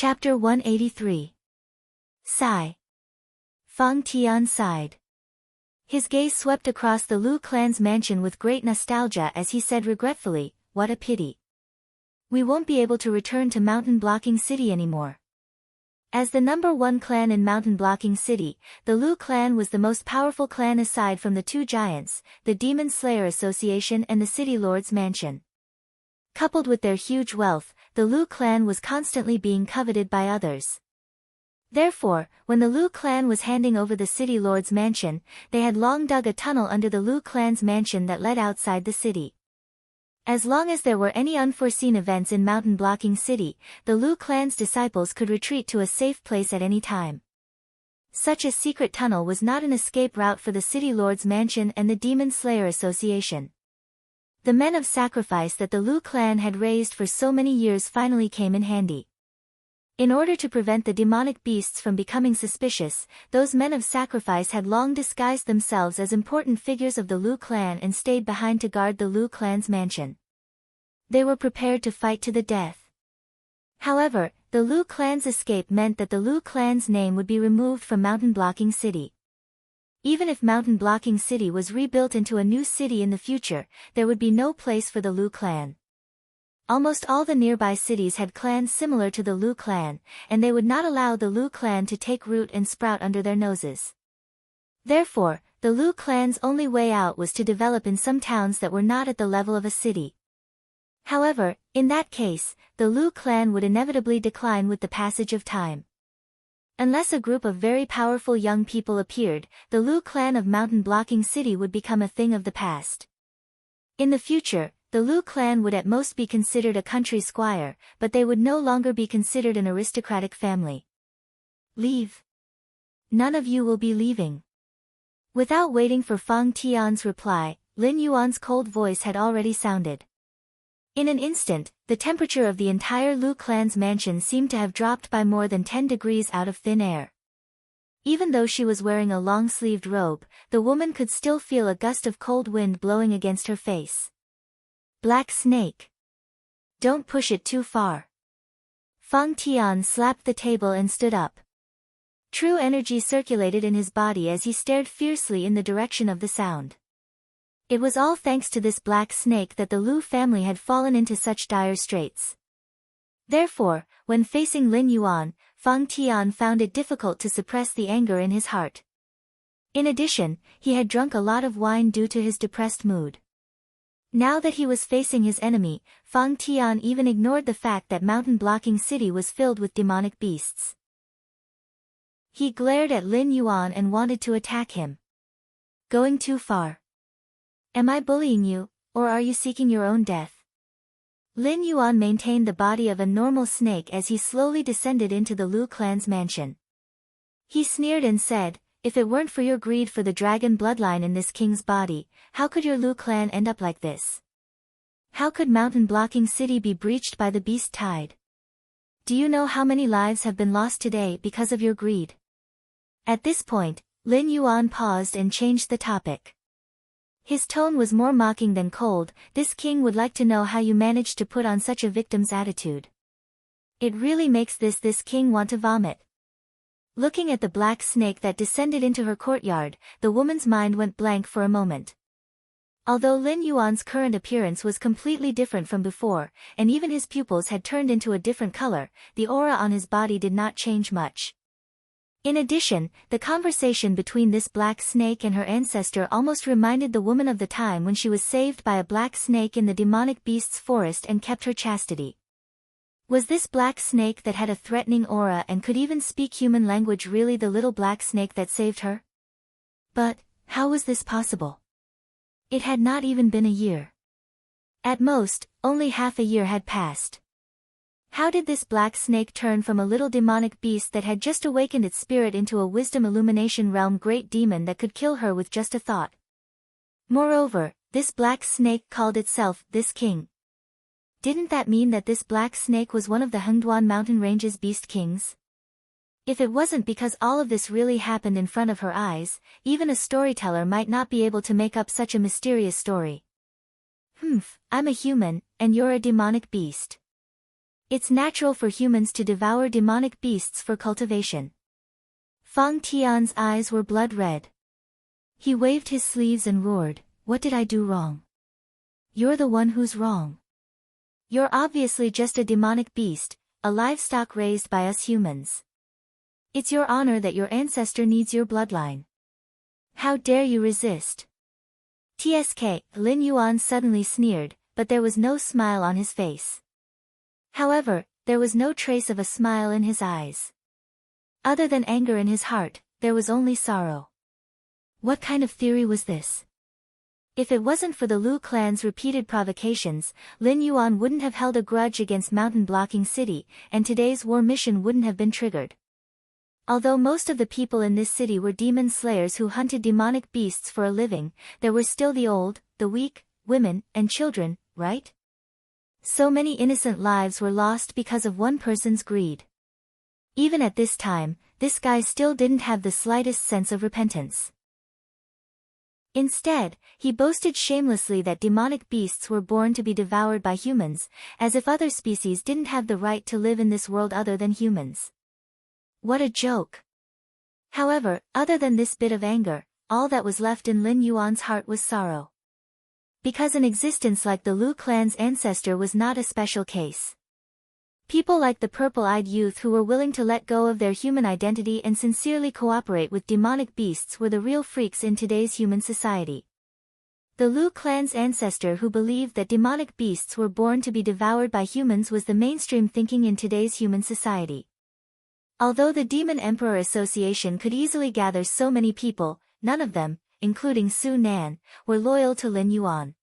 Chapter 183. Sigh. Fang Tian sighed. His gaze swept across the Lu clan's mansion with great nostalgia as he said regretfully, "What a pity. We won't be able to return to Mountain Blocking City anymore." As the #1 clan in Mountain Blocking City, the Lu clan was the most powerful clan aside from the two giants, the Demon Slayer Association and the City Lord's Mansion. Coupled with their huge wealth, the Lu clan was constantly being coveted by others. Therefore, when the Lu clan was handing over the City Lord's mansion, they had long dug a tunnel under the Lu clan's mansion that led outside the city. As long as there were any unforeseen events in Mountain Blocking City, the Lu clan's disciples could retreat to a safe place at any time. Such a secret tunnel was not an escape route for the City Lord's mansion and the Demon Slayer Association. The men of sacrifice that the Lu clan had raised for so many years finally came in handy. In order to prevent the demonic beasts from becoming suspicious, those men of sacrifice had long disguised themselves as important figures of the Lu clan and stayed behind to guard the Lu clan's mansion. They were prepared to fight to the death. However, the Lu clan's escape meant that the Lu clan's name would be removed from Mountain Blocking City. Even if Mountain Blocking City was rebuilt into a new city in the future, there would be no place for the Lu clan. Almost all the nearby cities had clans similar to the Lu clan, and they would not allow the Lu clan to take root and sprout under their noses. Therefore, the Lu clan's only way out was to develop in some towns that were not at the level of a city. However, in that case, the Lu clan would inevitably decline with the passage of time. Unless a group of very powerful young people appeared, the Lu clan of Mountain Blocking City would become a thing of the past. In the future, the Lu clan would at most be considered a country squire, but they would no longer be considered an aristocratic family. Leave. None of you will be leaving. Without waiting for Fang Tian's reply, Lin Yuan's cold voice had already sounded. In an instant, the temperature of the entire Lu clan's mansion seemed to have dropped by more than 10 degrees out of thin air. Even though she was wearing a long-sleeved robe, the woman could still feel a gust of cold wind blowing against her face. Black snake. Don't push it too far. Fang Tian slapped the table and stood up. True energy circulated in his body as he stared fiercely in the direction of the sound. It was all thanks to this black snake that the Lu family had fallen into such dire straits. Therefore, when facing Lin Yuan, Fang Tian found it difficult to suppress the anger in his heart. In addition, he had drunk a lot of wine due to his depressed mood. Now that he was facing his enemy, Fang Tian even ignored the fact that Mountain Blocking City was filled with demonic beasts. He glared at Lin Yuan and wanted to attack him. Going too far. Am I bullying you, or are you seeking your own death? Lin Yuan maintained the body of a normal snake as he slowly descended into the Lu clan's mansion. He sneered and said, "If it weren't for your greed for the dragon bloodline in this king's body, how could your Lu clan end up like this? How could Mountain Blocking City be breached by the beast tide? Do you know how many lives have been lost today because of your greed?" At this point, Lin Yuan paused and changed the topic. His tone was more mocking than cold. "This king would like to know how you managed to put on such a victim's attitude. It really makes this king want to vomit." Looking at the black snake that descended into her courtyard, the woman's mind went blank for a moment. Although Lin Yuan's current appearance was completely different from before, and even his pupils had turned into a different color, the aura on his body did not change much. In addition, the conversation between this black snake and her ancestor almost reminded the woman of the time when she was saved by a black snake in the demonic beast's forest and kept her chastity. Was this black snake that had a threatening aura and could even speak human language really the little black snake that saved her? But, how was this possible? It had not even been a year. At most, only half a year had passed. How did this black snake turn from a little demonic beast that had just awakened its spirit into a wisdom illumination realm great demon that could kill her with just a thought? Moreover, this black snake called itself this king. Didn't that mean that this black snake was one of the Hengduan mountain range's beast kings? If it wasn't because all of this really happened in front of her eyes, even a storyteller might not be able to make up such a mysterious story. I'm a human, and you're a demonic beast. It's natural for humans to devour demonic beasts for cultivation. Fang Tian's eyes were blood red. He waved his sleeves and roared, "What did I do wrong? You're the one who's wrong. You're obviously just a demonic beast, a livestock raised by us humans. It's your honor that your ancestor needs your bloodline. How dare you resist?" "Tsk," Lin Yuan suddenly sneered, but there was no smile on his face. However, there was no trace of a smile in his eyes. Other than anger in his heart, there was only sorrow. What kind of theory was this? If it wasn't for the Lu clan's repeated provocations, Lin Yuan wouldn't have held a grudge against Mountain Blocking City, and today's war mission wouldn't have been triggered. Although most of the people in this city were demon slayers who hunted demonic beasts for a living, there were still the old, the weak, women, and children, right? So many innocent lives were lost because of one person's greed. Even at this time, this guy still didn't have the slightest sense of repentance. Instead, he boasted shamelessly that demonic beasts were born to be devoured by humans, as if other species didn't have the right to live in this world other than humans. What a joke! However, other than this bit of anger, all that was left in Lin Yuan's heart was sorrow. Because an existence like the Lu clan's ancestor was not a special case. People like the purple-eyed youth who were willing to let go of their human identity and sincerely cooperate with demonic beasts were the real freaks in today's human society. The Lu clan's ancestor who believed that demonic beasts were born to be devoured by humans was the mainstream thinking in today's human society. Although the Demon Emperor Association could easily gather so many people, none of them, including Su Nan, were loyal to Lin Yuan.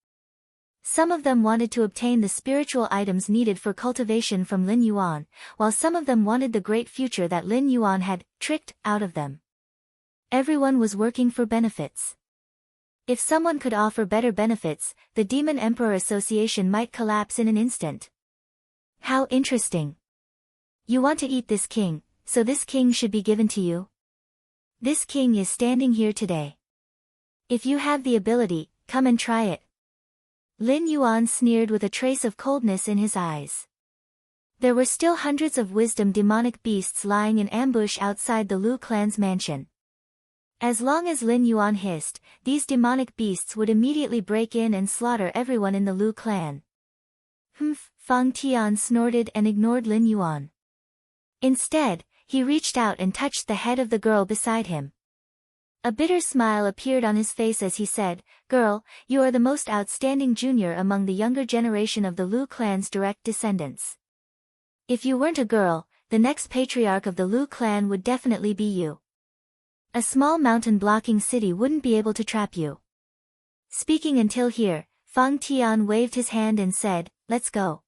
Some of them wanted to obtain the spiritual items needed for cultivation from Lin Yuan, while some of them wanted the great future that Lin Yuan had tricked out of them. Everyone was working for benefits. If someone could offer better benefits, the Demon Emperor Association might collapse in an instant. How interesting. You want to eat this king, so this king should be given to you? This king is standing here today. If you have the ability, come and try it. Lin Yuan sneered with a trace of coldness in his eyes. There were still hundreds of wisdom demonic beasts lying in ambush outside the Lu clan's mansion. As long as Lin Yuan hissed, these demonic beasts would immediately break in and slaughter everyone in the Lu clan. Humph, Fang Tian snorted and ignored Lin Yuan. Instead, he reached out and touched the head of the girl beside him. A bitter smile appeared on his face as he said, "Girl, you are the most outstanding junior among the younger generation of the Lu clan's direct descendants. If you weren't a girl, the next patriarch of the Lu clan would definitely be you. A small mountain blocking city wouldn't be able to trap you." Speaking until here, Fang Tian waved his hand and said, "Let's go.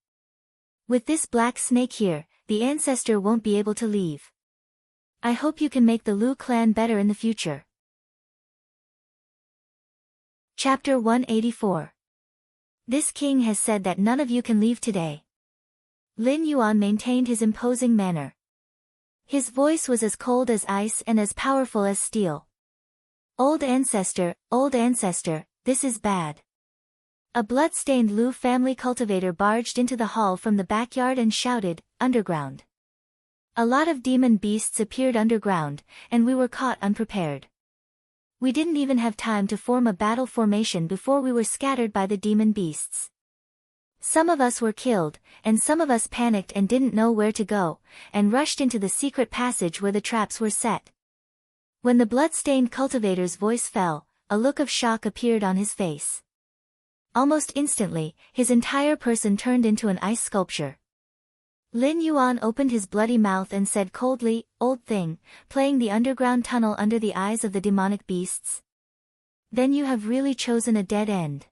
With this black snake here, the ancestor won't be able to leave. I hope you can make the Lu clan better in the future." Chapter 184. This king has said that none of you can leave today. Lin Yuan maintained his imposing manner. His voice was as cold as ice and as powerful as steel. Old ancestor, this is bad." A blood-stained Lu family cultivator barged into the hall from the backyard and shouted, "Underground." A lot of demon beasts appeared underground, and we were caught unprepared. We didn't even have time to form a battle formation before we were scattered by the demon beasts. Some of us were killed, and some of us panicked and didn't know where to go, and rushed into the secret passage where the traps were set. When the blood-stained cultivator's voice fell, a look of shock appeared on his face. Almost instantly, his entire person turned into an ice sculpture. Lin Yuan opened his bloody mouth and said coldly, "Old thing, playing the underground tunnel under the eyes of the demonic beasts? Then you have really chosen a dead end.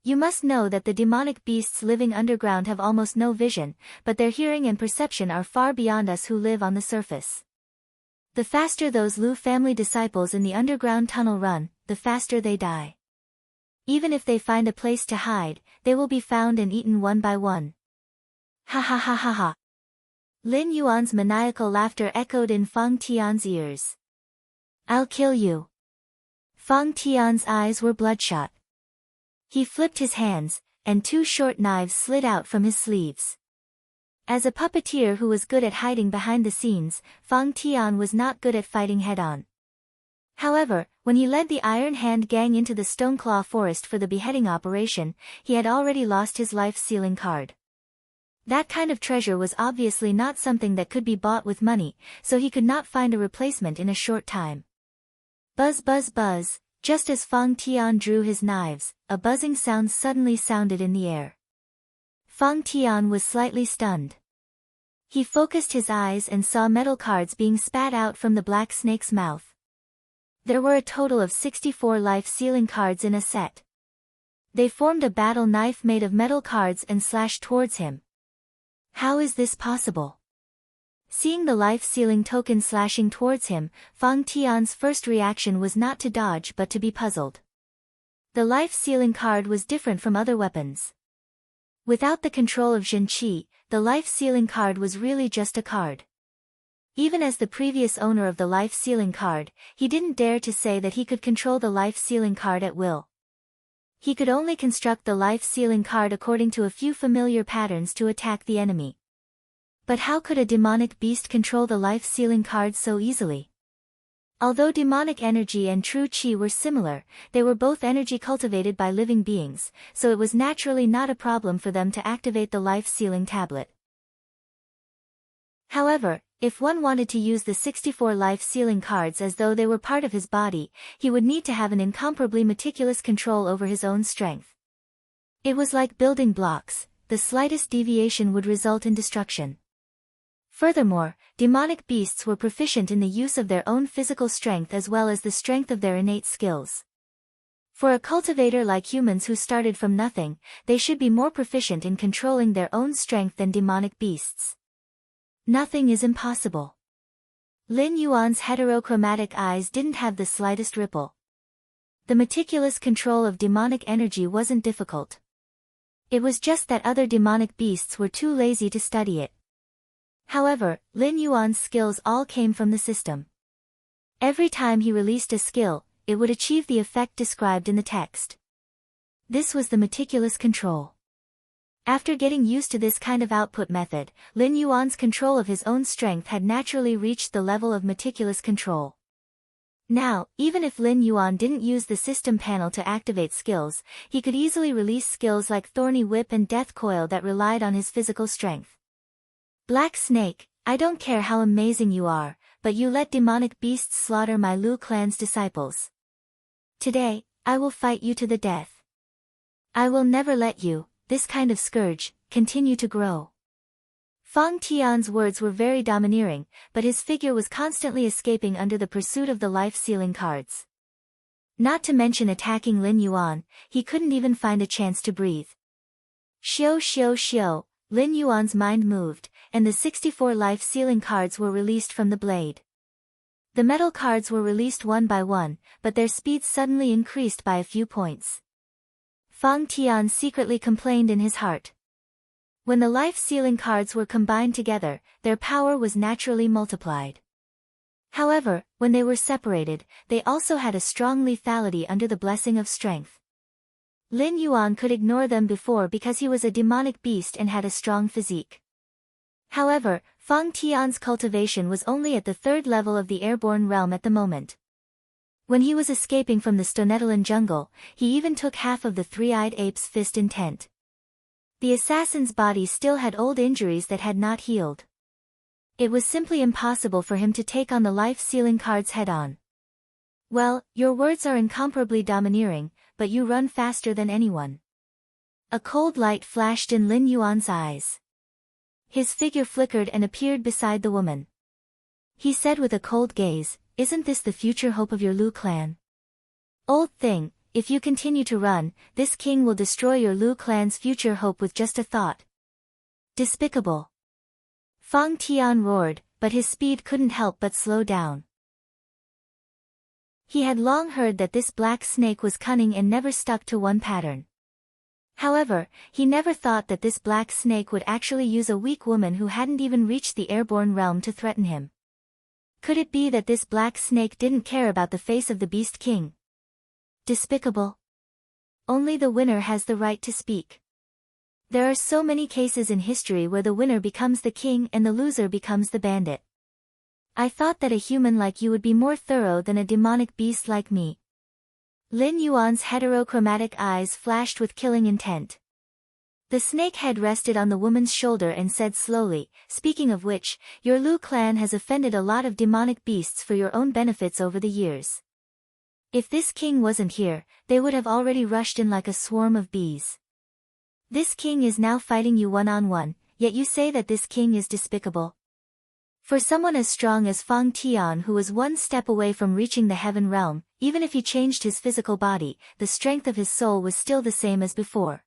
You must know that the demonic beasts living underground have almost no vision, but their hearing and perception are far beyond us who live on the surface. The faster those Lu family disciples in the underground tunnel run, the faster they die. Even if they find a place to hide, they will be found and eaten one by one." Ha ha ha ha ha. Lin Yuan's maniacal laughter echoed in Fang Tian's ears. "I'll kill you." Fang Tian's eyes were bloodshot. He flipped his hands, and two short knives slid out from his sleeves. As a puppeteer who was good at hiding behind the scenes, Fang Tian was not good at fighting head-on. However, when he led the Iron Hand gang into the Stoneclaw Forest for the beheading operation, he had already lost his life-sealing card. That kind of treasure was obviously not something that could be bought with money, so he could not find a replacement in a short time. Buzz buzz buzz, just as Fang Tian drew his knives, a buzzing sound suddenly sounded in the air. Fang Tian was slightly stunned. He focused his eyes and saw metal cards being spat out from the black snake's mouth. There were a total of 64 life-sealing cards in a set. They formed a battle knife made of metal cards and slashed towards him. How is this possible? Seeing the life-sealing token slashing towards him, Fang Tian's first reaction was not to dodge but to be puzzled. The life-sealing card was different from other weapons. Without the control of Zhen Qi, the life-sealing card was really just a card. Even as the previous owner of the life-sealing card, he didn't dare to say that he could control the life-sealing card at will. He could only construct the life-sealing card according to a few familiar patterns to attack the enemy. But how could a demonic beast control the life-sealing card so easily? Although demonic energy and true qi were similar, they were both energy cultivated by living beings, so it was naturally not a problem for them to activate the life-sealing tablet. However, if one wanted to use the 64 life-sealing cards as though they were part of his body, he would need to have an incomparably meticulous control over his own strength. It was like building blocks, the slightest deviation would result in destruction. Furthermore, demonic beasts were proficient in the use of their own physical strength as well as the strength of their innate skills. For a cultivator like humans who started from nothing, they should be more proficient in controlling their own strength than demonic beasts. Nothing is impossible. Lin Yuan's heterochromatic eyes didn't have the slightest ripple. The meticulous control of demonic energy wasn't difficult. It was just that other demonic beasts were too lazy to study it. However, Lin Yuan's skills all came from the system. Every time he released a skill, it would achieve the effect described in the text. This was the meticulous control. After getting used to this kind of output method, Lin Yuan's control of his own strength had naturally reached the level of meticulous control. Now, even if Lin Yuan didn't use the system panel to activate skills, he could easily release skills like Thorny Whip and Death Coil that relied on his physical strength. Black Snake, I don't care how amazing you are, but you let demonic beasts slaughter my Lu clan's disciples. Today, I will fight you to the death. I will never let you, this kind of scourge, continue to grow. Fang Tian's words were very domineering, but his figure was constantly escaping under the pursuit of the life-sealing cards. Not to mention attacking Lin Yuan, he couldn't even find a chance to breathe. Xiao xiao xiao, Lin Yuan's mind moved, and the 64 life-sealing cards were released from the blade. The metal cards were released one by one, but their speed suddenly increased by a few points. Fang Tian secretly complained in his heart. When the life-sealing cards were combined together, their power was naturally multiplied. However, when they were separated, they also had a strong lethality under the blessing of strength. Lin Yuan could ignore them before because he was a demonic beast and had a strong physique. However, Fang Tian's cultivation was only at the 3rd level of the airborne realm at the moment. When he was escaping from the Stonetalan jungle, he even took half of the three-eyed ape's fist intent. The assassin's body still had old injuries that had not healed. It was simply impossible for him to take on the life-sealing cards head-on. Well, your words are incomparably domineering, but you run faster than anyone. A cold light flashed in Lin Yuan's eyes. His figure flickered and appeared beside the woman. He said with a cold gaze, "Isn't this the future hope of your Lu clan? Old thing, if you continue to run, this king will destroy your Lu clan's future hope with just a thought." Despicable. Fang Tian roared, but his speed couldn't help but slow down. He had long heard that this black snake was cunning and never stuck to one pattern. However, he never thought that this black snake would actually use a weak woman who hadn't even reached the airborne realm to threaten him. Could it be that this black snake didn't care about the face of the Beast King? Despicable. Only the winner has the right to speak. There are so many cases in history where the winner becomes the king and the loser becomes the bandit. I thought that a human like you would be more thorough than a demonic beast like me. Lin Yuan's heterochromatic eyes flashed with killing intent. The snake head rested on the woman's shoulder and said slowly, speaking of which, your Lu clan has offended a lot of demonic beasts for your own benefits over the years. If this king wasn't here, they would have already rushed in like a swarm of bees. This king is now fighting you one-on-one, yet you say that this king is despicable. For someone as strong as Fang Tian, who was one step away from reaching the heaven realm, even if he changed his physical body, the strength of his soul was still the same as before.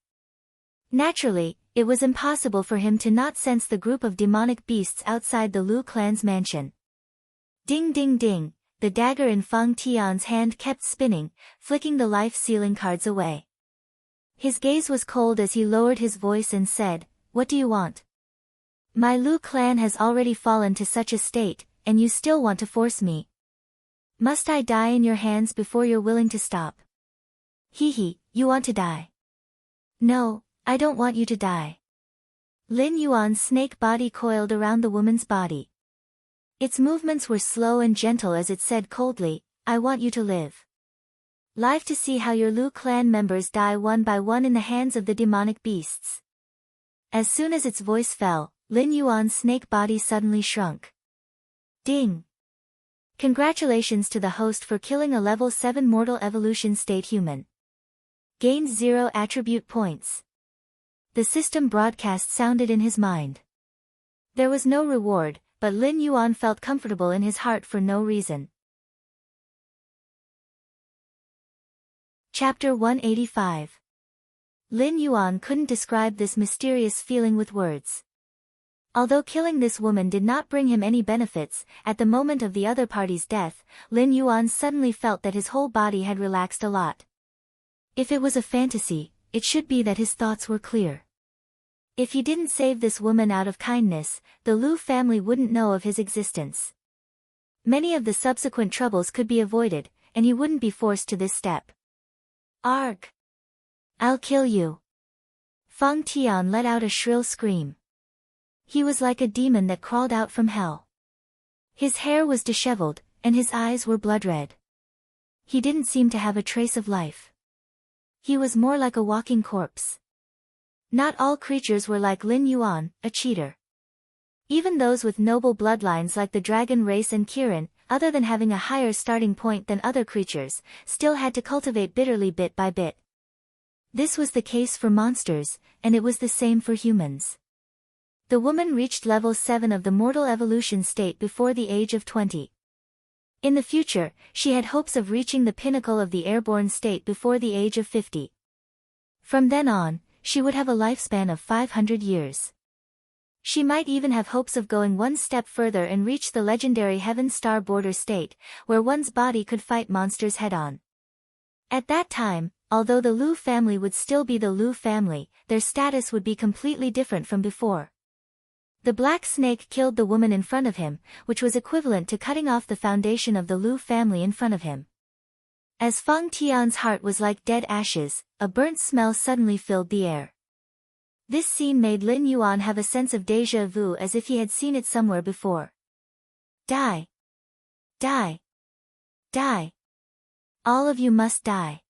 Naturally, it was impossible for him to not sense the group of demonic beasts outside the Lu clan's mansion. Ding ding ding, the dagger in Fang Tian's hand kept spinning, flicking the life-sealing cards away. His gaze was cold as he lowered his voice and said, "What do you want? My Lu clan has already fallen to such a state, and you still want to force me. Must I die in your hands before you're willing to stop? Hee, you want to die? No, I don't want you to die." Lin Yuan's snake body coiled around the woman's body. Its movements were slow and gentle as it said coldly, "I want you to live. Live to see how your Lu clan members die one by one in the hands of the demonic beasts." As soon as its voice fell, Lin Yuan's snake body suddenly shrunk. Ding! Congratulations to the host for killing a level 7 mortal evolution state human. Gained 0 attribute points. The system broadcast sounded in his mind. There was no reward, but Lin Yuan felt comfortable in his heart for no reason. Chapter 185. Lin Yuan couldn't describe this mysterious feeling with words. Although killing this woman did not bring him any benefits, at the moment of the other party's death, Lin Yuan suddenly felt that his whole body had relaxed a lot. If it was a fantasy, it should be that his thoughts were clear. If he didn't save this woman out of kindness, the Lu family wouldn't know of his existence. Many of the subsequent troubles could be avoided, and he wouldn't be forced to this step. Arg! I'll kill you! Fang Tian let out a shrill scream. He was like a demon that crawled out from hell. His hair was disheveled, and his eyes were blood-red. He didn't seem to have a trace of life. He was more like a walking corpse. Not all creatures were like Lin Yuan, a cheater. Even those with noble bloodlines like the dragon race and Kirin, other than having a higher starting point than other creatures, still had to cultivate bitterly bit by bit. This was the case for monsters, and it was the same for humans. The woman reached level 7 of the mortal evolution state before the age of 20. In the future, she had hopes of reaching the pinnacle of the airborne state before the age of 50. From then on, she would have a lifespan of 500 years. She might even have hopes of going one step further and reach the legendary Heaven Star border state, where one's body could fight monsters head-on. At that time, although the Lu family would still be the Lu family, their status would be completely different from before. The black snake killed the woman in front of him, which was equivalent to cutting off the foundation of the Lu family in front of him. As Fang Tian's heart was like dead ashes, a burnt smell suddenly filled the air. This scene made Lin Yuan have a sense of déjà vu as if he had seen it somewhere before. Die! Die! Die! All of you must die!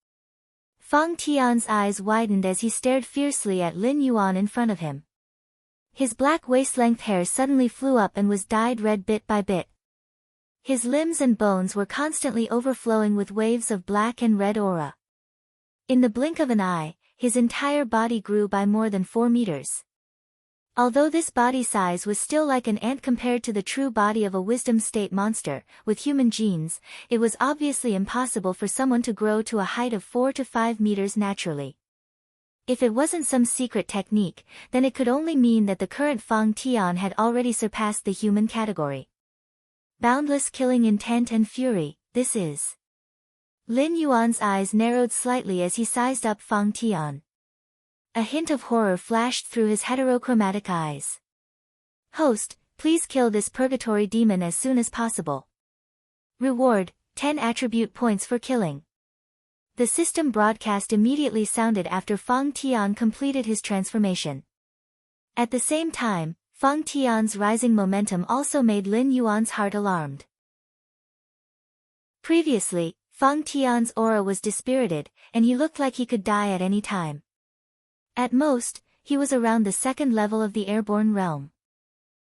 Fang Tian's eyes widened as he stared fiercely at Lin Yuan in front of him. His black waist-length hair suddenly flew up and was dyed red bit by bit. His limbs and bones were constantly overflowing with waves of black and red aura. In the blink of an eye, his entire body grew by more than 4 meters. Although this body size was still like an ant compared to the true body of a wisdom state monster, with human genes, it was obviously impossible for someone to grow to a height of 4 to 5 meters naturally. If it wasn't some secret technique, then it could only mean that the current Fang Tian had already surpassed the human category. Boundless killing intent and fury, this is. Lin Yuan's eyes narrowed slightly as he sized up Fang Tian. A hint of horror flashed through his heterochromatic eyes. Host, please kill this purgatory demon as soon as possible. Reward, 10 attribute points for killing. The system broadcast immediately sounded after Fang Tian completed his transformation. At the same time, Feng Tian's rising momentum also made Lin Yuan's heart alarmed. Previously, Feng Tian's aura was dispirited, and he looked like he could die at any time. At most, he was around the second level of the airborne realm.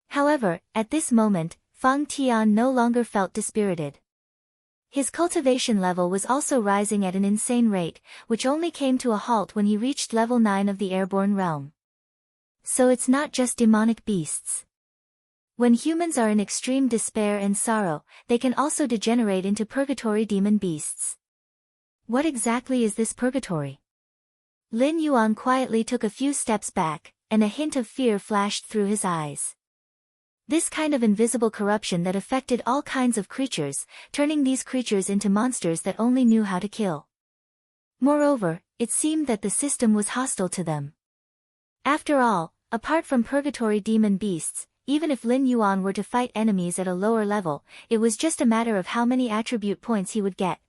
However, at this moment, Feng Tian no longer felt dispirited. His cultivation level was also rising at an insane rate, which only came to a halt when he reached level 9 of the airborne realm. So it's not just demonic beasts. When humans are in extreme despair and sorrow, they can also degenerate into purgatory demon beasts. What exactly is this purgatory? Lin Yuan quietly took a few steps back, and a hint of fear flashed through his eyes. This kind of invisible corruption that affected all kinds of creatures, turning these creatures into monsters that only knew how to kill. Moreover, it seemed that the system was hostile to them. After all, apart from purgatory demon beasts, even if Lin Yuan were to fight enemies at a lower level, it was just a matter of how many attribute points he would get.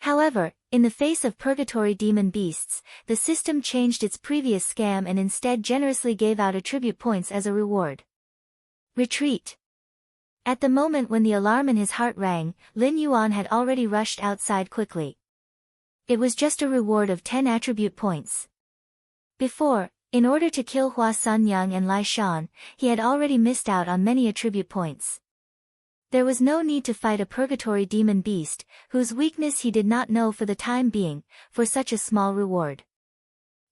However, in the face of purgatory demon beasts, the system changed its previous scam and instead generously gave out attribute points as a reward. Retreat. At the moment when the alarm in his heart rang, Lin Yuan had already rushed outside quickly. It was just a reward of 10 attribute points. Before, in order to kill Hua Sanyang and Lai Shan, he had already missed out on many attribute points. There was no need to fight a purgatory demon beast, whose weakness he did not know for the time being, for such a small reward.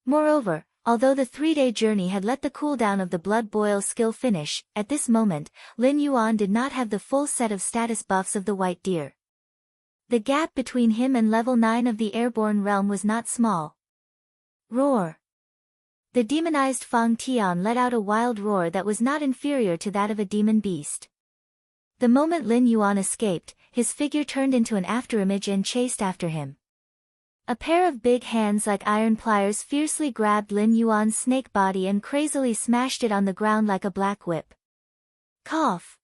Moreover, although the 3-day journey had let the cooldown of the blood boil skill finish, at this moment, Lin Yuan did not have the full set of status buffs of the white deer. The gap between him and level 9 of the airborne realm was not small. Roar. The demonized Feng Tian let out a wild roar that was not inferior to that of a demon beast. The moment Lin Yuan escaped, his figure turned into an afterimage and chased after him. A pair of big hands like iron pliers fiercely grabbed Lin Yuan's snake body and crazily smashed it on the ground like a black whip. Cough!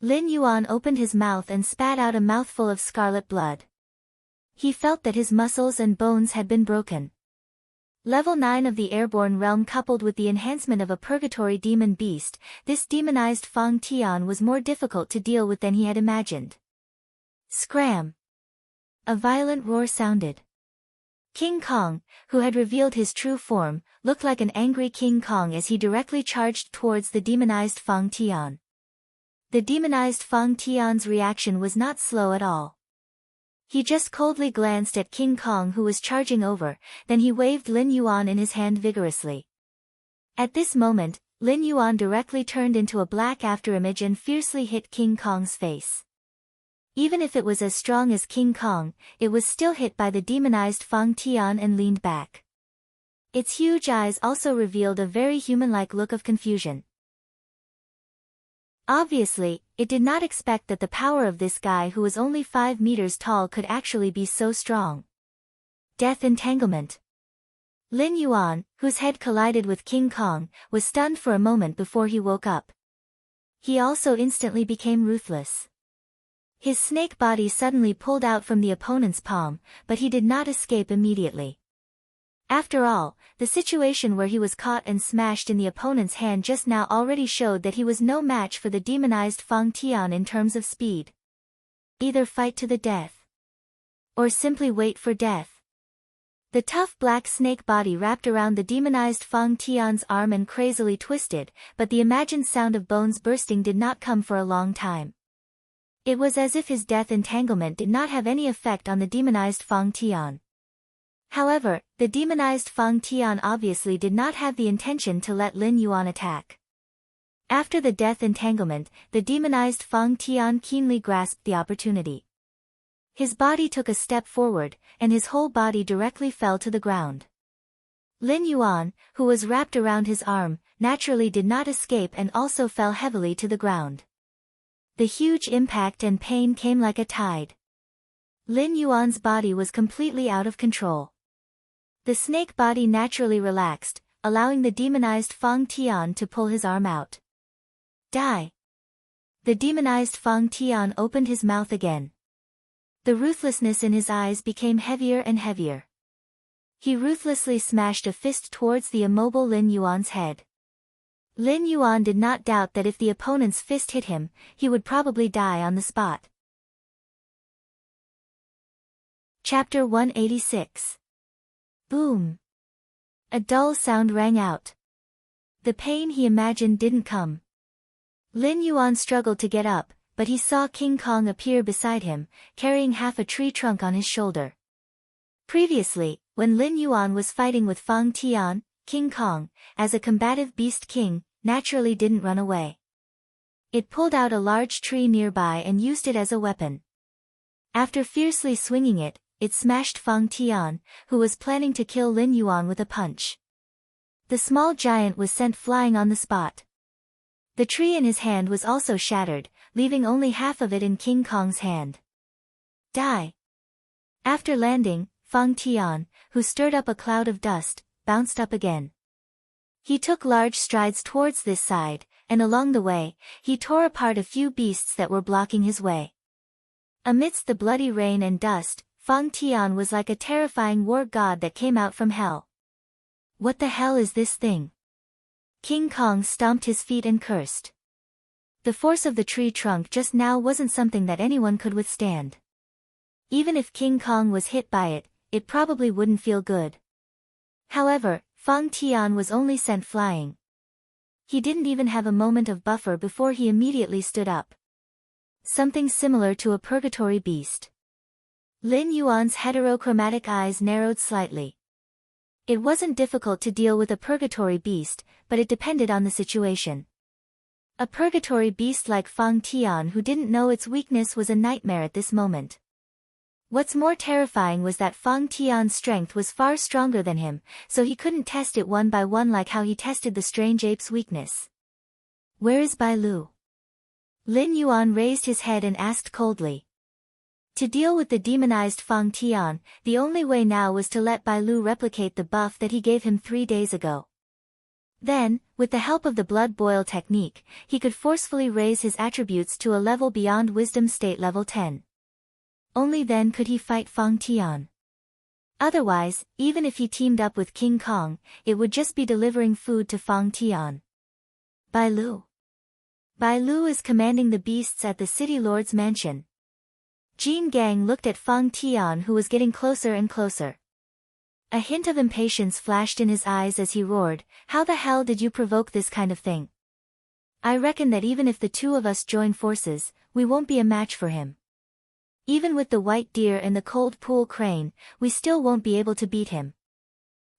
Lin Yuan opened his mouth and spat out a mouthful of scarlet blood. He felt that his muscles and bones had been broken. Level 9 of the airborne realm coupled with the enhancement of a purgatory demon beast, this demonized Feng Tian was more difficult to deal with than he had imagined. Scram! A violent roar sounded. King Kong, who had revealed his true form, looked like an angry King Kong as he directly charged towards the demonized Feng Tian. The demonized Feng Tian's reaction was not slow at all. He just coldly glanced at King Kong who was charging over, then he waved Lin Yuan in his hand vigorously. At this moment, Lin Yuan directly turned into a black afterimage and fiercely hit King Kong's face. Even if it was as strong as King Kong, it was still hit by the demonized Feng Tian and leaned back. Its huge eyes also revealed a very human-like look of confusion. Obviously, it did not expect that the power of this guy who was only 5 meters tall could actually be so strong. Death entanglement. Lin Yuan, whose head collided with King Kong, was stunned for a moment before he woke up. He also instantly became ruthless. His snake body suddenly pulled out from the opponent's palm, but he did not escape immediately. After all, the situation where he was caught and smashed in the opponent's hand just now already showed that he was no match for the demonized Feng Tian in terms of speed. Either fight to the death, or simply wait for death. The tough black snake body wrapped around the demonized Feng Tian's arm and crazily twisted, but the imagined sound of bones bursting did not come for a long time. It was as if his death entanglement did not have any effect on the demonized Feng Tian. However, the demonized Feng Tian obviously did not have the intention to let Lin Yuan attack. After the death entanglement, the demonized Feng Tian keenly grasped the opportunity. His body took a step forward, and his whole body directly fell to the ground. Lin Yuan, who was wrapped around his arm, naturally did not escape and also fell heavily to the ground. The huge impact and pain came like a tide. Lin Yuan's body was completely out of control. The snake body naturally relaxed, allowing the demonized Feng Tian to pull his arm out. Die! The demonized Feng Tian opened his mouth again. The ruthlessness in his eyes became heavier and heavier. He ruthlessly smashed a fist towards the immobile Lin Yuan's head. Lin Yuan did not doubt that if the opponent's fist hit him, he would probably die on the spot. Chapter 186. Boom. A dull sound rang out. The pain he imagined didn't come. Lin Yuan struggled to get up, but he saw King Kong appear beside him, carrying half a tree trunk on his shoulder. Previously, when Lin Yuan was fighting with Fang Tian, King Kong, as a combative beast king, naturally didn't run away. It pulled out a large tree nearby and used it as a weapon. After fiercely swinging it, it smashed Fang Tian, who was planning to kill Lin Yuan with a punch. The small giant was sent flying on the spot. The tree in his hand was also shattered, leaving only half of it in King Kong's hand. Die! After landing, Fang Tian, who stirred up a cloud of dust, bounced up again. He took large strides towards this side, and along the way, he tore apart a few beasts that were blocking his way. Amidst the bloody rain and dust, Fang Tian was like a terrifying war god that came out from hell. What the hell is this thing? King Kong stomped his feet and cursed. The force of the tree trunk just now wasn't something that anyone could withstand. Even if King Kong was hit by it, it probably wouldn't feel good. However, Fang Tian was only sent flying. He didn't even have a moment of buffer before he immediately stood up. Something similar to a purgatory beast. Lin Yuan's heterochromatic eyes narrowed slightly. It wasn't difficult to deal with a purgatory beast, but it depended on the situation. A purgatory beast like Fang Tian who didn't know its weakness was a nightmare at this moment. What's more terrifying was that Fang Tian's strength was far stronger than him, so he couldn't test it one by one like how he tested the strange ape's weakness. Where is Bai Lu? Lin Yuan raised his head and asked coldly. To deal with the demonized Fang Tian, the only way now was to let Bai Lu replicate the buff that he gave him 3 days ago. Then, with the help of the blood boil technique, he could forcefully raise his attributes to a level beyond wisdom state level 10. Only then could he fight Fang Tian. Otherwise, even if he teamed up with King Kong, it would just be delivering food to Fang Tian. Bai Lu. Bai Lu is commanding the beasts at the city lord's mansion. Jin Gang looked at Fang Tian who was getting closer and closer. A hint of impatience flashed in his eyes as he roared, "How the hell did you provoke this kind of thing? I reckon that even if the two of us join forces, we won't be a match for him. Even with the white deer and the cold pool crane, we still won't be able to beat him.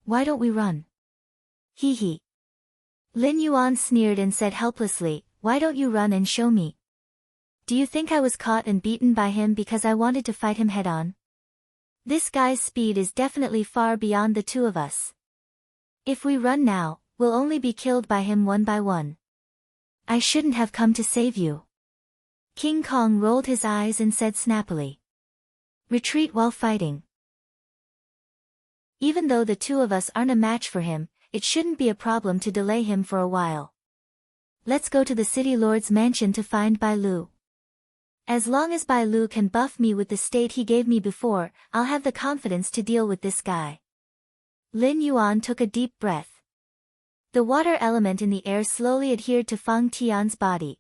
Why don't we run?" Hee hee. Lin Yuan sneered and said helplessly, "Why don't you run and show me? Do you think I was caught and beaten by him because I wanted to fight him head-on? This guy's speed is definitely far beyond the two of us. If we run now, we'll only be killed by him one by one. I shouldn't have come to save you." King Kong rolled his eyes and said snappily. "Retreat while fighting. Even though the two of us aren't a match for him, it shouldn't be a problem to delay him for a while. Let's go to the city lord's mansion to find Bai Lu. As long as Bai Lu can buff me with the state he gave me before, I'll have the confidence to deal with this guy." Lin Yuan took a deep breath. The water element in the air slowly adhered to Fang Tian's body.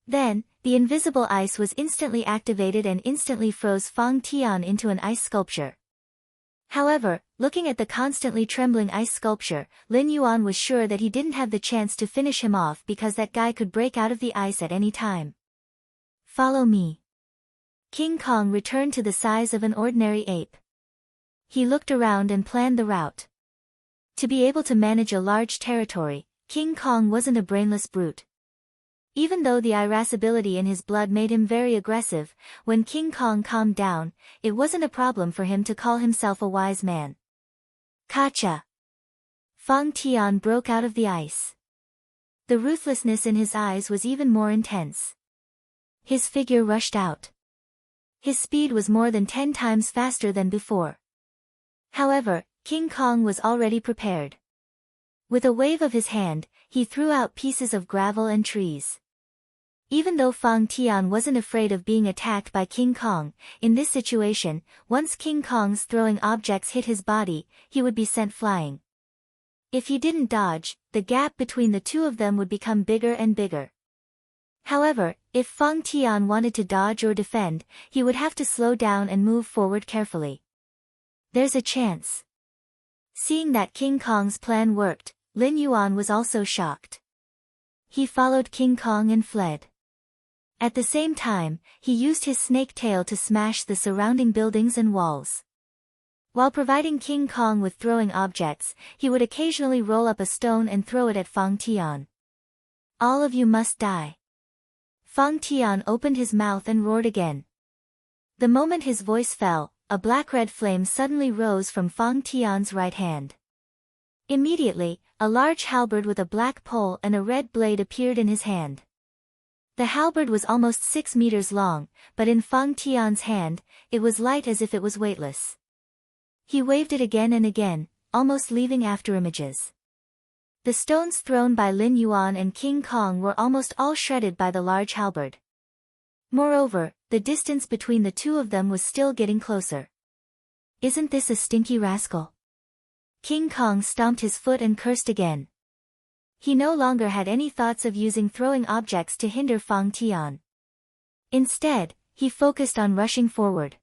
Then, the invisible ice was instantly activated and instantly froze Fang Tian into an ice sculpture. However, looking at the constantly trembling ice sculpture, Lin Yuan was sure that he didn't have the chance to finish him off because that guy could break out of the ice at any time. "Follow me." King Kong returned to the size of an ordinary ape. He looked around and planned the route. To be able to manage a large territory, King Kong wasn't a brainless brute. Even though the irascibility in his blood made him very aggressive, when King Kong calmed down, it wasn't a problem for him to call himself a wise man. "Kacha!" Fang Tian broke out of the ice. The ruthlessness in his eyes was even more intense. His figure rushed out. His speed was more than 10 times faster than before. However, King Kong was already prepared. With a wave of his hand, he threw out pieces of gravel and trees. Even though Fang Tian wasn't afraid of being attacked by King Kong, in this situation, once King Kong's throwing objects hit his body, he would be sent flying. If he didn't dodge, the gap between the two of them would become bigger and bigger. However, if Feng Tian wanted to dodge or defend, he would have to slow down and move forward carefully. There's a chance. Seeing that King Kong's plan worked, Lin Yuan was also shocked. He followed King Kong and fled. At the same time, he used his snake tail to smash the surrounding buildings and walls. While providing King Kong with throwing objects, he would occasionally roll up a stone and throw it at Feng Tian. All of you must die. Feng Tian opened his mouth and roared again. The moment his voice fell, a black-red flame suddenly rose from Feng Tian's right hand. Immediately, a large halberd with a black pole and a red blade appeared in his hand. The halberd was almost 6 meters long, but in Feng Tian's hand, it was light as if it was weightless. He waved it again and again, almost leaving afterimages. The stones thrown by Lin Yuan and King Kong were almost all shredded by the large halberd. Moreover, the distance between the two of them was still getting closer. Isn't this a stinky rascal? King Kong stomped his foot and cursed again. He no longer had any thoughts of using throwing objects to hinder Feng Tian. Instead, he focused on rushing forward.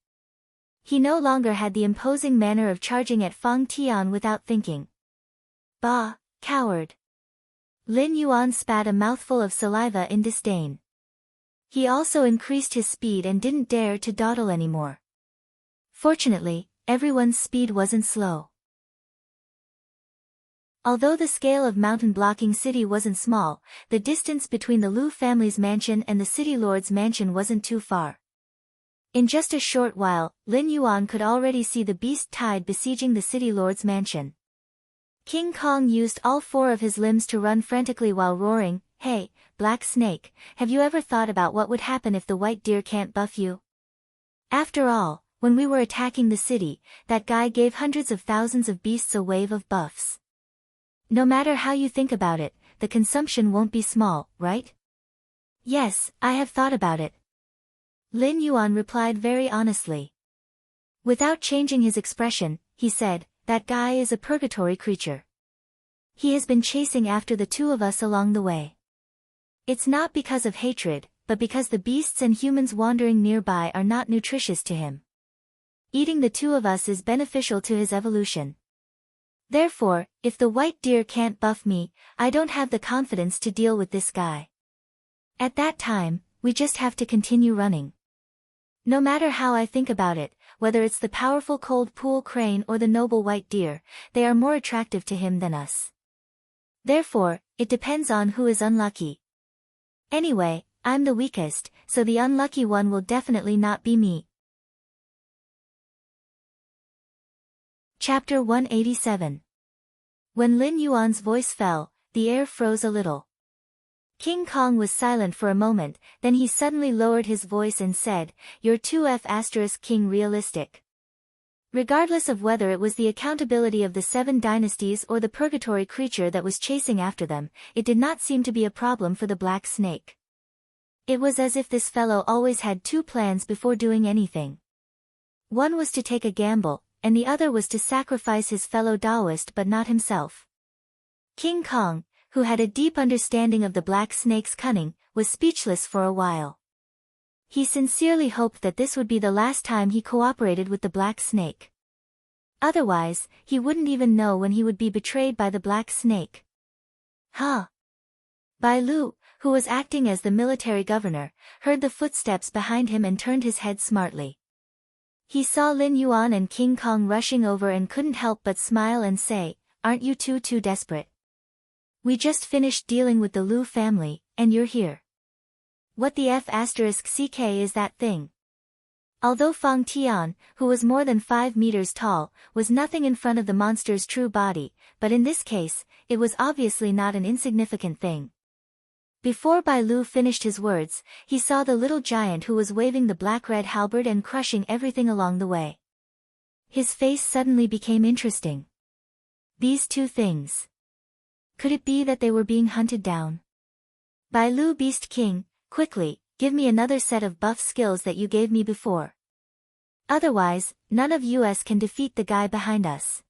He no longer had the imposing manner of charging at Feng Tian without thinking. Bah, coward! Lin Yuan spat a mouthful of saliva in disdain. He also increased his speed and didn't dare to dawdle anymore. Fortunately, everyone's speed wasn't slow. Although the scale of mountain-blocking city wasn't small, the distance between the Lu family's mansion and the city lord's mansion wasn't too far. In just a short while, Lin Yuan could already see the beast tide besieging the city lord's mansion. King Kong used all 4 of his limbs to run frantically while roaring, "Hey, Black Snake, have you ever thought about what would happen if the white deer can't buff you? After all, when we were attacking the city, that guy gave hundreds of thousands of beasts a wave of buffs. No matter how you think about it, the consumption won't be small, right?" "Yes, I have thought about it," Lin Yuan replied very honestly. Without changing his expression, he said, "That guy is a purgatory creature. He has been chasing after the two of us along the way. It's not because of hatred, but because the beasts and humans wandering nearby are not nutritious to him. Eating the two of us is beneficial to his evolution. Therefore, if the white deer can't buff me, I don't have the confidence to deal with this guy. At that time, we just have to continue running. No matter how I think about it, whether it's the powerful cold pool crane or the noble white deer, they are more attractive to him than us. Therefore, it depends on who is unlucky. Anyway, I'm the weakest, so the unlucky one will definitely not be me." Chapter 187. When Lin Yuan's voice fell, the air froze a little. King Kong was silent for a moment, then he suddenly lowered his voice and said, "You're too King realistic." Regardless of whether it was the accountability of the 7 dynasties or the purgatory creature that was chasing after them, it did not seem to be a problem for the black snake. It was as if this fellow always had 2 plans before doing anything. One was to take a gamble, and the other was to sacrifice his fellow Taoist but not himself. King Kong, who had a deep understanding of the black snake's cunning, was speechless for a while. He sincerely hoped that this would be the last time he cooperated with the black snake. Otherwise, he wouldn't even know when he would be betrayed by the black snake. Huh? Bai Lu, who was acting as the military governor, heard the footsteps behind him and turned his head smartly. He saw Lin Yuan and King Kong rushing over and couldn't help but smile and say, "Aren't you too desperate? We just finished dealing with the Lu family, and you're here. What the F***ck is that thing?" Although Feng Tian, who was more than 5 meters tall, was nothing in front of the monster's true body, but in this case, it was obviously not an insignificant thing. Before Bai Lu finished his words, he saw the little giant who was waving the black-red halberd and crushing everything along the way. His face suddenly became interesting. These 2 things. Could it be that they were being hunted down? Bai Lu, Beast King, quickly, give me another set of buff skills that you gave me before. Otherwise, none of us can defeat the guy behind us.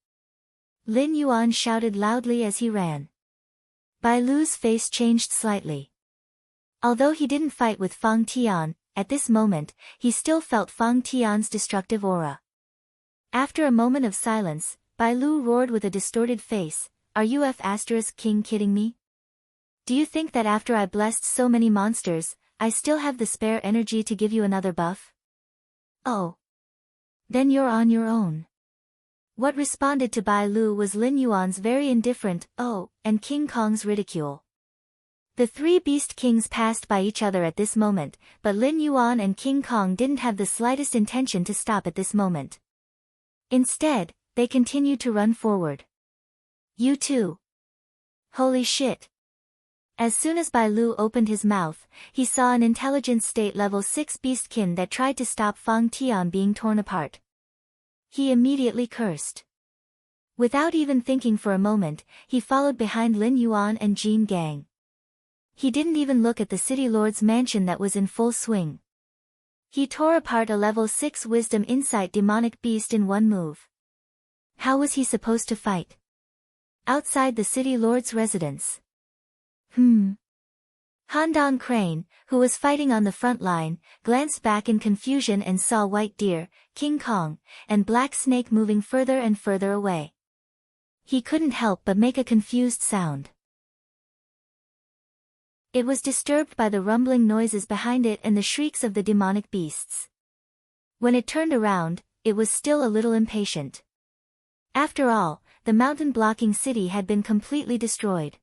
Lin Yuan shouted loudly as he ran. Bai Lu's face changed slightly. Although he didn't fight with Fang Tian, at this moment, he still felt Fang Tian's destructive aura. After a moment of silence, Bai Lu roared with a distorted face, "Are you King kidding me? Do you think that after I blessed so many monsters, I still have the spare energy to give you another buff? Oh. Then you're on your own." What responded to Bai Lu was Lin Yuan's very indifferent, "Oh," and King Kong's ridicule. The three beast kings passed by each other at this moment, but Lin Yuan and King Kong didn't have the slightest intention to stop at this moment. Instead, they continued to run forward. "You too." Holy shit. As soon as Bai Lu opened his mouth, he saw an intelligence state level 6 beastkin that tried to stop Fang Tian being torn apart. He immediately cursed. Without even thinking for a moment, he followed behind Lin Yuan and Jin Gang. He didn't even look at the city lord's mansion that was in full swing. He tore apart a level 6 wisdom insight demonic beast in one move. How was he supposed to fight? Outside the city lord's residence. Handan Crane, who was fighting on the front line, glanced back in confusion and saw White Deer, King Kong, and Black Snake moving further and further away. He couldn't help but make a confused sound. It was disturbed by the rumbling noises behind it and the shrieks of the demonic beasts. When it turned around, it was still a little impatient. After all, the mountain-blocking city had been completely destroyed.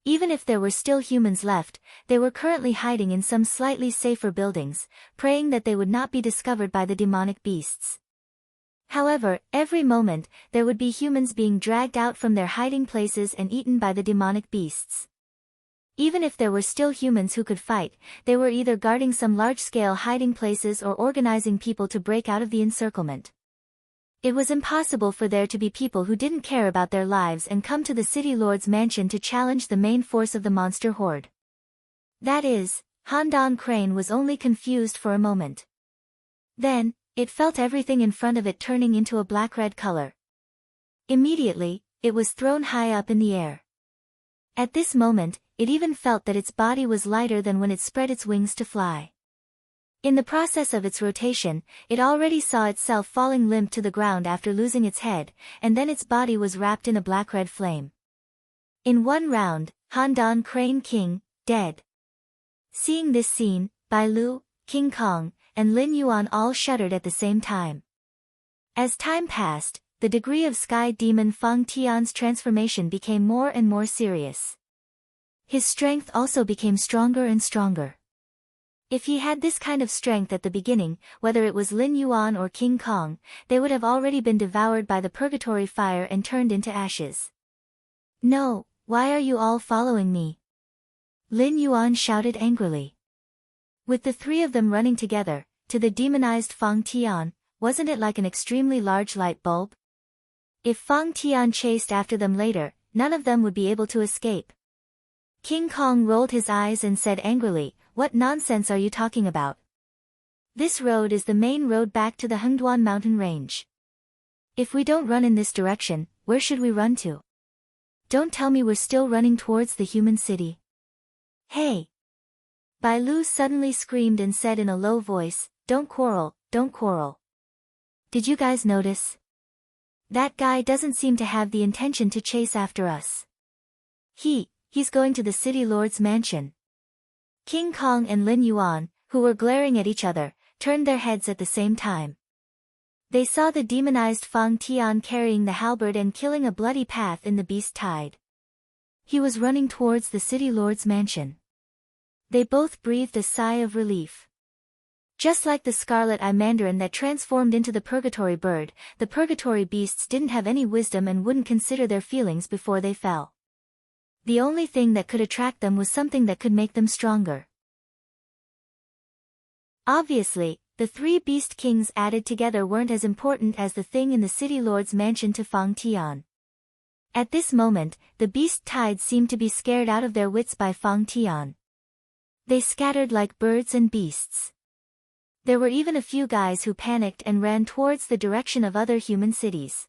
Even if there were still humans left, they were currently hiding in some slightly safer buildings, praying that they would not be discovered by the demonic beasts. However, every moment, there would be humans being dragged out from their hiding places and eaten by the demonic beasts. Even if there were still humans who could fight, they were either guarding some large-scale hiding places or organizing people to break out of the encirclement. It was impossible for there to be people who didn't care about their lives and come to the city lord's mansion to challenge the main force of the monster horde. That is, Handan Crane was only confused for a moment. Then, it felt everything in front of it turning into a black-red color. Immediately, it was thrown high up in the air. At this moment, it even felt that its body was lighter than when it spread its wings to fly. In the process of its rotation, it already saw itself falling limp to the ground after losing its head, and then its body was wrapped in a black-red flame. In one round, Handan Crane King, dead. Seeing this scene, Bai Lu, King Kong, and Lin Yuan all shuddered at the same time. As time passed, the degree of Sky Demon Fang Tian's transformation became more and more serious. His strength also became stronger and stronger. If he had this kind of strength at the beginning, whether it was Lin Yuan or King Kong, they would have already been devoured by the purgatory fire and turned into ashes. "No, why are you all following me?" Lin Yuan shouted angrily. With the three of them running together, to the demonized Fang Tian, wasn't it like an extremely large light bulb? If Fang Tian chased after them later, none of them would be able to escape. King Kong rolled his eyes and said angrily, "What nonsense are you talking about? This road is the main road back to the Hengduan mountain range. If we don't run in this direction, where should we run to? Don't tell me we're still running towards the human city." "Hey!" Bai Lu suddenly screamed and said in a low voice, don't quarrel. Did you guys notice? That guy doesn't seem to have the intention to chase after us. He's going to the city lord's mansion." King Kong and Lin Yuan, who were glaring at each other, turned their heads at the same time. They saw the demonized Fang Tian carrying the halberd and killing a bloody path in the beast tide. He was running towards the city lord's mansion. They both breathed a sigh of relief. Just like the Scarlet Eye Mandarin that transformed into the Purgatory Bird, the Purgatory Beasts didn't have any wisdom and wouldn't consider their feelings before they fell. The only thing that could attract them was something that could make them stronger. Obviously, the three Beast Kings added together weren't as important as the thing in the City Lord's mansion to Fang Tian. At this moment, the Beast Tide seemed to be scared out of their wits by Fang Tian. They scattered like birds and beasts. There were even a few guys who panicked and ran towards the direction of other human cities.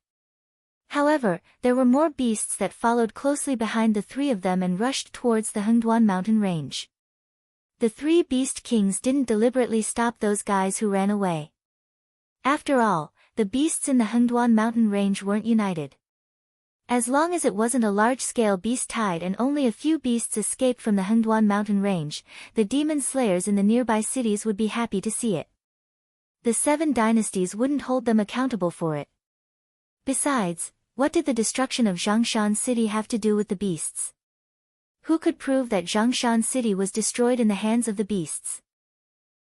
However, there were more beasts that followed closely behind the three of them and rushed towards the Hengduan mountain range. The three beast kings didn't deliberately stop those guys who ran away. After all, the beasts in the Hengduan mountain range weren't united. As long as it wasn't a large-scale beast tide and only a few beasts escaped from the Hengduan mountain range, the demon slayers in the nearby cities would be happy to see it. The 7 dynasties wouldn't hold them accountable for it. Besides, what did the destruction of Zhongshan City have to do with the beasts? Who could prove that Zhongshan City was destroyed in the hands of the beasts?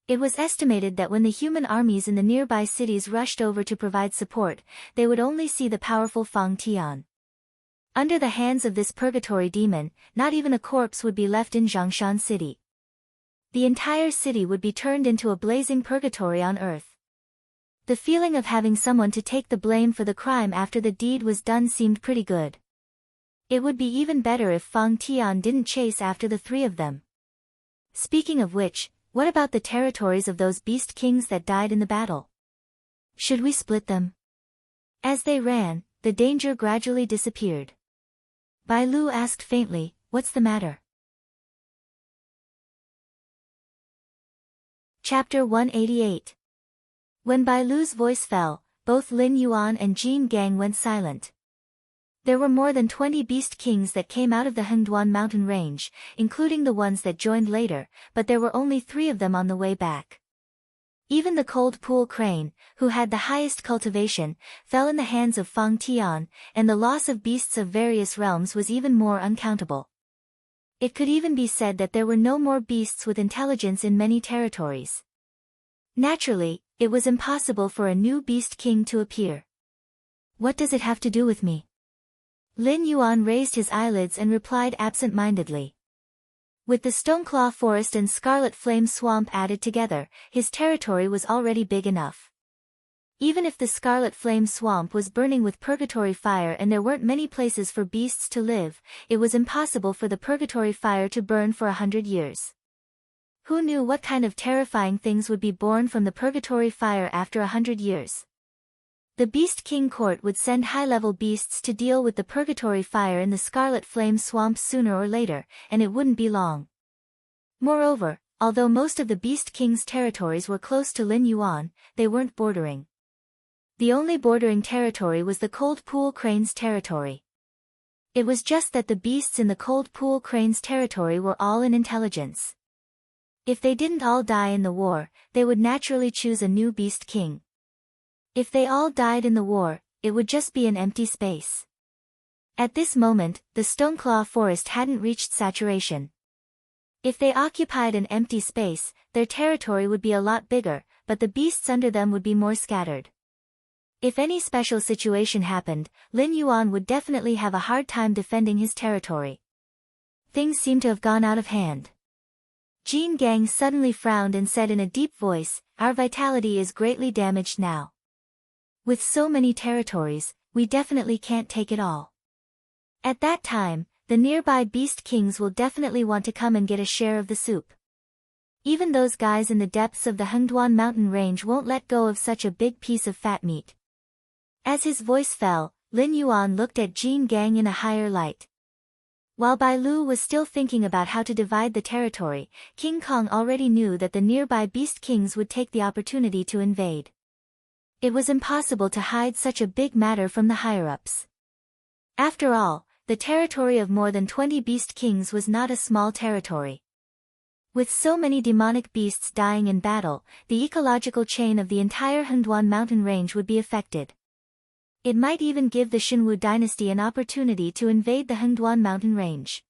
It was estimated that when the human armies in the nearby cities rushed over to provide support, they would only see the powerful Fang Tian. Under the hands of this purgatory demon, not even a corpse would be left in Zhongshan City. The entire city would be turned into a blazing purgatory on earth. The feeling of having someone to take the blame for the crime after the deed was done seemed pretty good. It would be even better if Fang Tian didn't chase after the three of them. Speaking of which, what about the territories of those beast kings that died in the battle? Should we split them? As they ran, the danger gradually disappeared. Bai Lu asked faintly, "What's the matter?" Chapter 188. When Bai Lu's voice fell, both Lin Yuan and Jin Gang went silent. There were more than 20 beast kings that came out of the Hengduan mountain range, including the ones that joined later, but there were only 3 of them on the way back. Even the cold pool crane, who had the highest cultivation, fell in the hands of Fang Tian, and the loss of beasts of various realms was even more uncountable. It could even be said that there were no more beasts with intelligence in many territories. Naturally, it was impossible for a new beast king to appear. What does it have to do with me? Lin Yuan raised his eyelids and replied absent-mindedly. With the Stoneclaw Forest and Scarlet Flame Swamp added together, his territory was already big enough. Even if the Scarlet Flame Swamp was burning with purgatory fire and there weren't many places for beasts to live, it was impossible for the purgatory fire to burn for 100 years. Who knew what kind of terrifying things would be born from the purgatory fire after 100 years? The Beast King Court would send high-level beasts to deal with the purgatory fire in the Scarlet Flame Swamp sooner or later, and it wouldn't be long. Moreover, although most of the Beast King's territories were close to Lin Yuan, they weren't bordering. The only bordering territory was the Cold Pool Crane's territory. It was just that the beasts in the Cold Pool Crane's territory were all in intelligence. If they didn't all die in the war, they would naturally choose a new Beast King. If they all died in the war, it would just be an empty space. At this moment, the Stoneclaw Forest hadn't reached saturation. If they occupied an empty space, their territory would be a lot bigger, but the beasts under them would be more scattered. If any special situation happened, Lin Yuan would definitely have a hard time defending his territory. Things seem to have gone out of hand. Jin Gang suddenly frowned and said in a deep voice, "Our vitality is greatly damaged now. With so many territories, we definitely can't take it all. At that time, the nearby beast kings will definitely want to come and get a share of the soup. Even those guys in the depths of the Hengduan mountain range won't let go of such a big piece of fat meat." As his voice fell, Lin Yuan looked at Jin Gang in a higher light. While Bai Lu was still thinking about how to divide the territory, King Kong already knew that the nearby beast kings would take the opportunity to invade. It was impossible to hide such a big matter from the higher-ups. After all, the territory of more than 20 beast kings was not a small territory. With so many demonic beasts dying in battle, the ecological chain of the entire Hengduan mountain range would be affected. It might even give the Xinwu dynasty an opportunity to invade the Hengduan mountain range.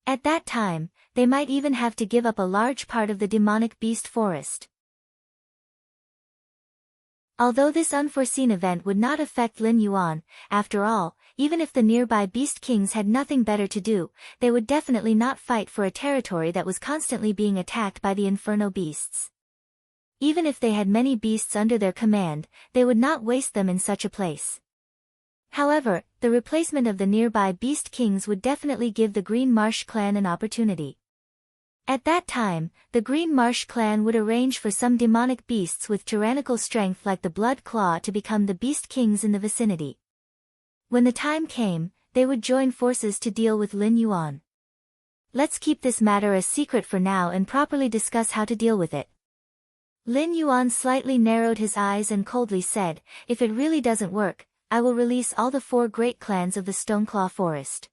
At that time, they might even have to give up a large part of the demonic beast forest. Although this unforeseen event would not affect Lin Yuan, after all, even if the nearby beast kings had nothing better to do, they would definitely not fight for a territory that was constantly being attacked by the inferno beasts. Even if they had many beasts under their command, they would not waste them in such a place. However, the replacement of the nearby beast kings would definitely give the Green Marsh clan an opportunity. At that time, the Green Marsh clan would arrange for some demonic beasts with tyrannical strength like the Blood Claw to become the beast kings in the vicinity. When the time came, they would join forces to deal with Lin Yuan. Let's keep this matter a secret for now and properly discuss how to deal with it. Lin Yuan slightly narrowed his eyes and coldly said, if it really doesn't work, I will release all the 4 great clans of the Stoneclaw Forest.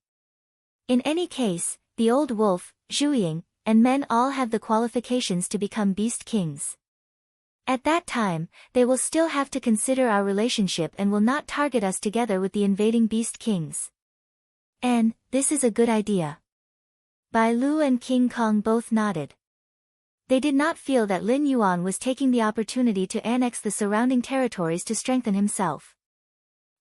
In any case, the old wolf, Zhuiying, and men all have the qualifications to become beast kings. At that time, they will still have to consider our relationship and will not target us together with the invading beast kings. And, this is a good idea. Bai Lu and King Kong both nodded. They did not feel that Lin Yuan was taking the opportunity to annex the surrounding territories to strengthen himself.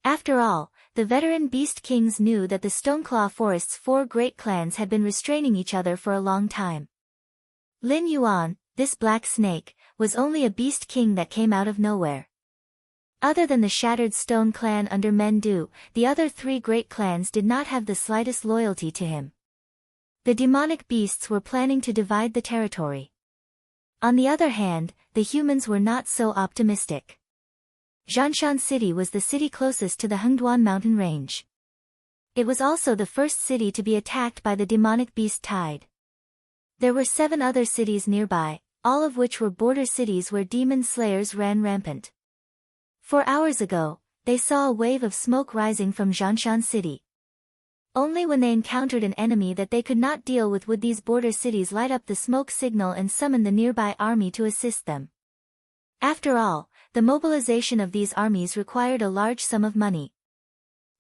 After all, the veteran beast kings knew that the Stoneclaw Forest's 4 great clans had been restraining each other for a long time. Lin Yuan, this black snake, was only a beast king that came out of nowhere. Other than the Shattered Stone clan under Men Du, the other 3 great clans did not have the slightest loyalty to him. The demonic beasts were planning to divide the territory. On the other hand, the humans were not so optimistic. Zhanshan City was the city closest to the Hengduan mountain range. It was also the first city to be attacked by the demonic beast tide. There were 7 other cities nearby, all of which were border cities where demon slayers ran rampant. 4 hours ago, they saw a wave of smoke rising from Zhanshan City. Only when they encountered an enemy that they could not deal with would these border cities light up the smoke signal and summon the nearby army to assist them. After all, the mobilization of these armies required a large sum of money.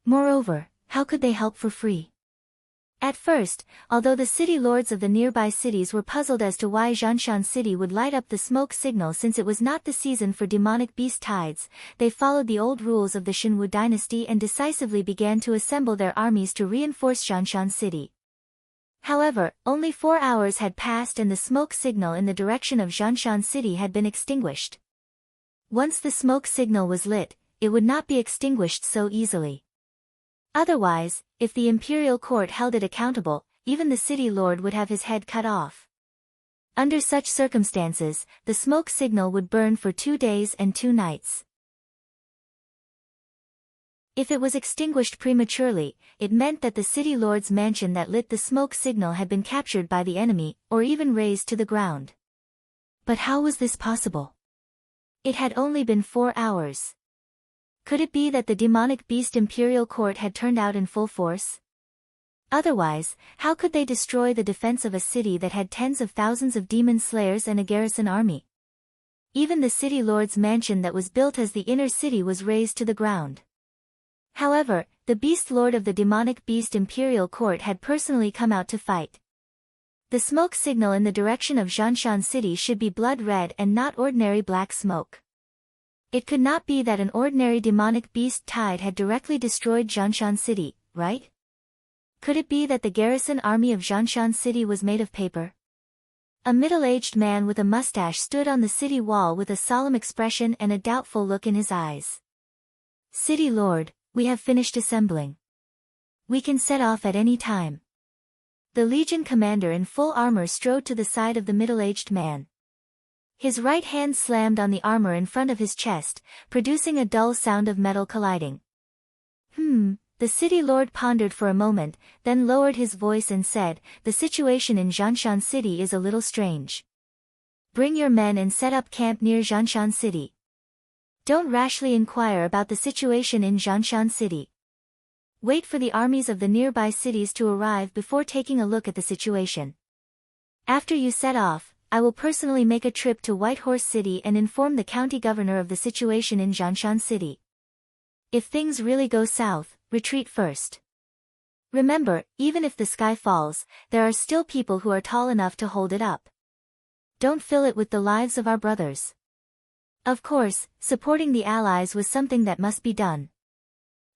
Moreover, how could they help for free? At first, although the city lords of the nearby cities were puzzled as to why Zhanshan City would light up the smoke signal since it was not the season for demonic beast tides, they followed the old rules of the Shenwu dynasty and decisively began to assemble their armies to reinforce Zhanshan City. However, only 4 hours had passed and the smoke signal in the direction of Zhanshan City had been extinguished. Once the smoke signal was lit, it would not be extinguished so easily. Otherwise, if the imperial court held it accountable, even the city lord would have his head cut off. Under such circumstances, the smoke signal would burn for 2 days and 2 nights. If it was extinguished prematurely, it meant that the city lord's mansion that lit the smoke signal had been captured by the enemy, or even razed to the ground. But how was this possible? It had only been 4 hours. Could it be that the demonic beast imperial court had turned out in full force? Otherwise, how could they destroy the defense of a city that had tens of thousands of demon slayers and a garrison army? Even the city lord's mansion that was built as the inner city was razed to the ground. However, the beast lord of the demonic beast imperial court had personally come out to fight. The smoke signal in the direction of Zhanshan City should be blood red and not ordinary black smoke. It could not be that an ordinary demonic beast tide had directly destroyed Zhanshan City, right? Could it be that the garrison army of Zhanshan City was made of paper? A middle-aged man with a mustache stood on the city wall with a solemn expression and a doubtful look in his eyes. City Lord, we have finished assembling. We can set off at any time. The Legion commander in full armor strode to the side of the middle-aged man. His right hand slammed on the armor in front of his chest, producing a dull sound of metal colliding. The city lord pondered for a moment, then lowered his voice and said, the situation in Zhanshan City is a little strange. Bring your men and set up camp near Zhanshan City. Don't rashly inquire about the situation in Zhanshan City. Wait for the armies of the nearby cities to arrive before taking a look at the situation. After you set off, I will personally make a trip to Whitehorse City and inform the county governor of the situation in Zhanshan City. If things really go south, retreat first. Remember, even if the sky falls, there are still people who are tall enough to hold it up. Don't fill it with the lives of our brothers. Of course, supporting the Allies was something that must be done.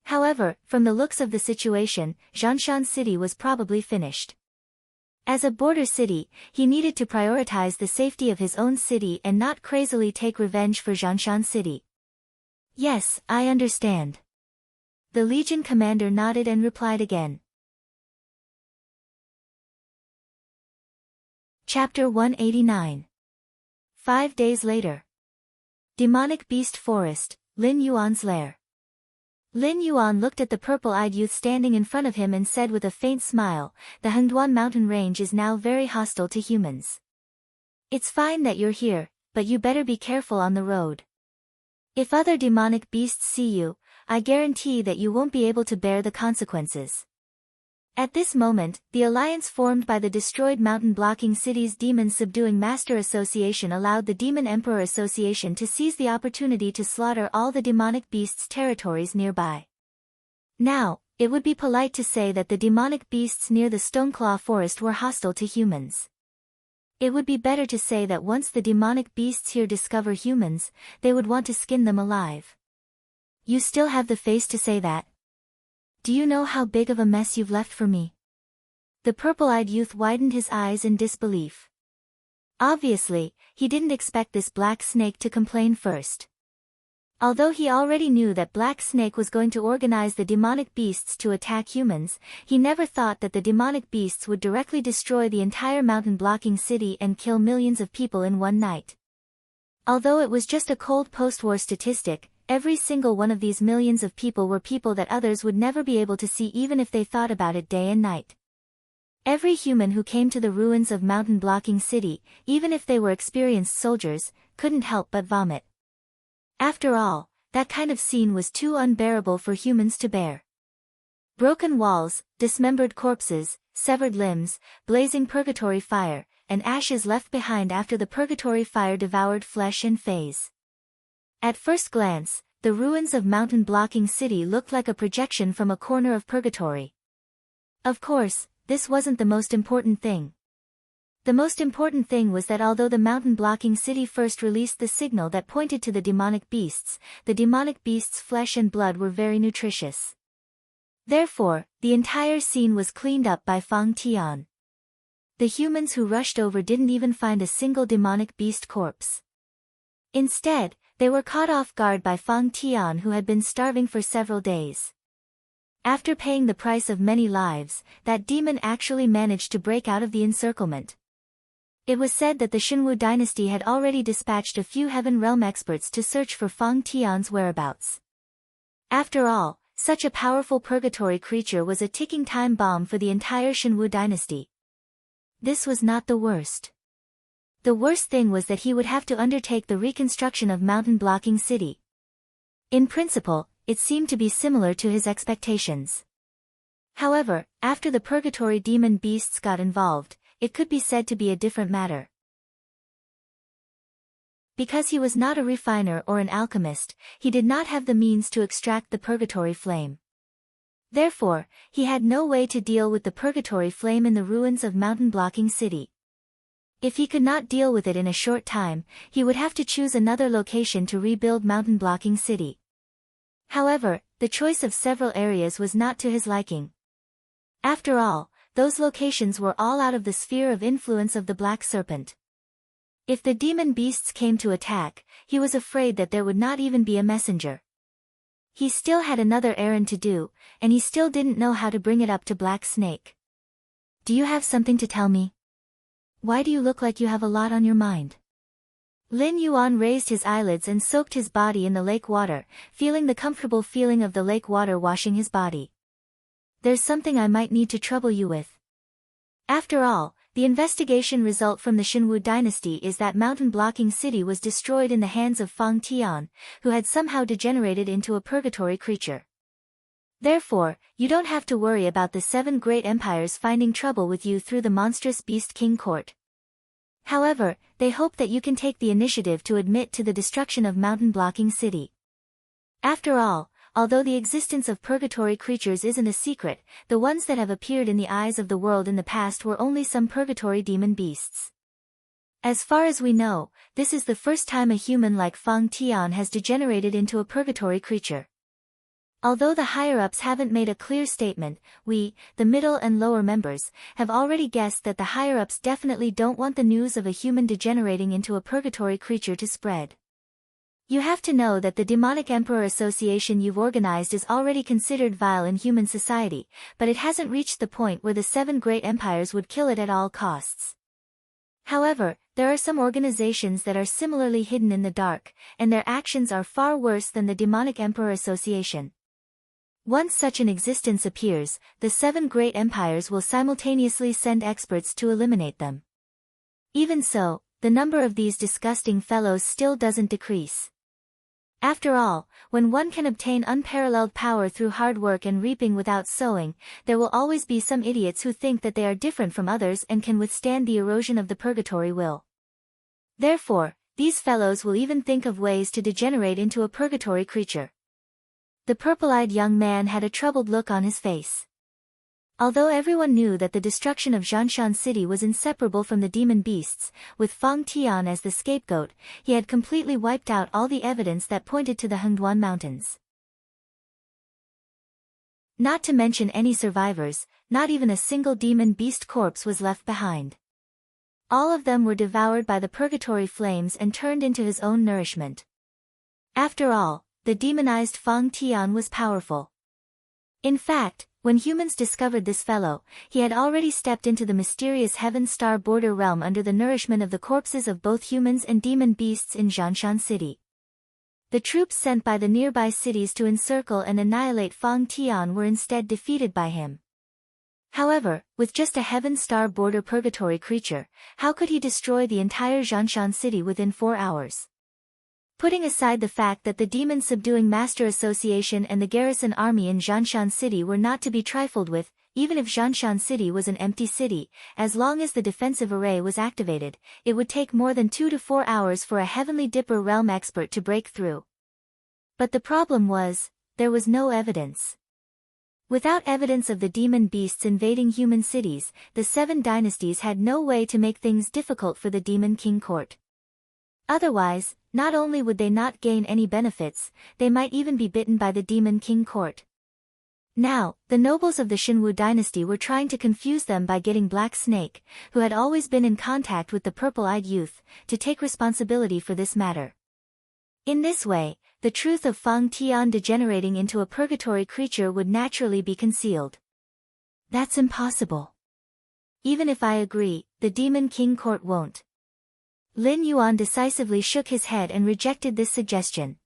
However, from the looks of the situation, Zhanshan City was probably finished. As a border city, he needed to prioritize the safety of his own city and not crazily take revenge for Zhanshan City. Yes, I understand. The Legion commander nodded and replied again. Chapter 189. 5 days later. Demonic Beast Forest, Lin Yuan's lair. Lin Yuan looked at the purple-eyed youth standing in front of him and said with a faint smile, the Hengduan mountain range is now very hostile to humans. It's fine that you're here, but you better be careful on the road. If other demonic beasts see you, I guarantee that you won't be able to bear the consequences. At this moment, the alliance formed by the destroyed mountain-blocking city's Demon Subduing Master Association allowed the Demon Emperor Association to seize the opportunity to slaughter all the demonic beasts' territories nearby. Now, it would be polite to say that the demonic beasts near the Stoneclaw Forest were hostile to humans. It would be better to say that once the demonic beasts here discover humans, they would want to skin them alive. You still have the face to say that? Do you know how big of a mess you've left for me? The purple-eyed youth widened his eyes in disbelief. Obviously, he didn't expect this Black Snake to complain first. Although he already knew that Black Snake was going to organize the demonic beasts to attack humans, he never thought that the demonic beasts would directly destroy the entire mountain-blocking city and kill millions of people in one night. Although it was just a cold post-war statistic, every single one of these millions of people were people that others would never be able to see even if they thought about it day and night. Every human who came to the ruins of mountain-blocking city, even if they were experienced soldiers, couldn't help but vomit. After all, that kind of scene was too unbearable for humans to bear. Broken walls, dismembered corpses, severed limbs, blazing purgatory fire, and ashes left behind after the purgatory fire devoured flesh and phase. At first glance, the ruins of mountain-blocking city looked like a projection from a corner of purgatory. Of course, this wasn't the most important thing. The most important thing was that although the mountain-blocking city first released the signal that pointed to the demonic beasts' flesh and blood were very nutritious. Therefore, the entire scene was cleaned up by Fang Tian. The humans who rushed over didn't even find a single demonic beast corpse. Instead, they were caught off guard by Fang Tian, who had been starving for several days. After paying the price of many lives, that demon actually managed to break out of the encirclement. It was said that the Xinwu dynasty had already dispatched a few Heaven Realm experts to search for Fang Tian's whereabouts. After all, such a powerful purgatory creature was a ticking time bomb for the entire Xinwu dynasty. This was not the worst. The worst thing was that he would have to undertake the reconstruction of mountain-blocking city. In principle, it seemed to be similar to his expectations. However, after the purgatory demon beasts got involved, it could be said to be a different matter. Because he was not a refiner or an alchemist, he did not have the means to extract the purgatory flame. Therefore, he had no way to deal with the purgatory flame in the ruins of mountain-blocking city. If he could not deal with it in a short time, he would have to choose another location to rebuild mountain-blocking city. However, the choice of several areas was not to his liking. After all, those locations were all out of the sphere of influence of the Black Serpent. If the demon beasts came to attack, he was afraid that there would not even be a messenger. He still had another errand to do, and he still didn't know how to bring it up to Black Snake. Do you have something to tell me? Why do you look like you have a lot on your mind? Lin Yuan raised his eyelids and soaked his body in the lake water, feeling the comfortable feeling of the lake water washing his body. There's something I might need to trouble you with. After all, the investigation result from the Xinwu dynasty is that mountain-blocking city was destroyed in the hands of Fang Tian, who had somehow degenerated into a purgatory creature. Therefore, you don't have to worry about the 7 great empires finding trouble with you through the monstrous Beast King court. However, they hope that you can take the initiative to admit to the destruction of mountain-blocking city. After all, although the existence of purgatory creatures isn't a secret, the ones that have appeared in the eyes of the world in the past were only some purgatory demon beasts. As far as we know, this is the first time a human like Fang Tian has degenerated into a purgatory creature. Although the higher-ups haven't made a clear statement, we, the middle and lower members, have already guessed that the higher-ups definitely don't want the news of a human degenerating into a purgatory creature to spread. You have to know that the Demonic Emperor Association you've organized is already considered vile in human society, but it hasn't reached the point where the 7 great empires would kill it at all costs. However, there are some organizations that are similarly hidden in the dark, and their actions are far worse than the Demonic Emperor Association. Once such an existence appears, the 7 great empires will simultaneously send experts to eliminate them. Even so, the number of these disgusting fellows still doesn't decrease. After all, when one can obtain unparalleled power through hard work and reaping without sowing, there will always be some idiots who think that they are different from others and can withstand the erosion of the purgatory will. Therefore, these fellows will even think of ways to degenerate into a purgatory creature. The purple-eyed young man had a troubled look on his face. Although everyone knew that the destruction of Zhanshan City was inseparable from the demon beasts, with Fang Tian as the scapegoat, he had completely wiped out all the evidence that pointed to the Hengduan Mountains. Not to mention any survivors, not even a single demon beast corpse was left behind. All of them were devoured by the purgatory flames and turned into his own nourishment. After all, the demonized Fang Tian was powerful. In fact, when humans discovered this fellow, he had already stepped into the mysterious Heaven Star border realm under the nourishment of the corpses of both humans and demon beasts in Zhanshan City. The troops sent by the nearby cities to encircle and annihilate Fang Tian were instead defeated by him. However, with just a Heaven Star border purgatory creature, how could he destroy the entire Zhanshan City within 4 hours? Putting aside the fact that the Demon Subduing Master Association and the garrison army in Zhanshan City were not to be trifled with, even if Zhanshan City was an empty city, as long as the defensive array was activated, it would take more than 2 to 4 hours for a Heavenly Dipper realm expert to break through. But the problem was, there was no evidence. Without evidence of the demon beasts invading human cities, the 7 dynasties had no way to make things difficult for the Demon King Court. Otherwise, not only would they not gain any benefits, they might even be bitten by the Demon King Court. Now, the nobles of the Xinwu dynasty were trying to confuse them by getting Black Snake, who had always been in contact with the purple-eyed youth, to take responsibility for this matter. In this way, the truth of Fang Tian degenerating into a purgatory creature would naturally be concealed. That's impossible. Even if I agree, the Demon King Court won't. Lin Yuan decisively shook his head and rejected this suggestion.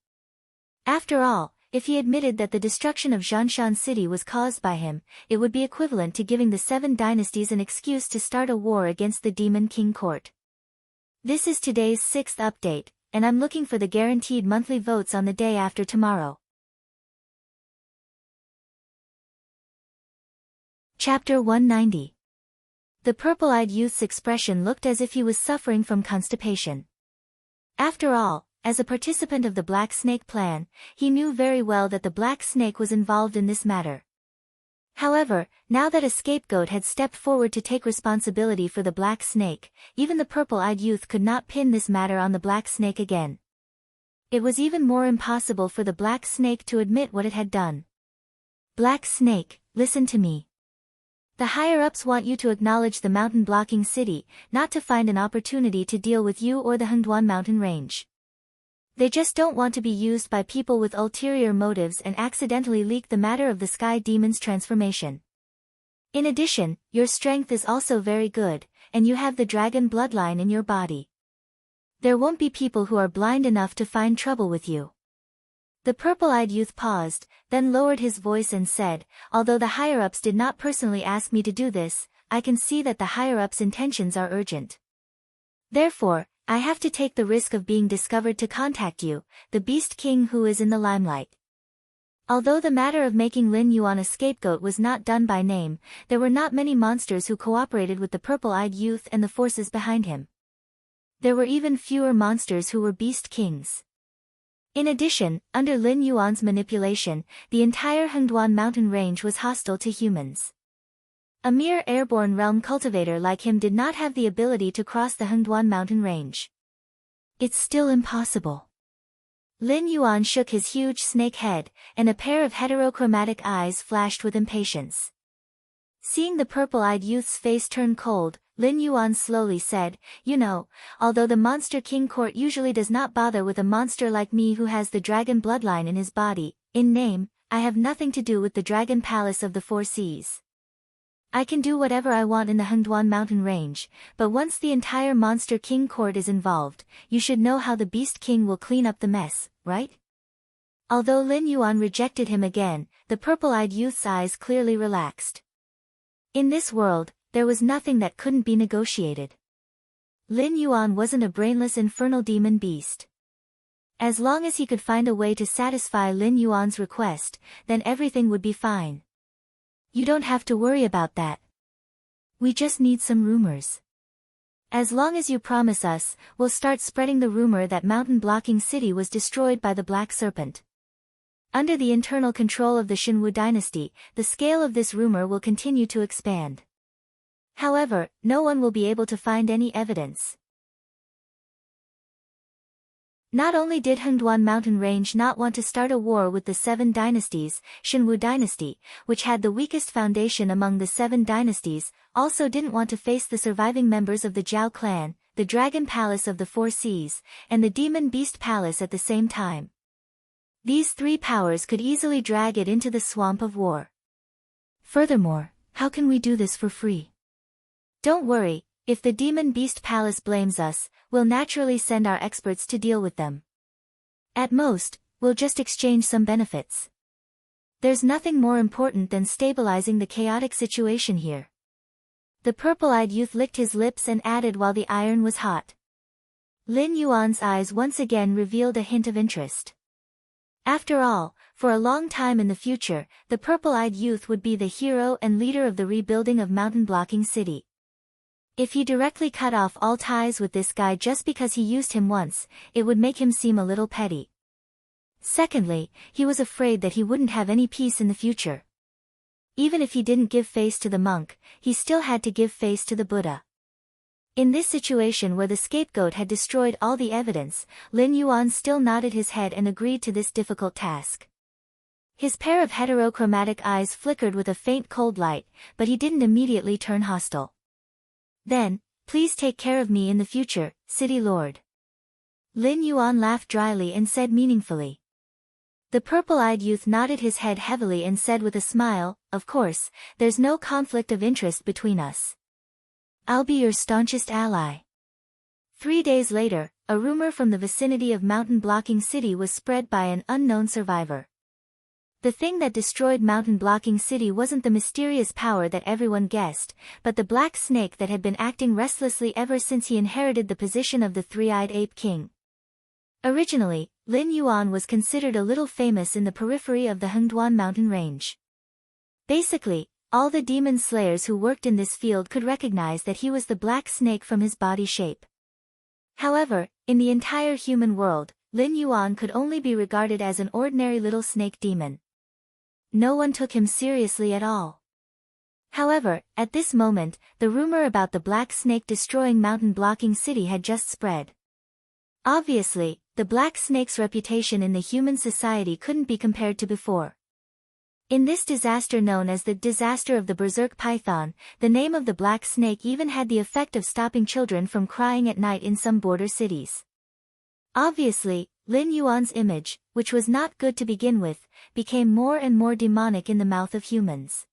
After all, if he admitted that the destruction of Zhanshan City was caused by him, it would be equivalent to giving the 7 dynasties an excuse to start a war against the Demon King Court. This is today's 6th update, and I'm looking for the guaranteed monthly votes on the day after tomorrow. Chapter 190. The purple-eyed youth's expression looked as if he was suffering from constipation. After all, as a participant of the Black Snake plan, he knew very well that the Black Snake was involved in this matter. However, now that a scapegoat had stepped forward to take responsibility for the Black Snake, even the purple-eyed youth could not pin this matter on the Black Snake again. It was even more impossible for the Black Snake to admit what it had done. Black Snake, listen to me. The higher-ups want you to acknowledge the mountain-blocking city, not to find an opportunity to deal with you or the Hengduan mountain range. They just don't want to be used by people with ulterior motives and accidentally leak the matter of the Sky Demon's transformation. In addition, your strength is also very good, and you have the dragon bloodline in your body. There won't be people who are blind enough to find trouble with you. The purple-eyed youth paused, then lowered his voice and said, although the higher-ups did not personally ask me to do this, I can see that the higher-ups' intentions are urgent. Therefore, I have to take the risk of being discovered to contact you, the Beast King who is in the limelight. Although the matter of making Lin Yuan a scapegoat was not done by name, there were not many monsters who cooperated with the purple-eyed youth and the forces behind him. There were even fewer monsters who were Beast Kings. In addition, under Lin Yuan's manipulation, the entire Hengduan mountain range was hostile to humans. A mere airborne realm cultivator like him did not have the ability to cross the Hengduan mountain range. It's still impossible. Lin Yuan shook his huge snake head, and a pair of heterochromatic eyes flashed with impatience. Seeing the purple-eyed youth's face turn cold, Lin Yuan slowly said, you know, although the Monster King Court usually does not bother with a monster like me who has the dragon bloodline in his body, in name, I have nothing to do with the Dragon Palace of the Four Seas. I can do whatever I want in the Hengduan mountain range, but once the entire Monster King Court is involved, you should know how the Beast King will clean up the mess, right? Although Lin Yuan rejected him again, the purple-eyed youth's eyes clearly relaxed. In this world, there was nothing that couldn't be negotiated. Lin Yuan wasn't a brainless infernal demon beast. As long as he could find a way to satisfy Lin Yuan's request, then everything would be fine. You don't have to worry about that. We just need some rumors. As long as you promise us, we'll start spreading the rumor that Mountain Blocking City was destroyed by the Black Serpent. Under the internal control of the Shinwu dynasty, the scale of this rumor will continue to expand. However, no one will be able to find any evidence. Not only did Hengduan Mountain Range not want to start a war with the Seven Dynasties, Shinwu Dynasty, which had the weakest foundation among the Seven Dynasties, also didn't want to face the surviving members of the Zhao clan, the Dragon Palace of the Four Seas, and the Demon Beast Palace at the same time. These three powers could easily drag it into the swamp of war. Furthermore, how can we do this for free? Don't worry. If the Demon Beast Palace blames us, we'll naturally send our experts to deal with them. At most, we'll just exchange some benefits. There's nothing more important than stabilizing the chaotic situation here. The purple-eyed youth licked his lips and added while the iron was hot. Lin Yuan's eyes once again revealed a hint of interest. After all, for a long time in the future, the purple-eyed youth would be the hero and leader of the rebuilding of Mountain Blocking City. If he directly cut off all ties with this guy just because he used him once, it would make him seem a little petty. Secondly, he was afraid that he wouldn't have any peace in the future. Even if he didn't give face to the monk, he still had to give face to the Buddha. In this situation where the scapegoat had destroyed all the evidence, Lin Yuan still nodded his head and agreed to this difficult task. His pair of heterochromatic eyes flickered with a faint cold light, but he didn't immediately turn hostile. Then, please take care of me in the future, City Lord. Lin Yuan laughed dryly and said meaningfully. The purple-eyed youth nodded his head heavily and said with a smile, of course, there's no conflict of interest between us. I'll be your staunchest ally. 3 days later, a rumor from the vicinity of Mountain Blocking City was spread by an unknown survivor. The thing that destroyed Mountain Blocking City wasn't the mysterious power that everyone guessed, but the black snake that had been acting restlessly ever since he inherited the position of the three-eyed ape king. Originally, Lin Yuan was considered a little famous in the periphery of the Hengduan Mountain Range. Basically, all the demon slayers who worked in this field could recognize that he was the black snake from his body shape. However, in the entire human world, Lin Yuan could only be regarded as an ordinary little snake demon. No one took him seriously at all. However, at this moment, the rumor about the black snake destroying Mountain Blocking City had just spread. Obviously, the black snake's reputation in the human society couldn't be compared to before. In this disaster known as the disaster of the Berserk Python, the name of the black snake even had the effect of stopping children from crying at night in some border cities. Obviously, Lin Yuan's image, which was not good to begin with, became more and more demonic in the mouth of humans.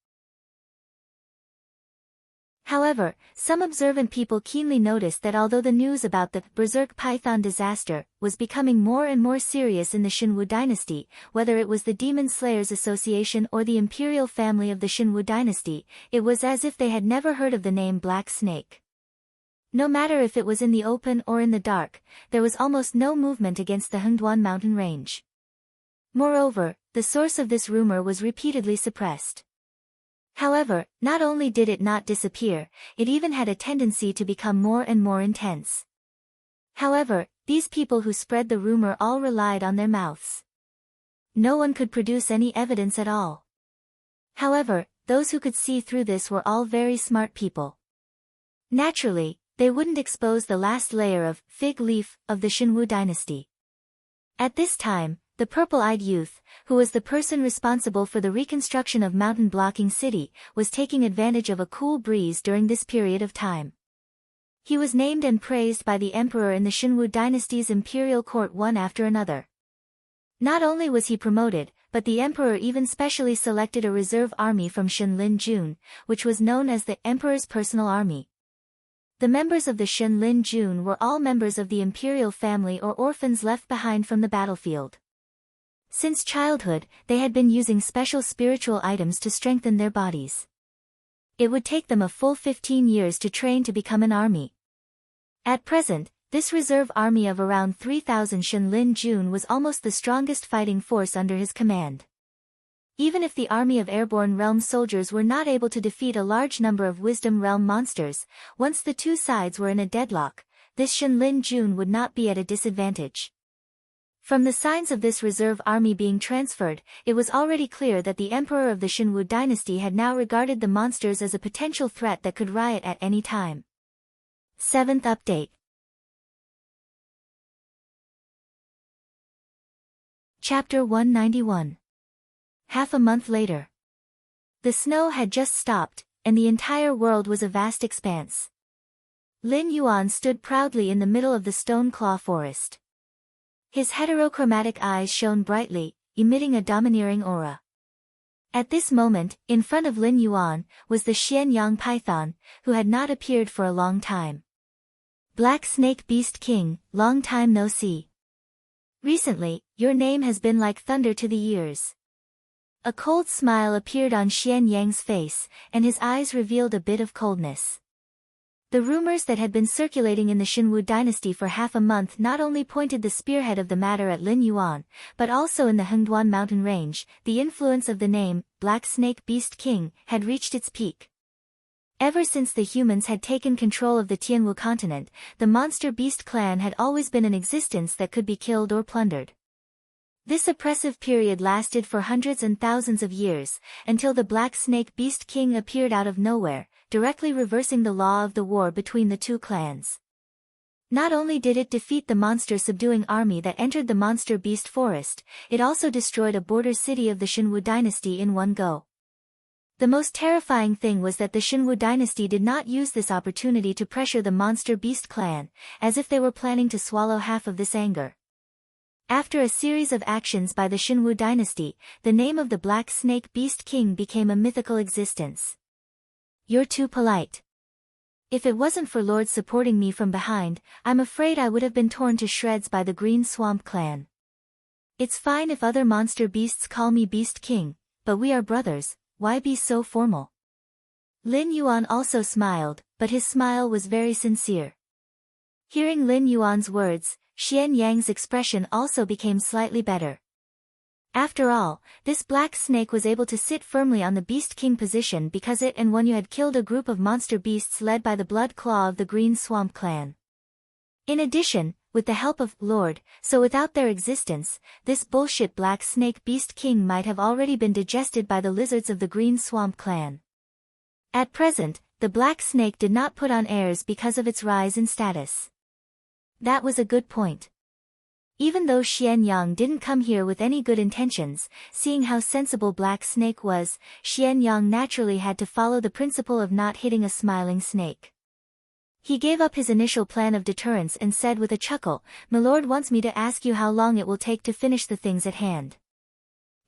However, some observant people keenly noticed that although the news about the Berserk Python disaster was becoming more and more serious in the Shinwu dynasty, whether it was the Demon Slayers Association or the imperial family of the Shinwu dynasty, it was as if they had never heard of the name Black Snake. No matter if it was in the open or in the dark, there was almost no movement against the Hengduan mountain range. Moreover, the source of this rumor was repeatedly suppressed. However, not only did it not disappear, it even had a tendency to become more and more intense. However, these people who spread the rumor all relied on their mouths. No one could produce any evidence at all. However, those who could see through this were all very smart people. Naturally, they wouldn't expose the last layer of fig leaf of the Shinwu dynasty. At this time, the purple-eyed youth, who was the person responsible for the reconstruction of Mountain Blocking City, was taking advantage of a cool breeze during this period of time. He was named and praised by the emperor in the Shinwu dynasty's imperial court one after another. Not only was he promoted, but the emperor even specially selected a reserve army from Shenlin Jun, which was known as the emperor's personal army. The members of the Shenlin Jun were all members of the imperial family or orphans left behind from the battlefield. Since childhood, they had been using special spiritual items to strengthen their bodies. It would take them a full 15 years to train to become an army. At present, this reserve army of around 3,000 Shen Lin Jun was almost the strongest fighting force under his command. Even if the army of Airborne Realm soldiers were not able to defeat a large number of Wisdom Realm monsters, once the two sides were in a deadlock, this Shen Lin Jun would not be at a disadvantage. From the signs of this reserve army being transferred, it was already clear that the emperor of the Shenwu dynasty had now regarded the monsters as a potential threat that could riot at any time. 7th update. Chapter 191. Half a month later. The snow had just stopped, and the entire world was a vast expanse. Lin Yuan stood proudly in the middle of the stone claw forest. His heterochromatic eyes shone brightly, emitting a domineering aura. At this moment, in front of Lin Yuan, was the Xianyang python, who had not appeared for a long time. Black Snake Beast King, long time no see. Recently, your name has been like thunder to the ears. A cold smile appeared on Xianyang's face, and his eyes revealed a bit of coldness. The rumors that had been circulating in the Shenwu dynasty for half a month not only pointed the spearhead of the matter at Lin Yuan, but also in the Hengduan mountain range, the influence of the name, Black Snake Beast King, had reached its peak. Ever since the humans had taken control of the Tianwu continent, the monster beast clan had always been in existence that could be killed or plundered. This oppressive period lasted for hundreds and thousands of years, until the Black Snake Beast King appeared out of nowhere, directly reversing the law of the war between the two clans. Not only did it defeat the monster-subduing army that entered the monster beast forest, it also destroyed a border city of the Shenwu dynasty in one go. The most terrifying thing was that the Shenwu dynasty did not use this opportunity to pressure the monster beast clan, as if they were planning to swallow half of this anger. After a series of actions by the Shenwu dynasty, the name of the Black Snake Beast King became a mythical existence. You're too polite. If it wasn't for lords supporting me from behind, I'm afraid I would have been torn to shreds by the Green Swamp clan. It's fine if other monster beasts call me Beast King, but we are brothers, why be so formal? Lin Yuan also smiled, but his smile was very sincere. Hearing Lin Yuan's words, Xianyang's expression also became slightly better. After all, this black snake was able to sit firmly on the Beast King position because it and Wenyu had killed a group of monster beasts led by the Blood Claw of the Green Swamp clan. In addition, with the help of Lord, so without their existence, this bullshit Black Snake Beast King might have already been digested by the lizards of the Green Swamp clan. At present, the Black Snake did not put on airs because of its rise in status. That was a good point. Even though Xianyang didn't come here with any good intentions, seeing how sensible Black Snake was, Xianyang naturally had to follow the principle of not hitting a smiling snake. He gave up his initial plan of deterrence and said with a chuckle, "My lord wants me to ask you how long it will take to finish the things at hand.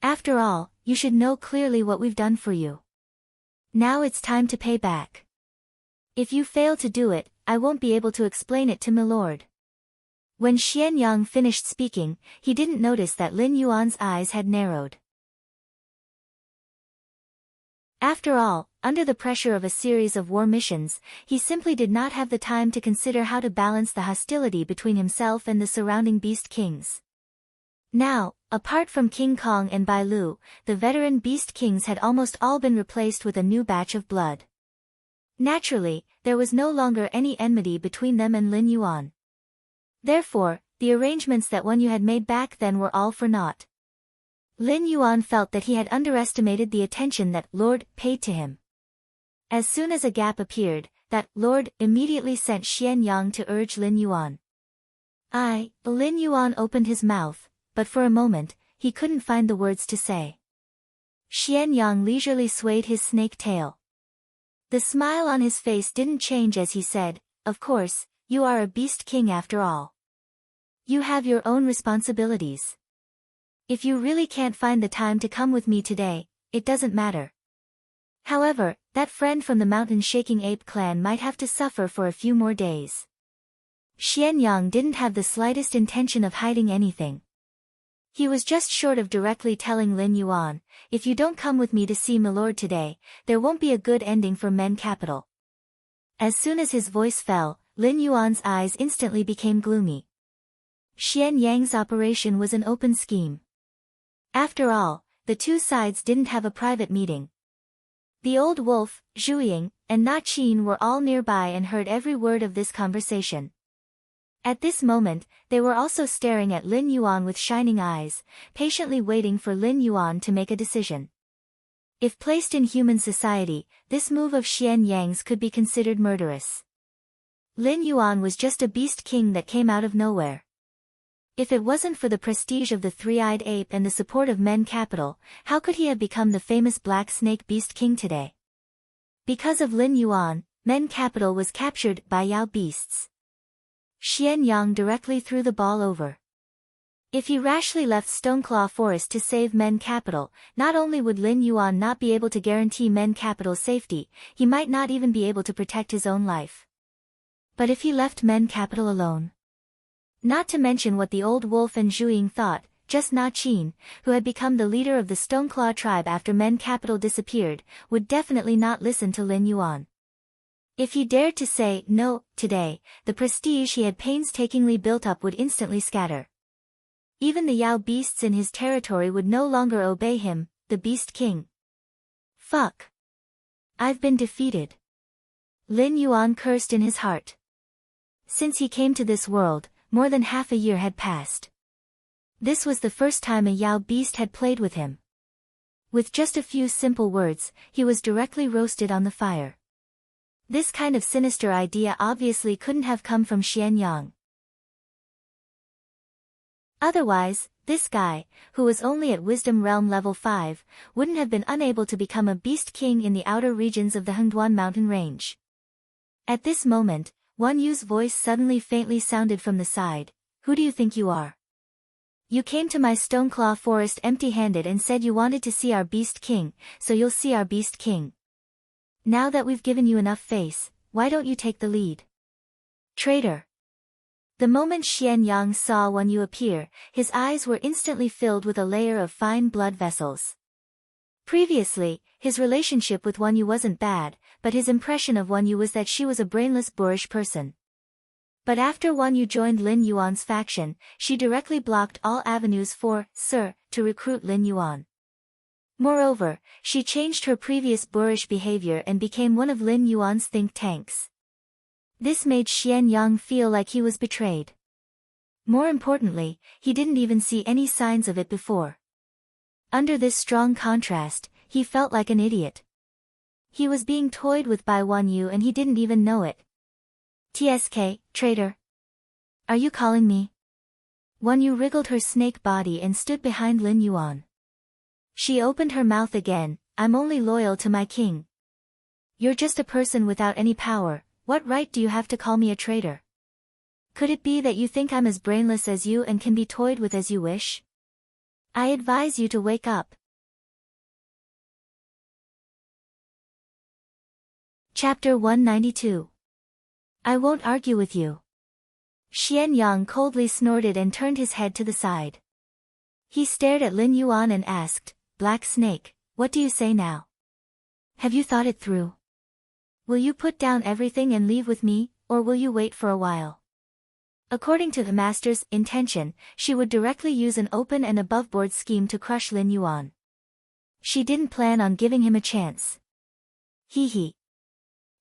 After all, you should know clearly what we've done for you. Now it's time to pay back. If you fail to do it, I won't be able to explain it to my lord." When Xianyang finished speaking, he didn't notice that Lin Yuan's eyes had narrowed. After all, under the pressure of a series of war missions, he simply did not have the time to consider how to balance the hostility between himself and the surrounding beast kings. Now, apart from King Kong and Bai Lu, the veteran beast kings had almost all been replaced with a new batch of blood. Naturally, there was no longer any enmity between them and Lin Yuan. Therefore, the arrangements that Wenyu had made back then were all for naught. Lin Yuan felt that he had underestimated the attention that Lord paid to him. As soon as a gap appeared, that Lord immediately sent Xianyang to urge Lin Yuan. Lin Yuan opened his mouth, but for a moment, he couldn't find the words to say. Xianyang leisurely swayed his snake tail. The smile on his face didn't change as he said, "Of course, you are a beast king after all. You have your own responsibilities. If you really can't find the time to come with me today, it doesn't matter. However, that friend from the mountain-shaking ape clan might have to suffer for a few more days." Xianyang didn't have the slightest intention of hiding anything. He was just short of directly telling Lin Yuan, if you don't come with me to see Milord today, there won't be a good ending for men capital. As soon as his voice fell, Lin Yuan's eyes instantly became gloomy. Xian Yang's operation was an open scheme. After all, the two sides didn't have a private meeting. The old wolf, Zhu Ying, and Na Qin were all nearby and heard every word of this conversation. At this moment, they were also staring at Lin Yuan with shining eyes, patiently waiting for Lin Yuan to make a decision. If placed in human society, this move of Xian Yang's could be considered murderous. Lin Yuan was just a beast king that came out of nowhere. If it wasn't for the prestige of the three-eyed ape and the support of men capital, how could he have become the famous black snake beast king today? Because of Lin Yuan, men capital was captured by Yao beasts. Xian Yang directly threw the ball over. If he rashly left Stoneclaw Forest to save men capital, not only would Lin Yuan not be able to guarantee men capital's safety, he might not even be able to protect his own life. But if he left men capital alone? Not to mention what the old wolf and Zhu Ying thought, just Na Qin, who had become the leader of the Stoneclaw tribe after men capital disappeared, would definitely not listen to Lin Yuan. If he dared to say no today, the prestige he had painstakingly built up would instantly scatter. Even the Yao beasts in his territory would no longer obey him, the Beast King. Fuck. I've been defeated. Lin Yuan cursed in his heart. Since he came to this world, more than half a year had passed. This was the first time a Yao beast had played with him. With just a few simple words, he was directly roasted on the fire. This kind of sinister idea obviously couldn't have come from Xian Yang. Otherwise, this guy, who was only at Wisdom Realm level 5, wouldn't have been unable to become a beast king in the outer regions of the Hengduan mountain range. At this moment, Wan Yu's voice suddenly faintly sounded from the side. Who do you think you are? You came to my Stoneclaw Forest empty-handed and said you wanted to see our beast king, so you'll see our beast king. Now that we've given you enough face, why don't you take the lead? Traitor. The moment Xian Yang saw Wan Yu appear, his eyes were instantly filled with a layer of fine blood vessels. Previously, his relationship with Wan Yu wasn't bad, but his impression of Wan Yu was that she was a brainless boorish person. But after Wan Yu joined Lin Yuan's faction, she directly blocked all avenues for Sir to recruit Lin Yuan. Moreover, she changed her previous boorish behavior and became one of Lin Yuan's think tanks. This made Xian Yang feel like he was betrayed. More importantly, he didn't even see any signs of it before. Under this strong contrast, he felt like an idiot. He was being toyed with by Wan Yu and he didn't even know it. TSK, traitor. Are you calling me? Wan Yu wriggled her snake body and stood behind Lin Yuan. She opened her mouth again. I'm only loyal to my king. You're just a person without any power, what right do you have to call me a traitor? Could it be that you think I'm as brainless as you and can be toyed with as you wish? I advise you to wake up. Chapter 192. I won't argue with you. Xian Yang coldly snorted and turned his head to the side. He stared at Lin Yuan and asked, Black Snake, what do you say now? Have you thought it through? Will you put down everything and leave with me, or will you wait for a while? According to the master's intention, she would directly use an open and above-board scheme to crush Lin Yuan. She didn't plan on giving him a chance. Hee hee.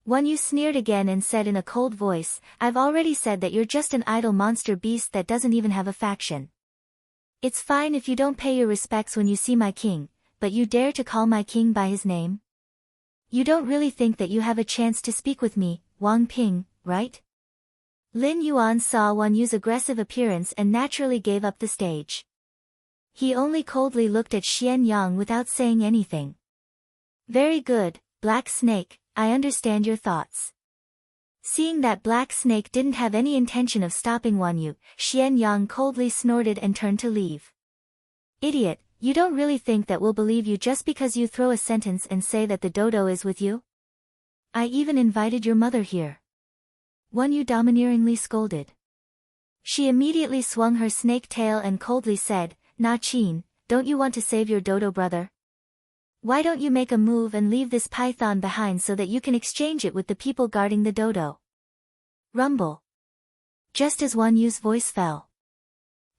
Wan Yu sneered again and said in a cold voice, I've already said that you're just an idle monster beast that doesn't even have a faction. It's fine if you don't pay your respects when you see my king, but you dare to call my king by his name? You don't really think that you have a chance to speak with me, Wang Ping, right? Lin Yuan saw Wan Yu's aggressive appearance and naturally gave up the stage. He only coldly looked at Xian Yang without saying anything. Very good, Black Snake, I understand your thoughts. Seeing that Black Snake didn't have any intention of stopping Wan Yu, Xian Yang coldly snorted and turned to leave. Idiot, you don't really think that we'll believe you just because you throw a sentence and say that the dodo is with you? I even invited your mother here. Wan Yu domineeringly scolded. She immediately swung her snake tail and coldly said, Na Qin, don't you want to save your dodo brother? Why don't you make a move and leave this python behind so that you can exchange it with the people guarding the dodo? Rumble. Just as Wan Yu's voice fell,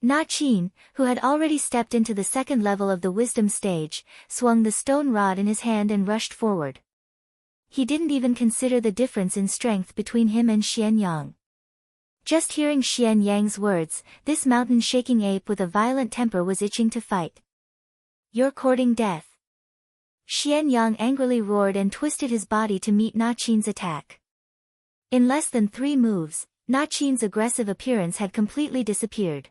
Na Qin, who had already stepped into the second level of the wisdom stage, swung the stone rod in his hand and rushed forward. He didn't even consider the difference in strength between him and Xian Yang. Just hearing Xian Yang's words, this mountain-shaking ape with a violent temper was itching to fight. You're courting death. Xian Yang angrily roared and twisted his body to meet Na Qin's attack. In less than 3 moves, Na Qin's aggressive appearance had completely disappeared.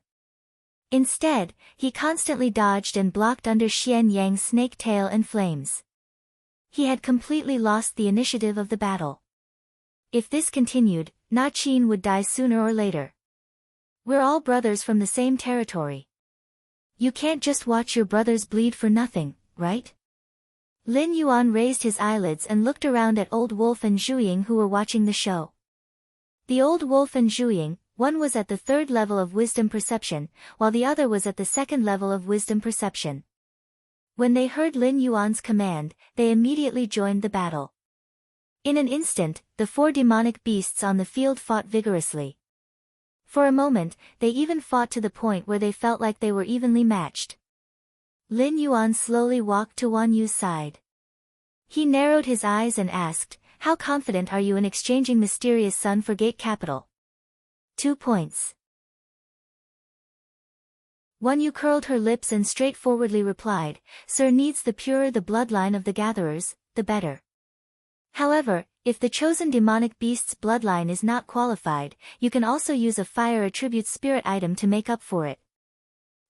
Instead, he constantly dodged and blocked under Xian Yang's snake tail and flames. He had completely lost the initiative of the battle. If this continued, Na Qin would die sooner or later. We're all brothers from the same territory. You can't just watch your brothers bleed for nothing, right? Lin Yuan raised his eyelids and looked around at Old Wolf and Zhu who were watching the show. The Old Wolf and Zhu, one was at the 3rd level of wisdom perception, while the other was at the 2nd level of wisdom perception. When they heard Lin Yuan's command, they immediately joined the battle. In an instant, the 4 demonic beasts on the field fought vigorously. For a moment, they even fought to the point where they felt like they were evenly matched. Lin Yuan slowly walked to Wan Yu's side. He narrowed his eyes and asked, "How confident are you in exchanging Mysterious Sun for Gate Capital?" 2 points. Wan Yu curled her lips and straightforwardly replied, "Sir, needs the purer the bloodline of the gatherers, the better. However, if the chosen demonic beast's bloodline is not qualified, you can also use a fire attribute spirit item to make up for it.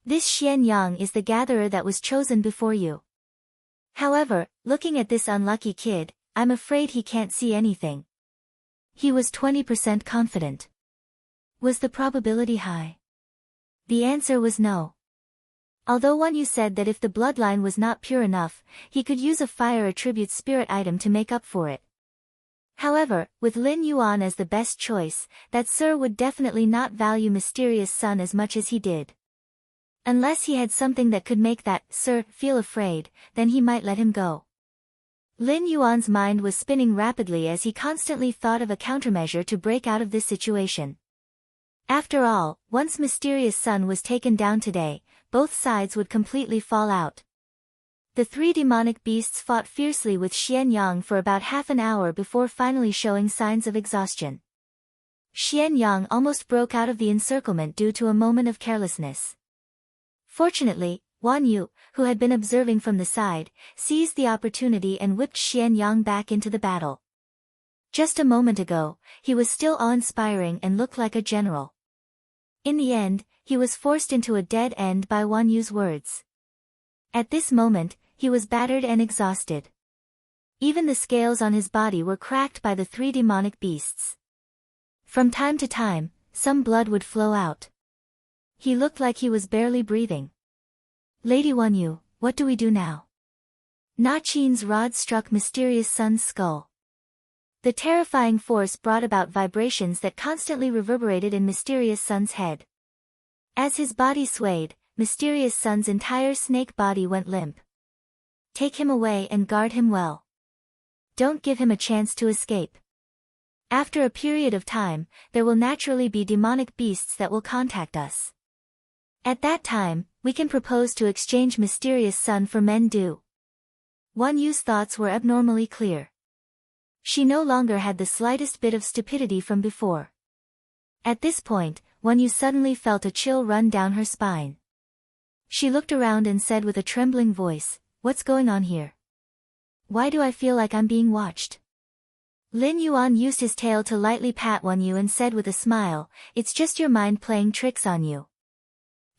This Xian Yang is the gatherer that was chosen before you. However, looking at this unlucky kid, I'm afraid he can't see anything." He was 20% confident. Was the probability high? The answer was no. Although Wan Yu said that if the bloodline was not pure enough, he could use a fire attribute spirit item to make up for it. However, with Lin Yuan as the best choice, that Sir would definitely not value Mysterious Sun as much as he did. Unless he had something that could make that Sir feel afraid, then he might let him go. Lin Yuan's mind was spinning rapidly as he constantly thought of a countermeasure to break out of this situation. After all, once Mysterious Sun was taken down today, both sides would completely fall out. The 3 demonic beasts fought fiercely with Xian Yang for about half an hour before finally showing signs of exhaustion. Xian Yang almost broke out of the encirclement due to a moment of carelessness. Fortunately, Wan Yu, who had been observing from the side, seized the opportunity and whipped Xian Yang back into the battle. Just a moment ago, he was still awe-inspiring and looked like a general. In the end, he was forced into a dead end by Wan Yu's words. At this moment, he was battered and exhausted. Even the scales on his body were cracked by the 3 demonic beasts. From time to time, some blood would flow out. He looked like he was barely breathing. "Lady Wan Yu, what do we do now?" Na Qin's rod struck Mysterious Sun's skull. The terrifying force brought about vibrations that constantly reverberated in Mysterious Sun's head. As his body swayed, Mysterious Sun's entire snake body went limp. "Take him away and guard him well. Don't give him a chance to escape. After a period of time, there will naturally be demonic beasts that will contact us. At that time, we can propose to exchange Mysterious Sun for Men Du." Wan Yu's thoughts were abnormally clear. She no longer had the slightest bit of stupidity from before. At this point, Wan Yu suddenly felt a chill run down her spine. She looked around and said with a trembling voice, "What's going on here? Why do I feel like I'm being watched?" Lin Yuan used his tail to lightly pat Wan Yu and said with a smile, "It's just your mind playing tricks on you.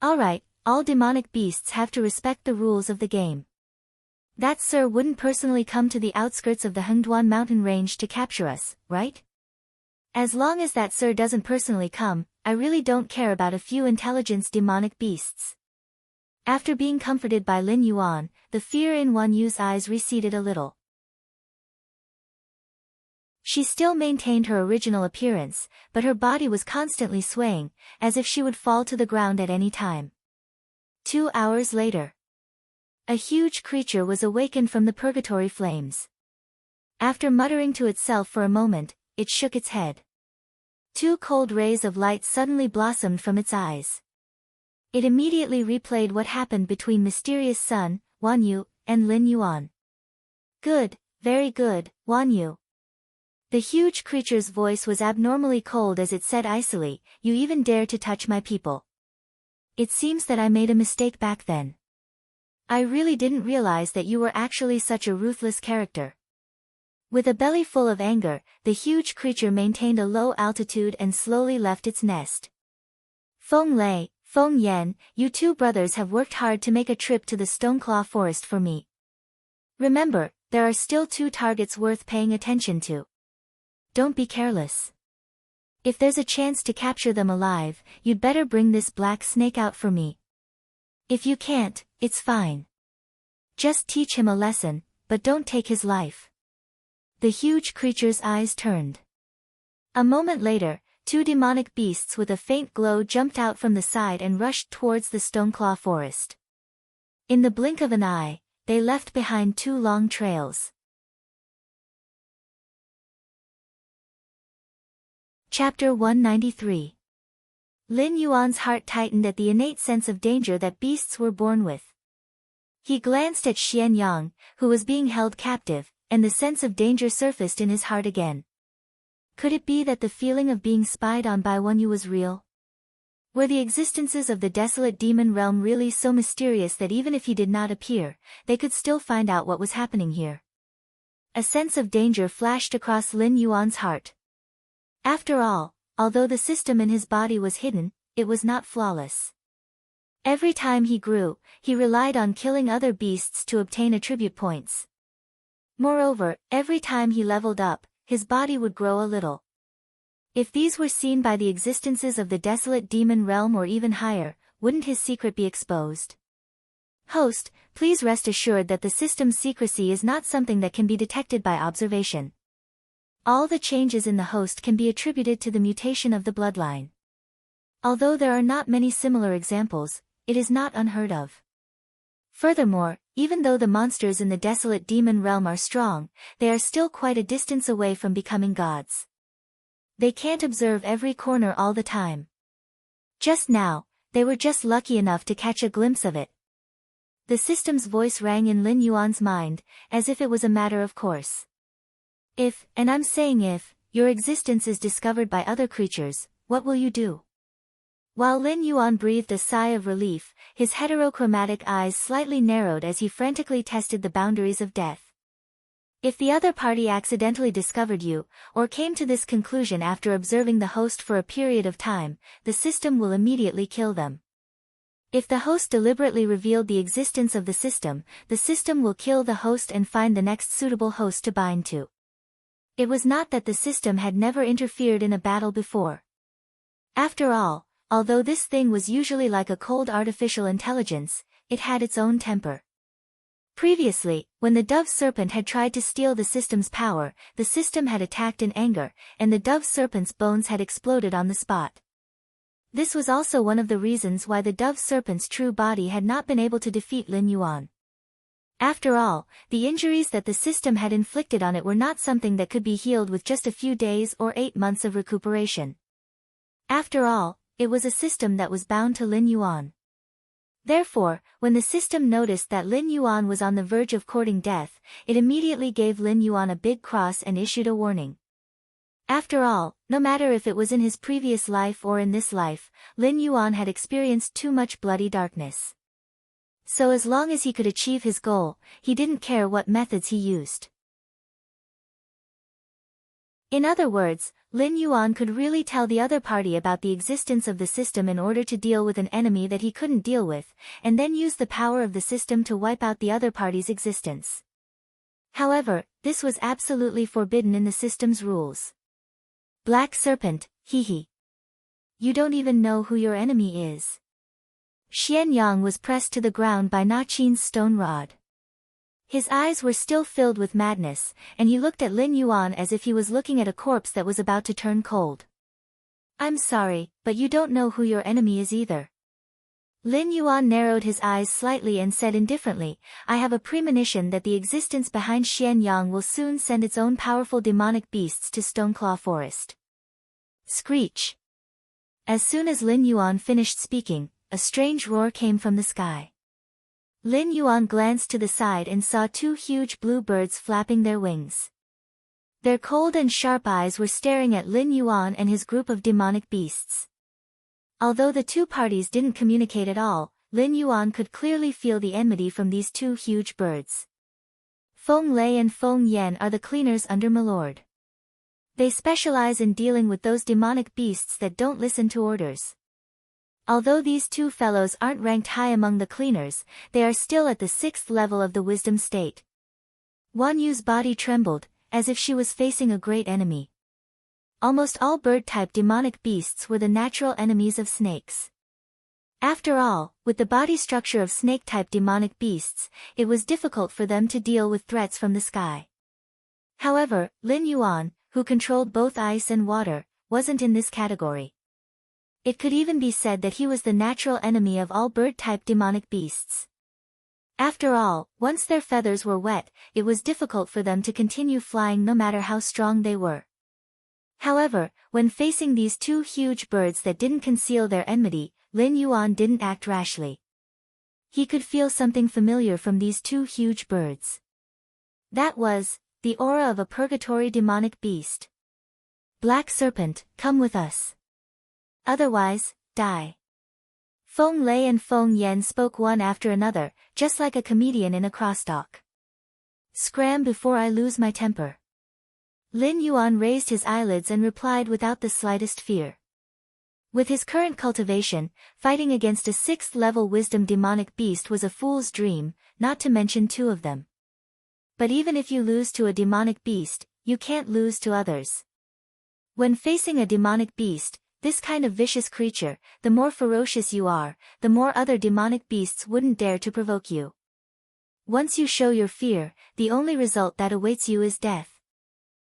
Alright, all demonic beasts have to respect the rules of the game. That Sir wouldn't personally come to the outskirts of the Hengduan mountain range to capture us, right? As long as that Sir doesn't personally come, I really don't care about a few intelligence demonic beasts." After being comforted by Lin Yuan, the fear in Wan Yu's eyes receded a little. She still maintained her original appearance, but her body was constantly swaying, as if she would fall to the ground at any time. 2 hours later. A huge creature was awakened from the purgatory flames. After muttering to itself for a moment, it shook its head. 2 cold rays of light suddenly blossomed from its eyes. It immediately replayed what happened between mysterious Sun, Wan Yu, and Lin Yuan. Good, very good, Wan Yu. The huge creature's voice was abnormally cold as it said icily, you even dare to touch my people. It seems that I made a mistake back then. I really didn't realize that you were actually such a ruthless character. With a belly full of anger, the huge creature maintained a low altitude and slowly left its nest. Feng Lei, Feng Yan, you 2 brothers have worked hard to make a trip to the Stoneclaw Forest for me. Remember, there are still 2 targets worth paying attention to. Don't be careless. If there's a chance to capture them alive, you'd better bring this black snake out for me. If you can't, it's fine. Just teach him a lesson, but don't take his life. The huge creature's eyes turned. A moment later, 2 demonic beasts with a faint glow jumped out from the side and rushed towards the Stoneclaw Forest. In the blink of an eye, they left behind 2 long trails. Chapter 193. Lin Yuan's heart tightened at the innate sense of danger that beasts were born with. He glanced at Xian Yang, who was being held captive, and the sense of danger surfaced in his heart again. Could it be that the feeling of being spied on by Wan Yu was real? Were the existences of the desolate demon realm really so mysterious that even if he did not appear, they could still find out what was happening here? A sense of danger flashed across Lin Yuan's heart. After all, although the system in his body was hidden, it was not flawless. Every time he grew, he relied on killing other beasts to obtain attribute points. Moreover, every time he leveled up, his body would grow a little. If these were seen by the existences of the desolate demon realm or even higher, wouldn't his secret be exposed? Host, please rest assured that the system's secrecy is not something that can be detected by observation. All the changes in the host can be attributed to the mutation of the bloodline. Although there are not many similar examples, it is not unheard of. Furthermore, even though the monsters in the desolate demon realm are strong, they are still quite a distance away from becoming gods. They can't observe every corner all the time. Just now, they were just lucky enough to catch a glimpse of it. The system's voice rang in Lin Yuan's mind, as if it was a matter of course. If, and I'm saying if, your existence is discovered by other creatures, what will you do? While Lin Yuan breathed a sigh of relief, his heterochromatic eyes slightly narrowed as he frantically tested the boundaries of death. If the other party accidentally discovered you, or came to this conclusion after observing the host for a period of time, the system will immediately kill them. If the host deliberately revealed the existence of the system will kill the host and find the next suitable host to bind to. It was not that the system had never interfered in a battle before. After all, although this thing was usually like a cold artificial intelligence, it had its own temper. Previously, when the dove serpent had tried to steal the system's power, the system had attacked in anger, and the dove serpent's bones had exploded on the spot. This was also one of the reasons why the dove serpent's true body had not been able to defeat Lin Yuan. After all, the injuries that the system had inflicted on it were not something that could be healed with just a few days or 8 months of recuperation. After all, it was a system that was bound to Lin Yuan. Therefore, when the system noticed that Lin Yuan was on the verge of courting death, it immediately gave Lin Yuan a big cross and issued a warning. After all, no matter if it was in his previous life or in this life, Lin Yuan had experienced too much bloody darkness. So as long as he could achieve his goal, he didn't care what methods he used. In other words, Lin Yuan could really tell the other party about the existence of the system in order to deal with an enemy that he couldn't deal with, and then use the power of the system to wipe out the other party's existence. However, this was absolutely forbidden in the system's rules. Black Serpent, hee. You don't even know who your enemy is. Xian Yang was pressed to the ground by Na Qin's stone rod. His eyes were still filled with madness, and he looked at Lin Yuan as if he was looking at a corpse that was about to turn cold. I'm sorry, but you don't know who your enemy is either. Lin Yuan narrowed his eyes slightly and said indifferently, I have a premonition that the existence behind Xianyang will soon send its own powerful demonic beasts to Stoneclaw Forest. Screech. As soon as Lin Yuan finished speaking, a strange roar came from the sky. Lin Yuan glanced to the side and saw two huge blue birds flapping their wings. Their cold and sharp eyes were staring at Lin Yuan and his group of demonic beasts. Although the two parties didn't communicate at all, Lin Yuan could clearly feel the enmity from these two huge birds. Feng Lei and Feng Yan are the cleaners under Milord. They specialize in dealing with those demonic beasts that don't listen to orders. Although these two fellows aren't ranked high among the cleaners, they are still at the 6th level of the wisdom state. Wan Yu's body trembled, as if she was facing a great enemy. Almost all bird-type demonic beasts were the natural enemies of snakes. After all, with the body structure of snake-type demonic beasts, it was difficult for them to deal with threats from the sky. However, Lin Yuan, who controlled both ice and water, wasn't in this category. It could even be said that he was the natural enemy of all bird-type demonic beasts. After all, once their feathers were wet, it was difficult for them to continue flying no matter how strong they were. However, when facing these two huge birds that didn't conceal their enmity, Lin Yuan didn't act rashly. He could feel something familiar from these two huge birds. That was the aura of a purgatory demonic beast. Black Serpent, come with us. Otherwise, die. Feng Lei and Feng Yan spoke one after another, just like a comedian in a crosstalk. Scram before I lose my temper. Lin Yuan raised his eyelids and replied without the slightest fear. With his current cultivation, fighting against a 6th-level wisdom demonic beast was a fool's dream, not to mention two of them. But even if you lose to a demonic beast, you can't lose to others. When facing a demonic beast, this kind of vicious creature, the more ferocious you are, the more other demonic beasts wouldn't dare to provoke you. Once you show your fear, the only result that awaits you is death.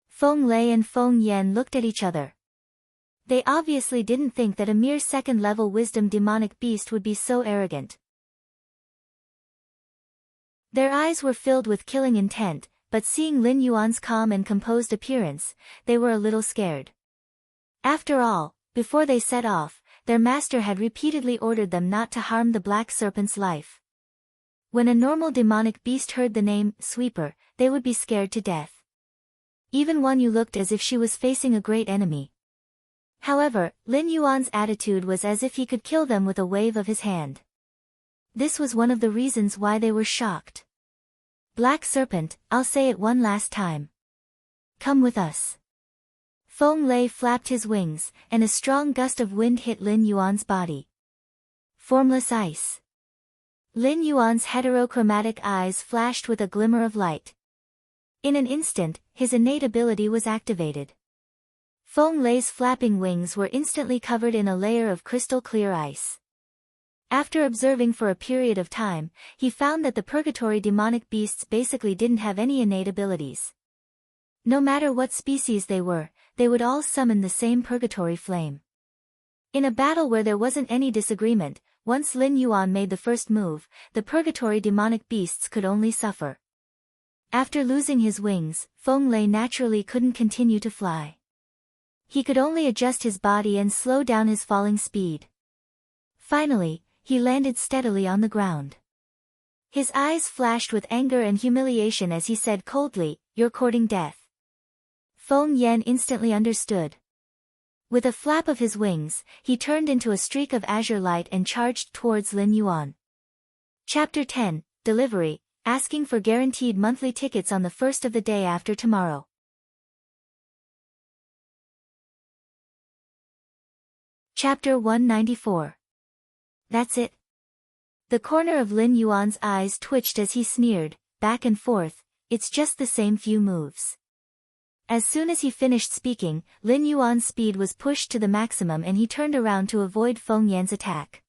Feng Lei and Feng Yan looked at each other. They obviously didn't think that a mere 2nd-level wisdom demonic beast would be so arrogant. Their eyes were filled with killing intent, but seeing Lin Yuan's calm and composed appearance, they were a little scared. After all, before they set off, their master had repeatedly ordered them not to harm the Black Serpent's life. When a normal demonic beast heard the name Sweeper, they would be scared to death. Even Wan Yu looked as if she was facing a great enemy. However, Lin Yuan's attitude was as if he could kill them with a wave of his hand. This was one of the reasons why they were shocked. Black Serpent, I'll say it one last time. Come with us. Feng Lei flapped his wings, and a strong gust of wind hit Lin Yuan's body. Formless ice. Lin Yuan's heterochromatic eyes flashed with a glimmer of light. In an instant, his innate ability was activated. Feng Lei's flapping wings were instantly covered in a layer of crystal-clear ice. After observing for a period of time, he found that the purgatory demonic beasts basically didn't have any innate abilities. No matter what species they were, they would all summon the same purgatory flame. In a battle where there wasn't any disagreement, once Lin Yuan made the first move, the purgatory demonic beasts could only suffer. After losing his wings, Feng Lei naturally couldn't continue to fly. He could only adjust his body and slow down his falling speed. Finally, he landed steadily on the ground. His eyes flashed with anger and humiliation as he said coldly, "You're courting death." Feng Yan instantly understood. With a flap of his wings, he turned into a streak of azure light and charged towards Lin Yuan. Chapter 10, Delivery, asking for guaranteed monthly tickets on the first of the day after tomorrow. Chapter 194. That's it. The corner of Lin Yuan's eyes twitched as he sneered, back and forth, it's just the same few moves. As soon as he finished speaking, Lin Yuan's speed was pushed to the maximum and he turned around to avoid Feng Yan's attack.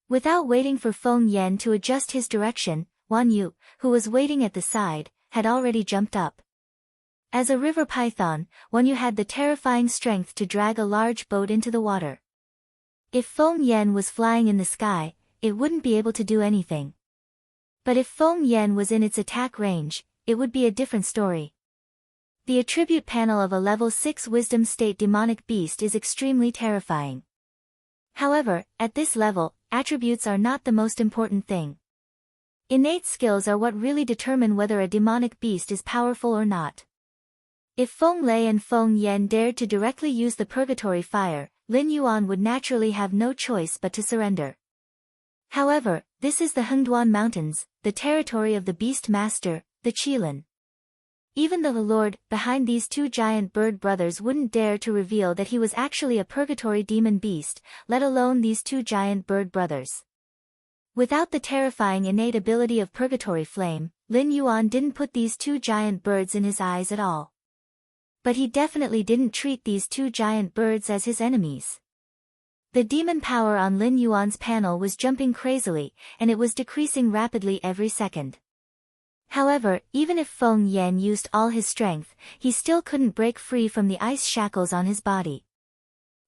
Without waiting for Feng Yan to adjust his direction, Wan Yu, who was waiting at the side, had already jumped up. As a river python, Wan Yu had the terrifying strength to drag a large boat into the water. If Feng Yan was flying in the sky, it wouldn't be able to do anything. But if Feng Yan was in its attack range, it would be a different story. The attribute panel of a level 6 wisdom state demonic beast is extremely terrifying. However, at this level, attributes are not the most important thing. Innate skills are what really determine whether a demonic beast is powerful or not. If Feng Lei and Feng Yan dared to directly use the purgatory fire, Lin Yuan would naturally have no choice but to surrender. However, this is the Hengduan Mountains, the territory of the Beast Master, the Qilin. Even the Lord behind these two giant bird brothers wouldn't dare to reveal that he was actually a purgatory demon beast, let alone these two giant bird brothers. Without the terrifying innate ability of purgatory flame, Lin Yuan didn't put these two giant birds in his eyes at all. But he definitely didn't treat these two giant birds as his enemies. The demon power on Lin Yuan's panel was jumping crazily, and it was decreasing rapidly every second. However, even if Feng Yan used all his strength, he still couldn't break free from the ice shackles on his body.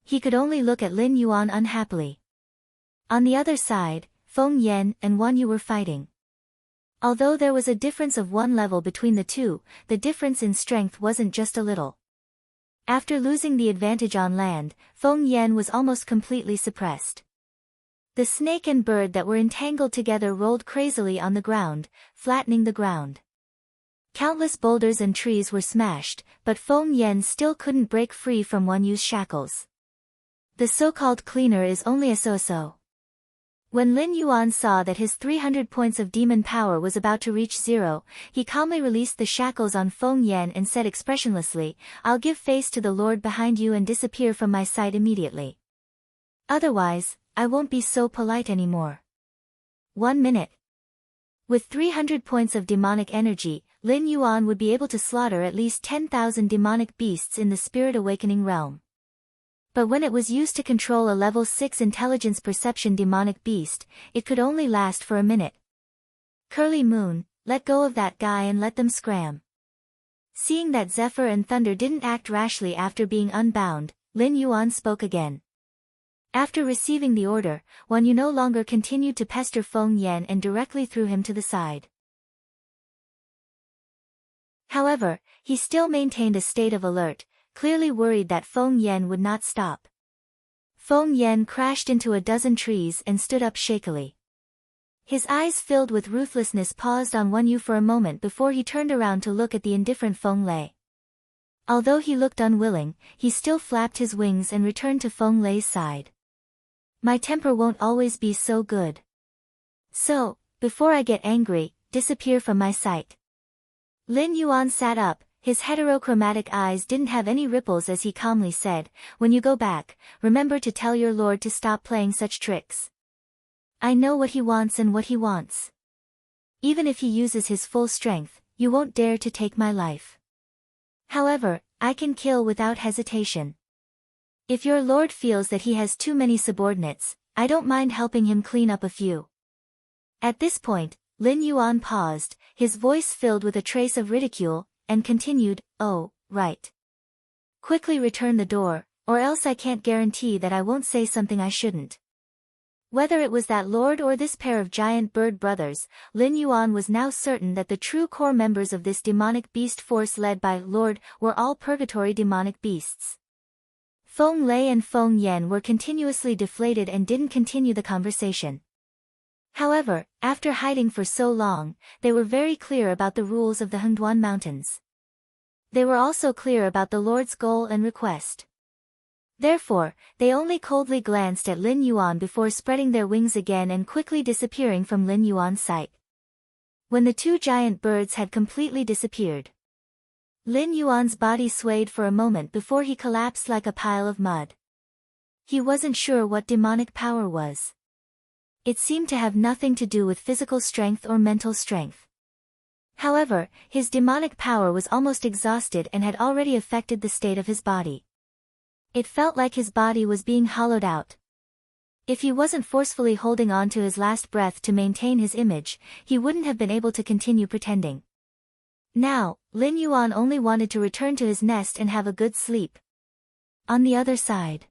He could only look at Lin Yuan unhappily. On the other side, Feng Yan and Wan Yu were fighting. Although there was a difference of 1 level between the two, the difference in strength wasn't just a little. After losing the advantage on land, Feng Yan was almost completely suppressed. The snake and bird that were entangled together rolled crazily on the ground, flattening the ground. Countless boulders and trees were smashed, but Feng Yan still couldn't break free from Wan Yu's shackles. The so-called cleaner is only a so-so. When Lin Yuan saw that his 300 points of demon power was about to reach 0, he calmly released the shackles on Feng Yan and said expressionlessly, "I'll give face to the Lord behind you and disappear from my sight immediately. Otherwise, I won't be so polite anymore." 1 minute. With 300 points of demonic energy, Lin Yuan would be able to slaughter at least 10,000 demonic beasts in the Spirit Awakening realm. But when it was used to control a level 6 intelligence perception demonic beast, it could only last for a minute. "Curly Moon, let go of that guy and let them scram." Seeing that Zephyr and Thunder didn't act rashly after being unbound, Lin Yuan spoke again. After receiving the order, Wan Yu no longer continued to pester Feng Yan and directly threw him to the side. However, he still maintained a state of alert, clearly worried that Feng Yan would not stop. Feng Yan crashed into a dozen trees and stood up shakily. His eyes filled with ruthlessness paused on Wan Yu for a moment before he turned around to look at the indifferent Feng Lei. Although he looked unwilling, he still flapped his wings and returned to Feng Lei's side. "My temper won't always be so good. So, before I get angry, disappear from my sight." Lin Yuan sat up. His heterochromatic eyes didn't have any ripples as he calmly said, "When you go back, remember to tell your lord to stop playing such tricks. I know what he wants and what he wants. Even if he uses his full strength, you won't dare to take my life. However, I can kill without hesitation. If your lord feels that he has too many subordinates, I don't mind helping him clean up a few." At this point, Lin Yuan paused, his voice filled with a trace of ridicule, and continued, "Oh, right. Quickly return the door, or else I can't guarantee that I won't say something I shouldn't." Whether it was that lord or this pair of giant bird brothers, Lin Yuan was now certain that the true core members of this demonic beast force led by Lord were all purgatory demonic beasts. Feng Lei and Feng Yan were continuously deflated and didn't continue the conversation. However, after hiding for so long, they were very clear about the rules of the Hengduan Mountains. They were also clear about the Lord's goal and request. Therefore, they only coldly glanced at Lin Yuan before spreading their wings again and quickly disappearing from Lin Yuan's sight. When the two giant birds had completely disappeared, Lin Yuan's body swayed for a moment before he collapsed like a pile of mud. He wasn't sure what demonic power was. It seemed to have nothing to do with physical strength or mental strength. However, his demonic power was almost exhausted and had already affected the state of his body. It felt like his body was being hollowed out. If he wasn't forcefully holding on to his last breath to maintain his image, he wouldn't have been able to continue pretending. Now, Lin Yuan only wanted to return to his nest and have a good sleep. On the other side,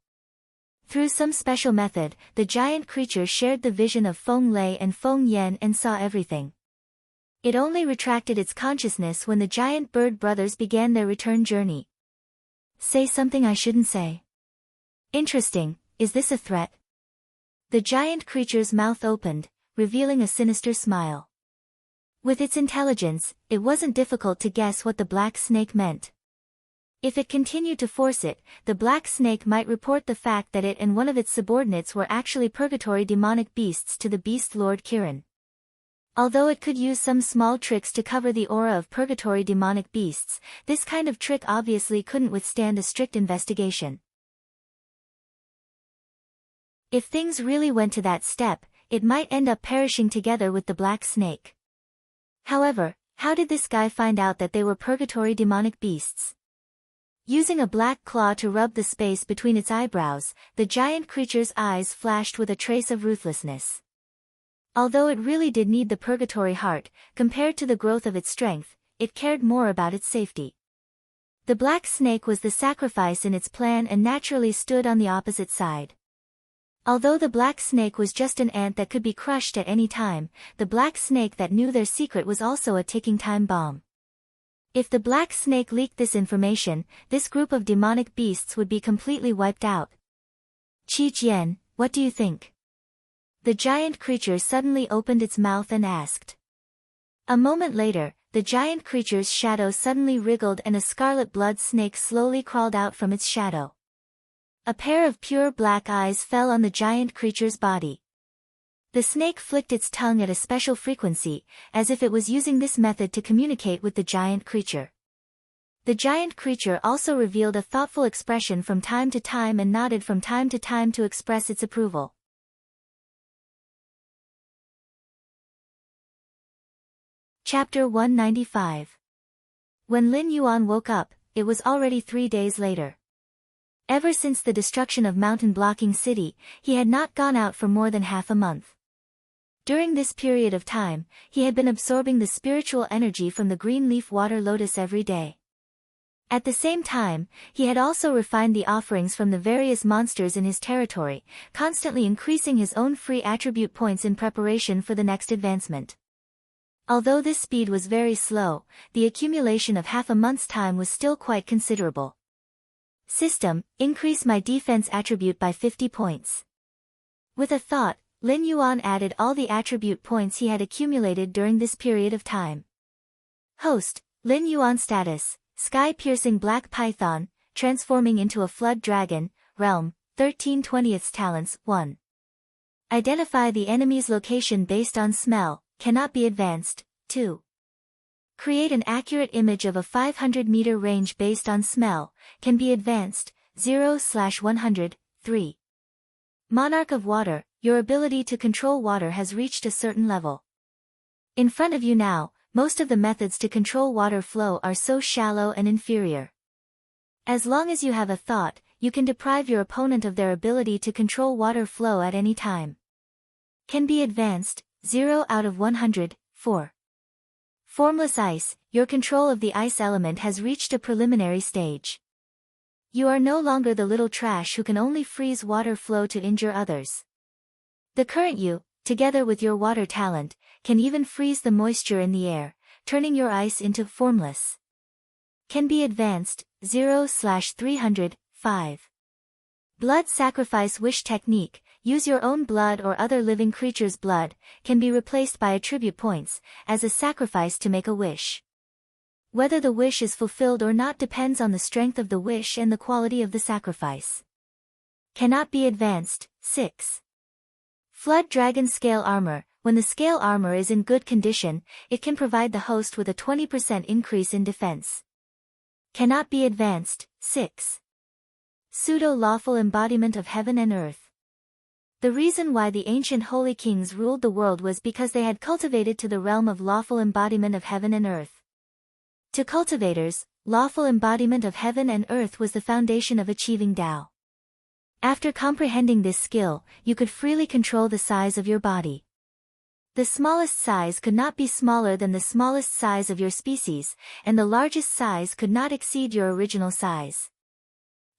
Through some special method, the giant creature shared the vision of Feng Lei and Feng Yan and saw everything. It only retracted its consciousness when the giant bird brothers began their return journey. Say something I shouldn't say. Interesting, is this a threat? The giant creature's mouth opened, revealing a sinister smile. With its intelligence, it wasn't difficult to guess what the black snake meant. If it continued to force it, the black snake might report the fact that it and one of its subordinates were actually purgatory demonic beasts to the beast lord Kirin. Although it could use some small tricks to cover the aura of purgatory demonic beasts, this kind of trick obviously couldn't withstand a strict investigation. If things really went to that step, it might end up perishing together with the black snake. However, how did this guy find out that they were purgatory demonic beasts? Using a black claw to rub the space between its eyebrows, the giant creature's eyes flashed with a trace of ruthlessness. Although it really did need the purgatory heart, compared to the growth of its strength, it cared more about its safety. The black snake was the sacrifice in its plan and naturally stood on the opposite side. Although the black snake was just an ant that could be crushed at any time, the black snake that knew their secret was also a ticking time bomb. If the black snake leaked this information, this group of demonic beasts would be completely wiped out. Qi Jian, what do you think? The giant creature suddenly opened its mouth and asked. A moment later, the giant creature's shadow suddenly wriggled and a scarlet blood snake slowly crawled out from its shadow. A pair of pure black eyes fell on the giant creature's body. The snake flicked its tongue at a special frequency, as if it was using this method to communicate with the giant creature. The giant creature also revealed a thoughtful expression from time to time and nodded from time to time to express its approval. Chapter 195. When Lin Yuan woke up, it was already 3 days later. Ever since the destruction of Mountain Blocking City, he had not gone out for more than half a month. During this period of time, he had been absorbing the spiritual energy from the green leaf water lotus every day. At the same time, he had also refined the offerings from the various monsters in his territory, constantly increasing his own free attribute points in preparation for the next advancement. Although this speed was very slow, the accumulation of half a month's time was still quite considerable. System, increase my defense attribute by 50 points. With a thought, Lin Yuan added all the attribute points he had accumulated during this period of time. Host, Lin Yuan status, Sky-piercing black python, transforming into a flood dragon, realm, 13/20 talents, 1. Identify the enemy's location based on smell, cannot be advanced, 2. Create an accurate image of a 500-meter range based on smell, can be advanced, 0/100, 3. Monarch of Water, your ability to control water has reached a certain level. In front of you now, most of the methods to control water flow are so shallow and inferior. As long as you have a thought, you can deprive your opponent of their ability to control water flow at any time. Can be advanced, 0/100, 4. Formless ice, your control of the ice element has reached a preliminary stage. You are no longer the little trash who can only freeze water flow to injure others. The current you, together with your water talent, can even freeze the moisture in the air, turning your ice into formless. Can be advanced, 0/300, 5. Blood sacrifice wish technique, use your own blood or other living creature's blood, can be replaced by attribute points, as a sacrifice to make a wish. Whether the wish is fulfilled or not depends on the strength of the wish and the quality of the sacrifice. Cannot be advanced, 6. Flood dragon scale armor, when the scale armor is in good condition, it can provide the host with a 20% increase in defense. Cannot be advanced, 6. Pseudo-lawful embodiment of heaven and earth. The reason why the ancient holy kings ruled the world was because they had cultivated to the realm of lawful embodiment of heaven and earth. To cultivators, lawful embodiment of heaven and earth was the foundation of achieving Tao. After comprehending this skill, you could freely control the size of your body. The smallest size could not be smaller than the smallest size of your species, and the largest size could not exceed your original size.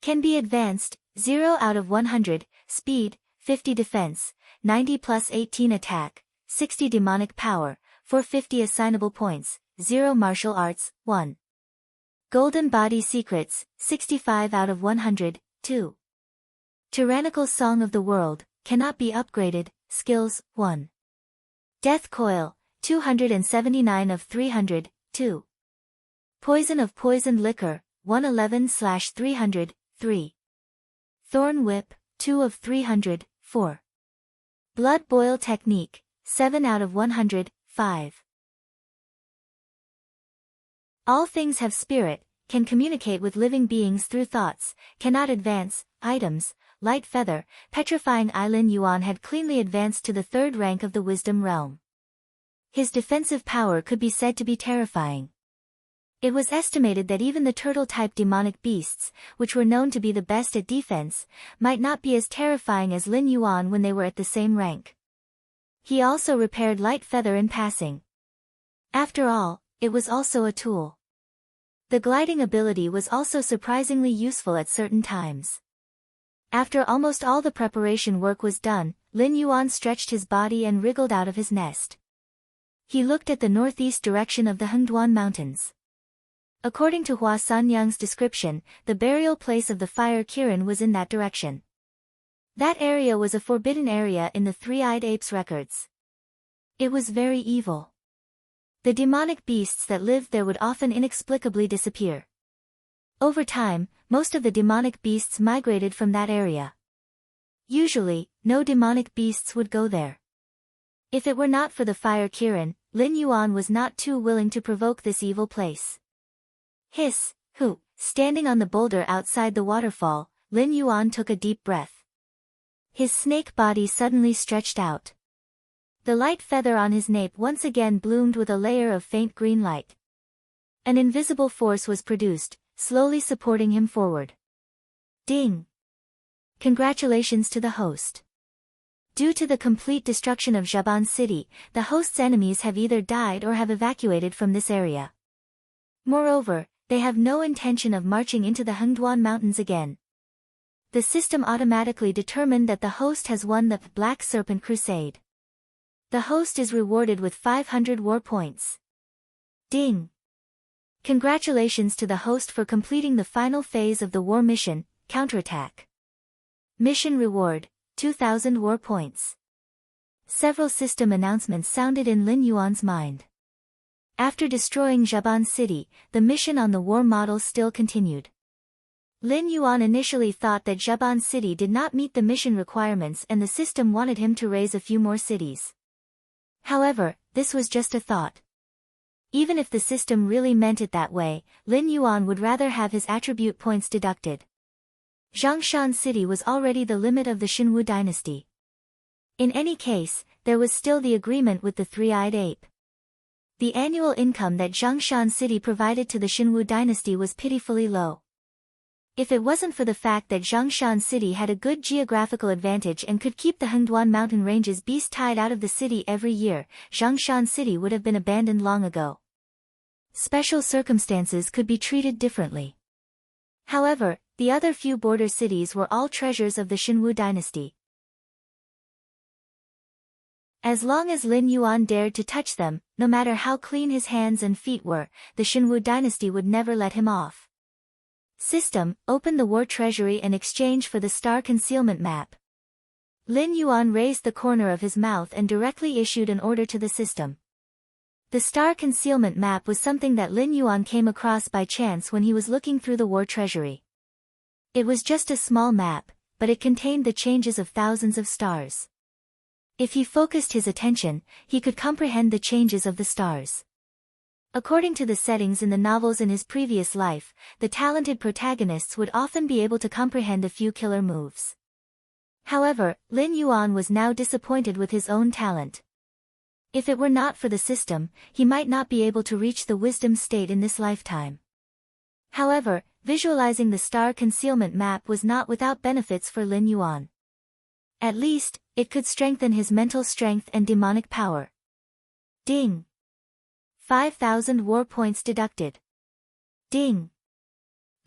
Can be advanced, 0 out of 100, speed, 50 defense, 90 plus 18 attack, 60 demonic power, 450 assignable points, 0 martial arts, 1. Golden body secrets, 65 out of 100, 2. Tyrannical song of the world, cannot be upgraded, skills, 1. Death coil, 279 of 300, 2. Poison of poisoned liquor, 111/300, 3. Thorn whip, 2 of 300, 4. Blood boil technique, 7 out of 100, 5. All things have spirit, can communicate with living beings through thoughts, cannot advance, items, light feather, petrifying Lin Yuan had cleanly advanced to the 3rd rank of the wisdom realm. His defensive power could be said to be terrifying. It was estimated that even the turtle-type demonic beasts, which were known to be the best at defense, might not be as terrifying as Lin Yuan when they were at the same rank. He also repaired light feather in passing. After all, it was also a tool. The gliding ability was also surprisingly useful at certain times. After almost all the preparation work was done, Lin Yuan stretched his body and wriggled out of his nest. He looked at the northeast direction of the Hengduan Mountains. According to Hua Sanyang's description, the burial place of the fire Kirin was in that direction. That area was a forbidden area in the Three-Eyed Ape's records. It was very evil. The demonic beasts that lived there would often inexplicably disappear. Over time, most of the demonic beasts migrated from that area. Usually, no demonic beasts would go there. If it were not for the fire Kirin, Lin Yuan was not too willing to provoke this evil place. Hiss, who, standing on the boulder outside the waterfall, Lin Yuan took a deep breath. His snake body suddenly stretched out. The light feather on his nape once again bloomed with a layer of faint green light. An invisible force was produced, slowly supporting him forward. Ding! Congratulations to the host. Due to the complete destruction of Zhaban City, the host's enemies have either died or have evacuated from this area. Moreover, they have no intention of marching into the Hengduan Mountains again. The system automatically determined that the host has won the Black Serpent Crusade. The host is rewarded with 500 war points. Ding! Congratulations to the host for completing the final phase of the war mission, counterattack. Mission reward, 2,000 war points. Several system announcements sounded in Lin Yuan's mind. After destroying Zhaban City, the mission on the war model still continued. Lin Yuan initially thought that Zhaban City did not meet the mission requirements and the system wanted him to raise a few more cities. However, this was just a thought. Even if the system really meant it that way, Lin Yuan would rather have his attribute points deducted. Zhongshan City was already the limit of the Xinwu dynasty. In any case, there was still the agreement with the Three-Eyed Ape. The annual income that Zhongshan City provided to the Xinwu dynasty was pitifully low. If it wasn't for the fact that Zhongshan City had a good geographical advantage and could keep the Hengduan mountain ranges beast-tied out of the city every year, Zhongshan City would have been abandoned long ago. Special circumstances could be treated differently. However, the other few border cities were all treasures of the Xinwu dynasty. As long as Lin Yuan dared to touch them, no matter how clean his hands and feet were, the Xinwu dynasty would never let him off. System, open the war treasury in exchange for the star concealment map. Lin Yuan raised the corner of his mouth and directly issued an order to the system. The star concealment map was something that Lin Yuan came across by chance when he was looking through the war treasury. It was just a small map, but it contained the changes of thousands of stars. If he focused his attention, he could comprehend the changes of the stars. According to the settings in the novels in his previous life, the talented protagonists would often be able to comprehend a few killer moves. However, Lin Yuan was now disappointed with his own talent. If it were not for the system, he might not be able to reach the wisdom state in this lifetime. However, visualizing the star concealment map was not without benefits for Lin Yuan. At least, it could strengthen his mental strength and demonic power. Ding! 5,000 war points deducted. Ding!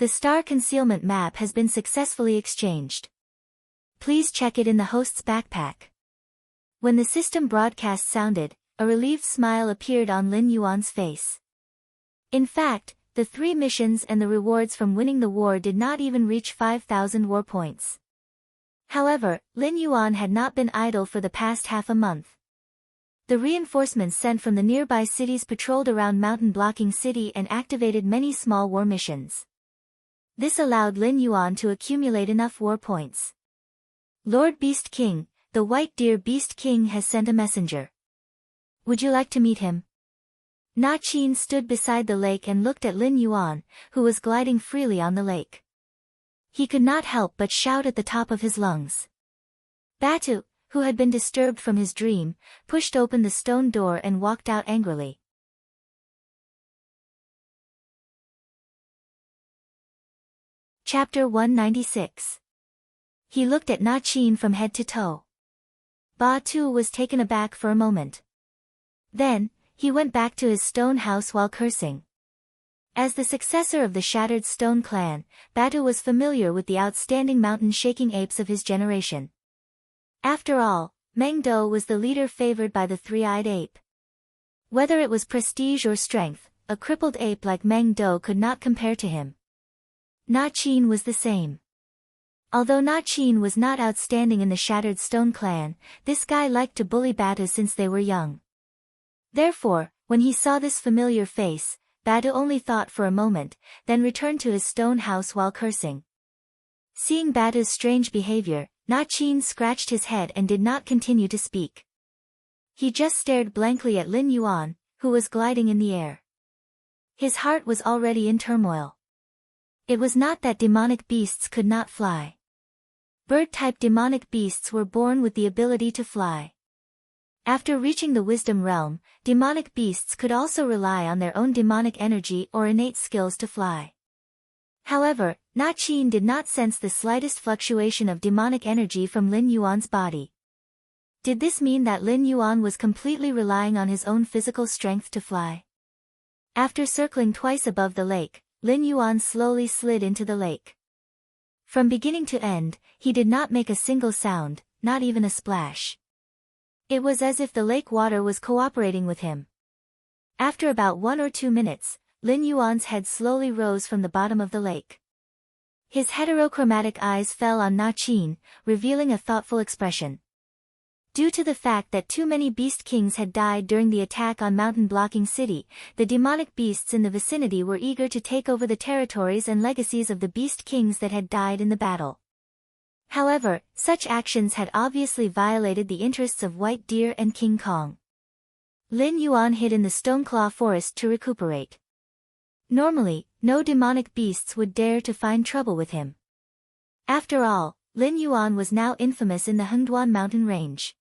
The star concealment map has been successfully exchanged. Please check it in the host's backpack. When the system broadcast sounded, a relieved smile appeared on Lin Yuan's face. In fact, the 3 missions and the rewards from winning the war did not even reach 5,000 war points. However, Lin Yuan had not been idle for the past half a month. The reinforcements sent from the nearby cities patrolled around mountain-blocking city and activated many small war missions. This allowed Lin Yuan to accumulate enough war points. Lord Beast King, the White Deer Beast King has sent a messenger. Would you like to meet him? Na Qin stood beside the lake and looked at Lin Yuan, who was gliding freely on the lake. He could not help but shout at the top of his lungs. Batu, who had been disturbed from his dream, pushed open the stone door and walked out angrily. Chapter 196. He looked at Na Qin from head to toe. Batu was taken aback for a moment. Then, he went back to his stone house while cursing. As the successor of the shattered stone clan, Batu was familiar with the outstanding mountain-shaking apes of his generation. After all, Meng Do was the leader favored by the three-eyed ape. Whether it was prestige or strength, a crippled ape like Meng Do could not compare to him. Na Qin was the same. Although Na Qin was not outstanding in the Shattered Stone clan, this guy liked to bully Batu since they were young. Therefore, when he saw this familiar face, Batu only thought for a moment, then returned to his stone house while cursing. Seeing Batu's strange behavior, Na Qin scratched his head and did not continue to speak. He just stared blankly at Lin Yuan, who was gliding in the air. His heart was already in turmoil. It was not that demonic beasts could not fly. Bird-type demonic beasts were born with the ability to fly. After reaching the wisdom realm, demonic beasts could also rely on their own demonic energy or innate skills to fly. However, Na Qin did not sense the slightest fluctuation of demonic energy from Lin Yuan's body. Did this mean that Lin Yuan was completely relying on his own physical strength to fly? After circling twice above the lake, Lin Yuan slowly slid into the lake. From beginning to end, he did not make a single sound, not even a splash. It was as if the lake water was cooperating with him. After about 1 or 2 minutes, Lin Yuan's head slowly rose from the bottom of the lake. His heterochromatic eyes fell on Na Qin, revealing a thoughtful expression. Due to the fact that too many beast kings had died during the attack on mountain-blocking city, the demonic beasts in the vicinity were eager to take over the territories and legacies of the beast kings that had died in the battle. However, such actions had obviously violated the interests of White Deer and King Kong. Lin Yuan hid in the Stoneclaw forest to recuperate. Normally, no demonic beasts would dare to find trouble with him. After all, Lin Yuan was now infamous in the Hengduan mountain range.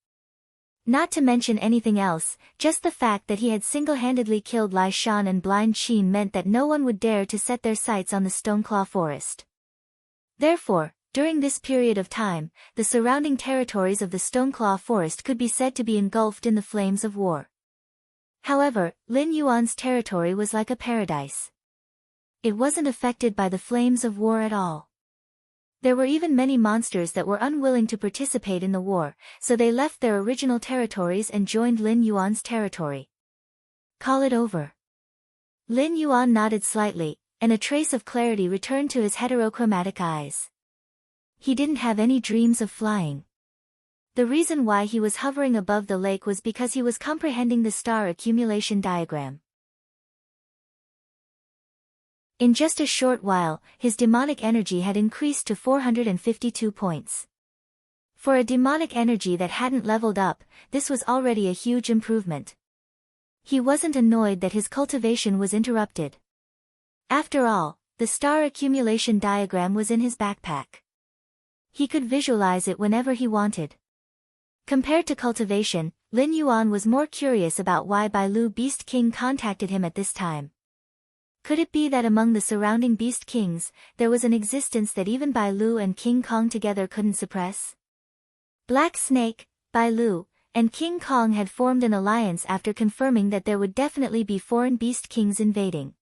Not to mention anything else, just the fact that he had single-handedly killed Lai Shan and Blind Qin meant that no one would dare to set their sights on the Stoneclaw forest. Therefore, during this period of time, the surrounding territories of the Stoneclaw forest could be said to be engulfed in the flames of war. However, Lin Yuan's territory was like a paradise. It wasn't affected by the flames of war at all. There were even many monsters that were unwilling to participate in the war, so they left their original territories and joined Lin Yuan's territory. Call it over. Lin Yuan nodded slightly, and a trace of clarity returned to his heterochromatic eyes. He didn't have any dreams of flying. The reason why he was hovering above the lake was because he was comprehending the star accumulation diagram. In just a short while, his demonic energy had increased to 452 points. For a demonic energy that hadn't leveled up, this was already a huge improvement. He wasn't annoyed that his cultivation was interrupted. After all, the star accumulation diagram was in his backpack. He could visualize it whenever he wanted. Compared to cultivation, Lin Yuan was more curious about why Bailu Beast King contacted him at this time. Could it be that among the surrounding Beast Kings, there was an existence that even Bailu and King Kong together couldn't suppress? Black Snake, Bailu, and King Kong had formed an alliance after confirming that there would definitely be foreign Beast Kings invading.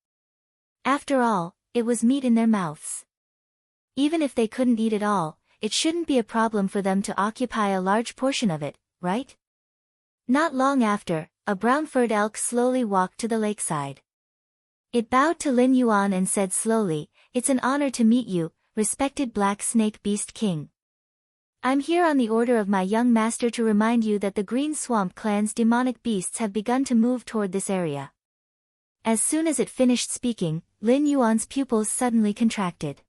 After all, it was meat in their mouths. Even if they couldn't eat it all, it shouldn't be a problem for them to occupy a large portion of it, right? Not long after, a brown-furred elk slowly walked to the lakeside. It bowed to Lin Yuan and said slowly, "It's an honor to meet you, respected Black Snake Beast King. I'm here on the order of my young master to remind you that the Green Swamp Clan's demonic beasts have begun to move toward this area." As soon as it finished speaking, Lin Yuan's pupils suddenly contracted.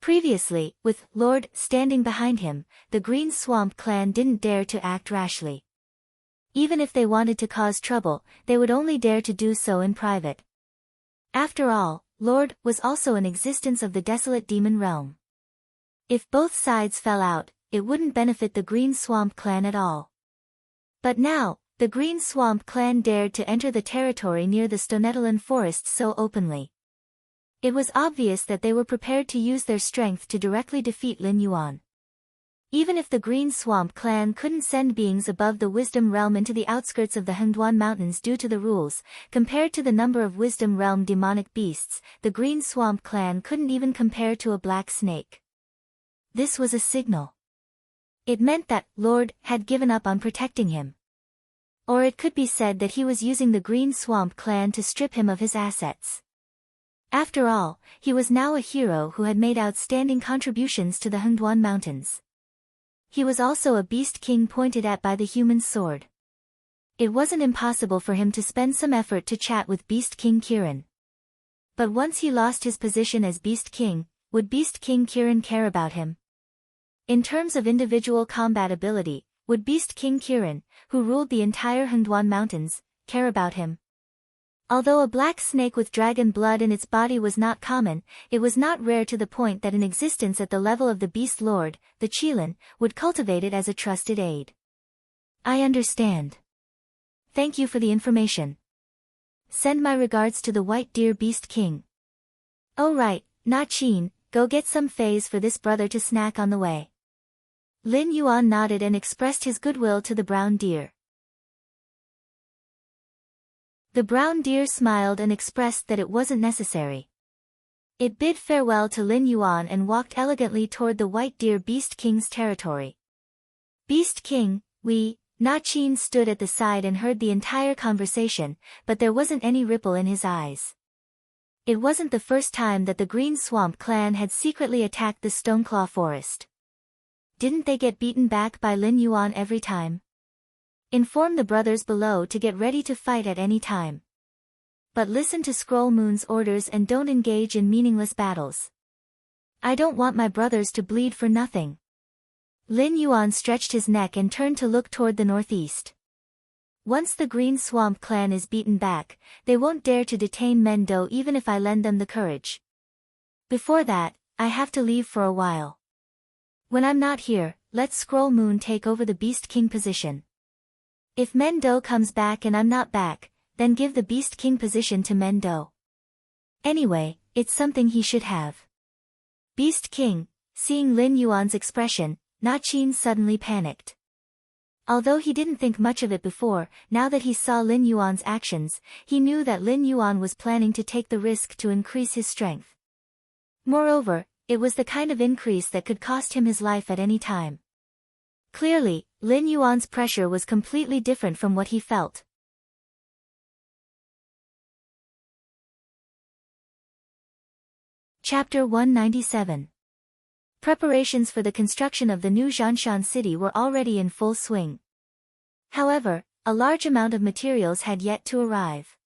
Previously, with Lord standing behind him, the Green Swamp Clan didn't dare to act rashly. Even if they wanted to cause trouble, they would only dare to do so in private. After all, Lord was also an existence of the desolate demon realm. If both sides fell out, it wouldn't benefit the Green Swamp Clan at all. But now, the Green Swamp Clan dared to enter the territory near the Stonetalan forest so openly. It was obvious that they were prepared to use their strength to directly defeat Lin Yuan. Even if the Green Swamp Clan couldn't send beings above the Wisdom Realm into the outskirts of the Hengduan Mountains due to the rules, compared to the number of Wisdom Realm demonic beasts, the Green Swamp Clan couldn't even compare to a black snake. This was a signal. It meant that Lord had given up on protecting him. Or it could be said that he was using the Green Swamp Clan to strip him of his assets. After all, he was now a hero who had made outstanding contributions to the Hengduan Mountains. He was also a beast king pointed at by the human sword. It wasn't impossible for him to spend some effort to chat with Beast King Kirin. But once he lost his position as Beast King, would Beast King Kirin care about him? In terms of individual combat ability, would Beast King Kirin, who ruled the entire Hengduan Mountains, care about him? Although a black snake with dragon blood in its body was not common, it was not rare to the point that an existence at the level of the Beast Lord, the Qilin, would cultivate it as a trusted aid. I understand. Thank you for the information. Send my regards to the White Deer Beast King. Oh right, Na Qin, go get some fays for this brother to snack on the way. Lin Yuan nodded and expressed his goodwill to the brown deer. The brown deer smiled and expressed that it wasn't necessary. It bid farewell to Lin Yuan and walked elegantly toward the White Deer Beast King's territory. Beast King, Na Qin stood at the side and heard the entire conversation, but there wasn't any ripple in his eyes. It wasn't the first time that the Green Swamp Clan had secretly attacked the Stoneclaw Forest. Didn't they get beaten back by Lin Yuan every time? Inform the brothers below to get ready to fight at any time. But listen to Scroll Moon's orders and don't engage in meaningless battles. I don't want my brothers to bleed for nothing. Lin Yuan stretched his neck and turned to look toward the northeast. Once the Green Swamp Clan is beaten back, they won't dare to detain Mendo even if I lend them the courage. Before that, I have to leave for a while. When I'm not here, let Scroll Moon take over the Beast King position. If Mendo comes back and I'm not back, then give the Beast King position to Mendo. Anyway, it's something he should have. Beast King, seeing Lin Yuan's expression, Na Qin suddenly panicked. Although he didn't think much of it before, now that he saw Lin Yuan's actions, he knew that Lin Yuan was planning to take the risk to increase his strength. Moreover, it was the kind of increase that could cost him his life at any time. Clearly, Lin Yuan's pressure was completely different from what he felt. Chapter 197. Preparations for the construction of the new Zhanshan city were already in full swing. However, a large amount of materials had yet to arrive.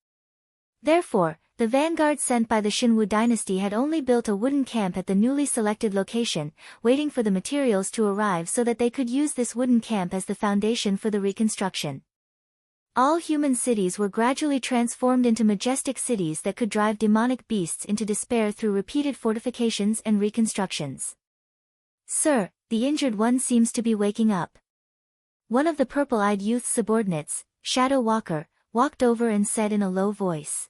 Therefore, the vanguard sent by the Xinwu dynasty had only built a wooden camp at the newly selected location, waiting for the materials to arrive so that they could use this wooden camp as the foundation for the reconstruction. All human cities were gradually transformed into majestic cities that could drive demonic beasts into despair through repeated fortifications and reconstructions. Sir, the injured one seems to be waking up. One of the purple-eyed youth's subordinates, Shadow Walker, walked over and said in a low voice.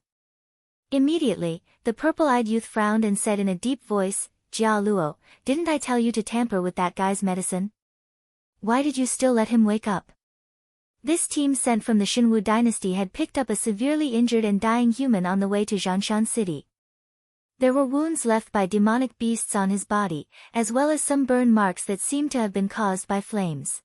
Immediately, the purple-eyed youth frowned and said in a deep voice, Jia Luo, didn't I tell you to tamper with that guy's medicine? Why did you still let him wake up? This team sent from the Xinwu dynasty had picked up a severely injured and dying human on the way to Zhanshan city. There were wounds left by demonic beasts on his body, as well as some burn marks that seemed to have been caused by flames.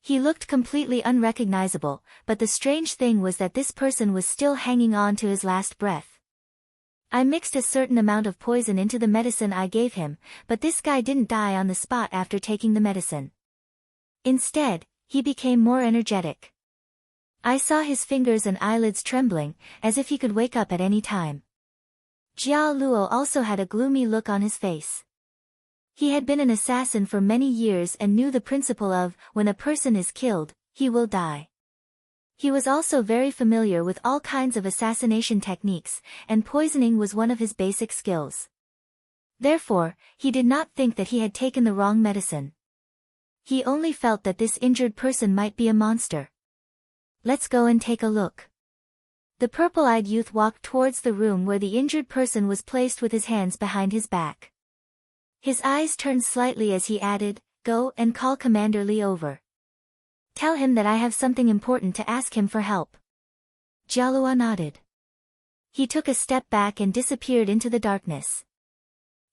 He looked completely unrecognizable, but the strange thing was that this person was still hanging on to his last breath. I mixed a certain amount of poison into the medicine I gave him, but this guy didn't die on the spot after taking the medicine. Instead, he became more energetic. I saw his fingers and eyelids trembling, as if he could wake up at any time. Jia Luo also had a gloomy look on his face. He had been an assassin for many years and knew the principle of, when a person is killed, he will die. He was also very familiar with all kinds of assassination techniques, and poisoning was one of his basic skills. Therefore, he did not think that he had taken the wrong medicine. He only felt that this injured person might be a monster. Let's go and take a look. The purple-eyed youth walked towards the room where the injured person was placed with his hands behind his back. His eyes turned slightly as he added, "Go and call Commander Li over. Tell him that I have something important to ask him for help." Jialua nodded. He took a step back and disappeared into the darkness.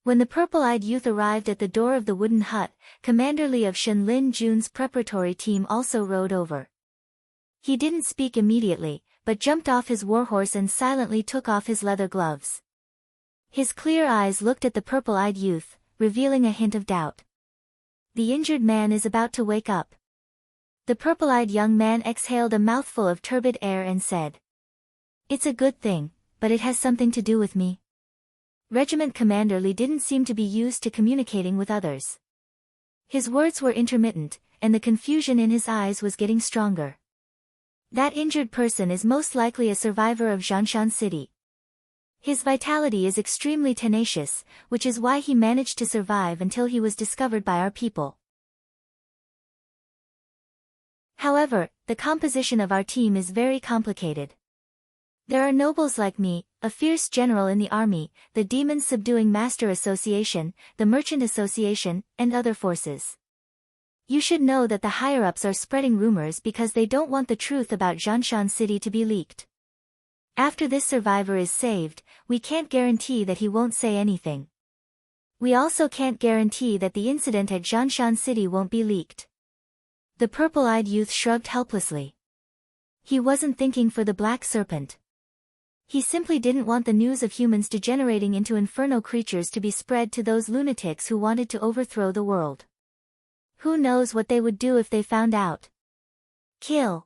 When the purple-eyed youth arrived at the door of the wooden hut, Commander Li of Shenlin Jun's preparatory team also rode over. He didn't speak immediately, but jumped off his warhorse and silently took off his leather gloves. His clear eyes looked at the purple-eyed youth, revealing a hint of doubt. The injured man is about to wake up. The purple-eyed young man exhaled a mouthful of turbid air and said, "It's a good thing, but it has something to do with me." Regiment Commander Li didn't seem to be used to communicating with others. His words were intermittent, and the confusion in his eyes was getting stronger. That injured person is most likely a survivor of Zhanshan City. His vitality is extremely tenacious, which is why he managed to survive until he was discovered by our people. However, the composition of our team is very complicated. There are nobles like me, a fierce general in the army, the Demon Subduing Master Association, the Merchant Association, and other forces. You should know that the higher-ups are spreading rumors because they don't want the truth about Zhanshan City to be leaked. After this survivor is saved, we can't guarantee that he won't say anything. We also can't guarantee that the incident at Zhanshan City won't be leaked. The purple-eyed youth shrugged helplessly. He wasn't thinking for the Black Serpent. He simply didn't want the news of humans degenerating into inferno creatures to be spread to those lunatics who wanted to overthrow the world. Who knows what they would do if they found out? Kill.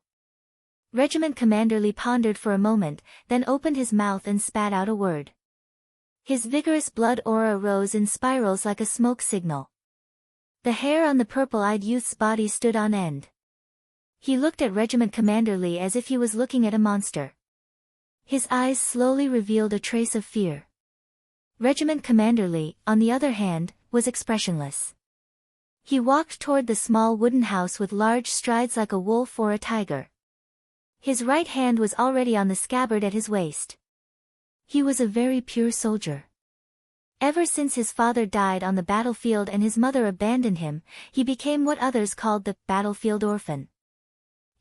Regiment Commander Li pondered for a moment, then opened his mouth and spat out a word. His vigorous blood aura rose in spirals like a smoke signal. The hair on the purple-eyed youth's body stood on end. He looked at Regiment Commander Li as if he was looking at a monster. His eyes slowly revealed a trace of fear. Regiment Commander Li, on the other hand, was expressionless. He walked toward the small wooden house with large strides like a wolf or a tiger. His right hand was already on the scabbard at his waist. He was a very pure soldier. Ever since his father died on the battlefield and his mother abandoned him, he became what others called the battlefield orphan.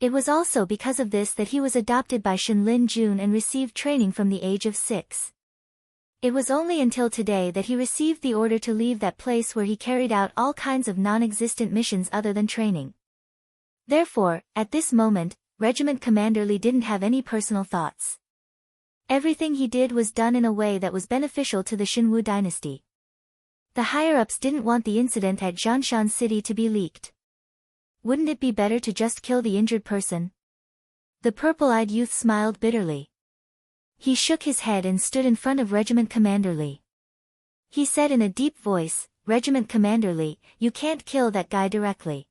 It was also because of this that he was adopted by Shenlin Jun and received training from the age of 6. It was only until today that he received the order to leave that place where he carried out all kinds of non-existent missions other than training. Therefore, at this moment, Regiment Commander Li didn't have any personal thoughts. Everything he did was done in a way that was beneficial to the Xinwu dynasty. The higher-ups didn't want the incident at Zhanshan City to be leaked. Wouldn't it be better to just kill the injured person? The purple-eyed youth smiled bitterly. He shook his head and stood in front of Regiment Commander Li. He said in a deep voice, "Regiment Commander Li, you can't kill that guy directly.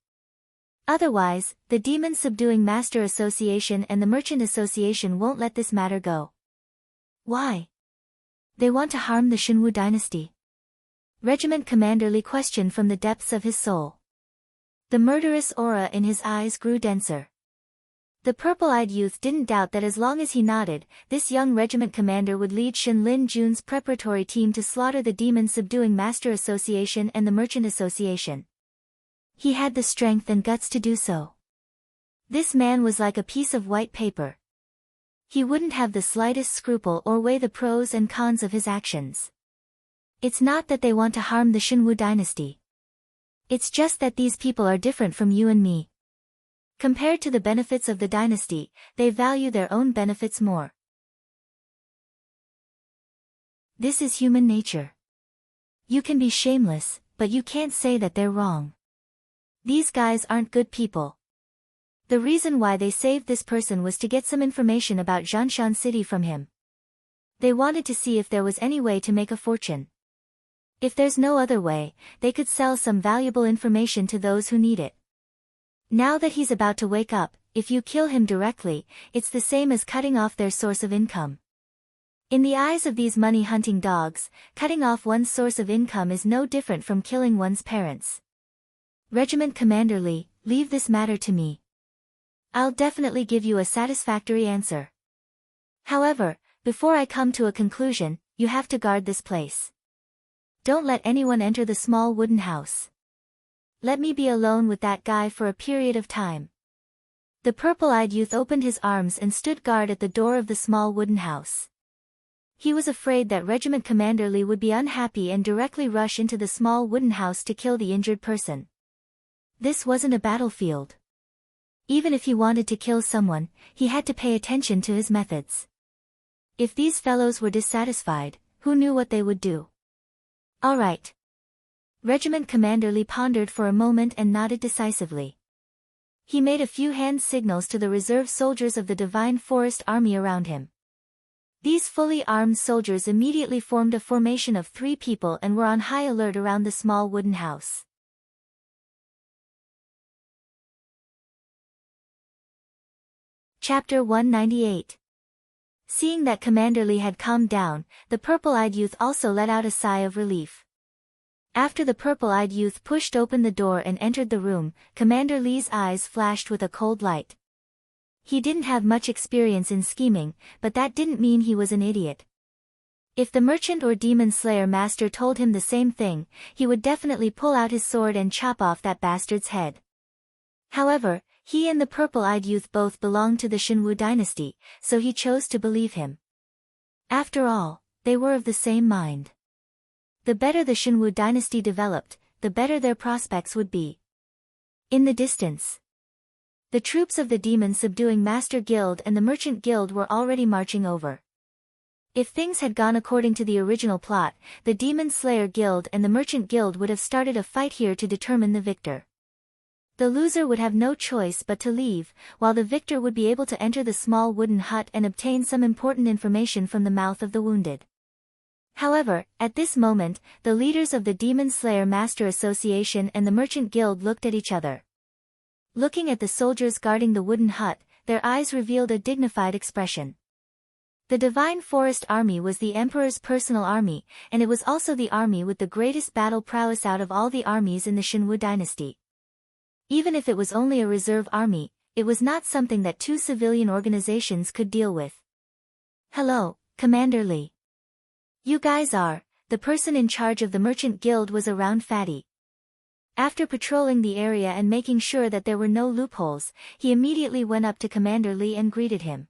Otherwise, the Demon Subduing Master Association and the Merchant Association won't let this matter go." "Why?" "They want to harm the Xinwu dynasty." Regiment Commander Li questioned from the depths of his soul. The murderous aura in his eyes grew denser. The purple-eyed youth didn't doubt that as long as he nodded, this young regiment commander would lead Shenlin Jun's preparatory team to slaughter the Demon Subduing Master Association and the Merchant Association. He had the strength and guts to do so. This man was like a piece of white paper. He wouldn't have the slightest scruple or weigh the pros and cons of his actions. It's not that they want to harm the Shinwu dynasty. It's just that these people are different from you and me. Compared to the benefits of the dynasty, they value their own benefits more. This is human nature. You can be shameless, but you can't say that they're wrong. These guys aren't good people. The reason why they saved this person was to get some information about Zhanshan City from him. They wanted to see if there was any way to make a fortune. If there's no other way, they could sell some valuable information to those who need it. Now that he's about to wake up, if you kill him directly, it's the same as cutting off their source of income. In the eyes of these money-hunting dogs, cutting off one's source of income is no different from killing one's parents. Regiment Commander Lee, leave this matter to me. I'll definitely give you a satisfactory answer. However, before I come to a conclusion, you have to guard this place. Don't let anyone enter the small wooden house. Let me be alone with that guy for a period of time. The purple-eyed youth opened his arms and stood guard at the door of the small wooden house. He was afraid that Regiment Commander Lee would be unhappy and directly rush into the small wooden house to kill the injured person. This wasn't a battlefield. Even if he wanted to kill someone, he had to pay attention to his methods. If these fellows were dissatisfied, who knew what they would do? All right. Regiment Commander Lee pondered for a moment and nodded decisively. He made a few hand signals to the reserve soldiers of the Divine Forest Army around him. These fully armed soldiers immediately formed a formation of 3 people and were on high alert around the small wooden house. Chapter 198. Seeing that Commander Lee had calmed down, the purple-eyed youth also let out a sigh of relief. After the purple-eyed youth pushed open the door and entered the room, Commander Lee's eyes flashed with a cold light. He didn't have much experience in scheming, but that didn't mean he was an idiot. If the merchant or demon slayer master told him the same thing, he would definitely pull out his sword and chop off that bastard's head. However, he and the purple-eyed youth both belonged to the Shinwu dynasty, so he chose to believe him. After all, they were of the same mind. The better the Shinwu dynasty developed, the better their prospects would be. In the distance, the troops of the Demon Subduing Master Guild and the Merchant Guild were already marching over. If things had gone according to the original plot, the Demon Slayer Guild and the Merchant Guild would have started a fight here to determine the victor. The loser would have no choice but to leave, while the victor would be able to enter the small wooden hut and obtain some important information from the mouth of the wounded. However, at this moment, the leaders of the Demon Slayer Master Association and the Merchant Guild looked at each other. Looking at the soldiers guarding the wooden hut, their eyes revealed a dignified expression. The Divine Forest Army was the Emperor's personal army, and it was also the army with the greatest battle prowess out of all the armies in the Shinwu dynasty. Even if it was only a reserve army, it was not something that 2 civilian organizations could deal with. Hello, Commander Lee. You guys are. The person in charge of the Merchant Guild was a round fatty. After patrolling the area and making sure that there were no loopholes, he immediately went up to Commander Lee and greeted him.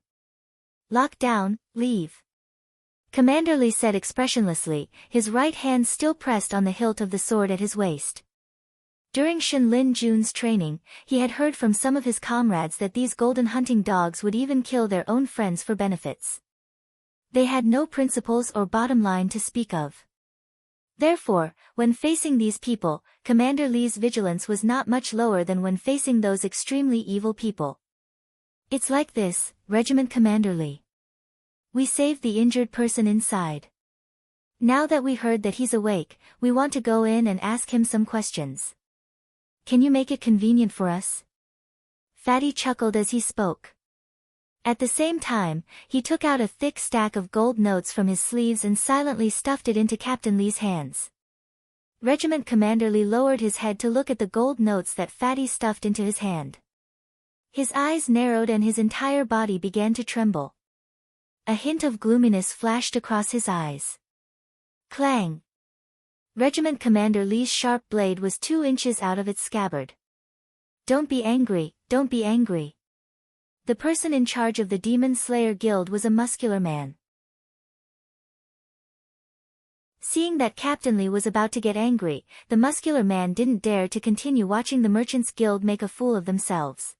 Lock down, leave. Commander Lee said expressionlessly, his right hand still pressed on the hilt of the sword at his waist. During Shin Lin Jun's training, he had heard from some of his comrades that these golden hunting dogs would even kill their own friends for benefits. They had no principles or bottom line to speak of. Therefore, when facing these people, Commander Lee's vigilance was not much lower than when facing those extremely evil people. It's like this, Regiment Commander Lee. We saved the injured person inside. Now that we heard that he's awake, we want to go in and ask him some questions. Can you make it convenient for us? Fatty chuckled as he spoke. At the same time, he took out a thick stack of gold notes from his sleeves and silently stuffed it into Captain Lee's hands. Regiment Commander Lee lowered his head to look at the gold notes that Fatty stuffed into his hand. His eyes narrowed and his entire body began to tremble. A hint of gloominess flashed across his eyes. Clang! Regiment Commander Lee's sharp blade was 2 inches out of its scabbard. Don't be angry, don't be angry. The person in charge of the Demon Slayer Guild was a muscular man. Seeing that Captain Li was about to get angry, the muscular man didn't dare to continue watching the Merchants Guild make a fool of themselves.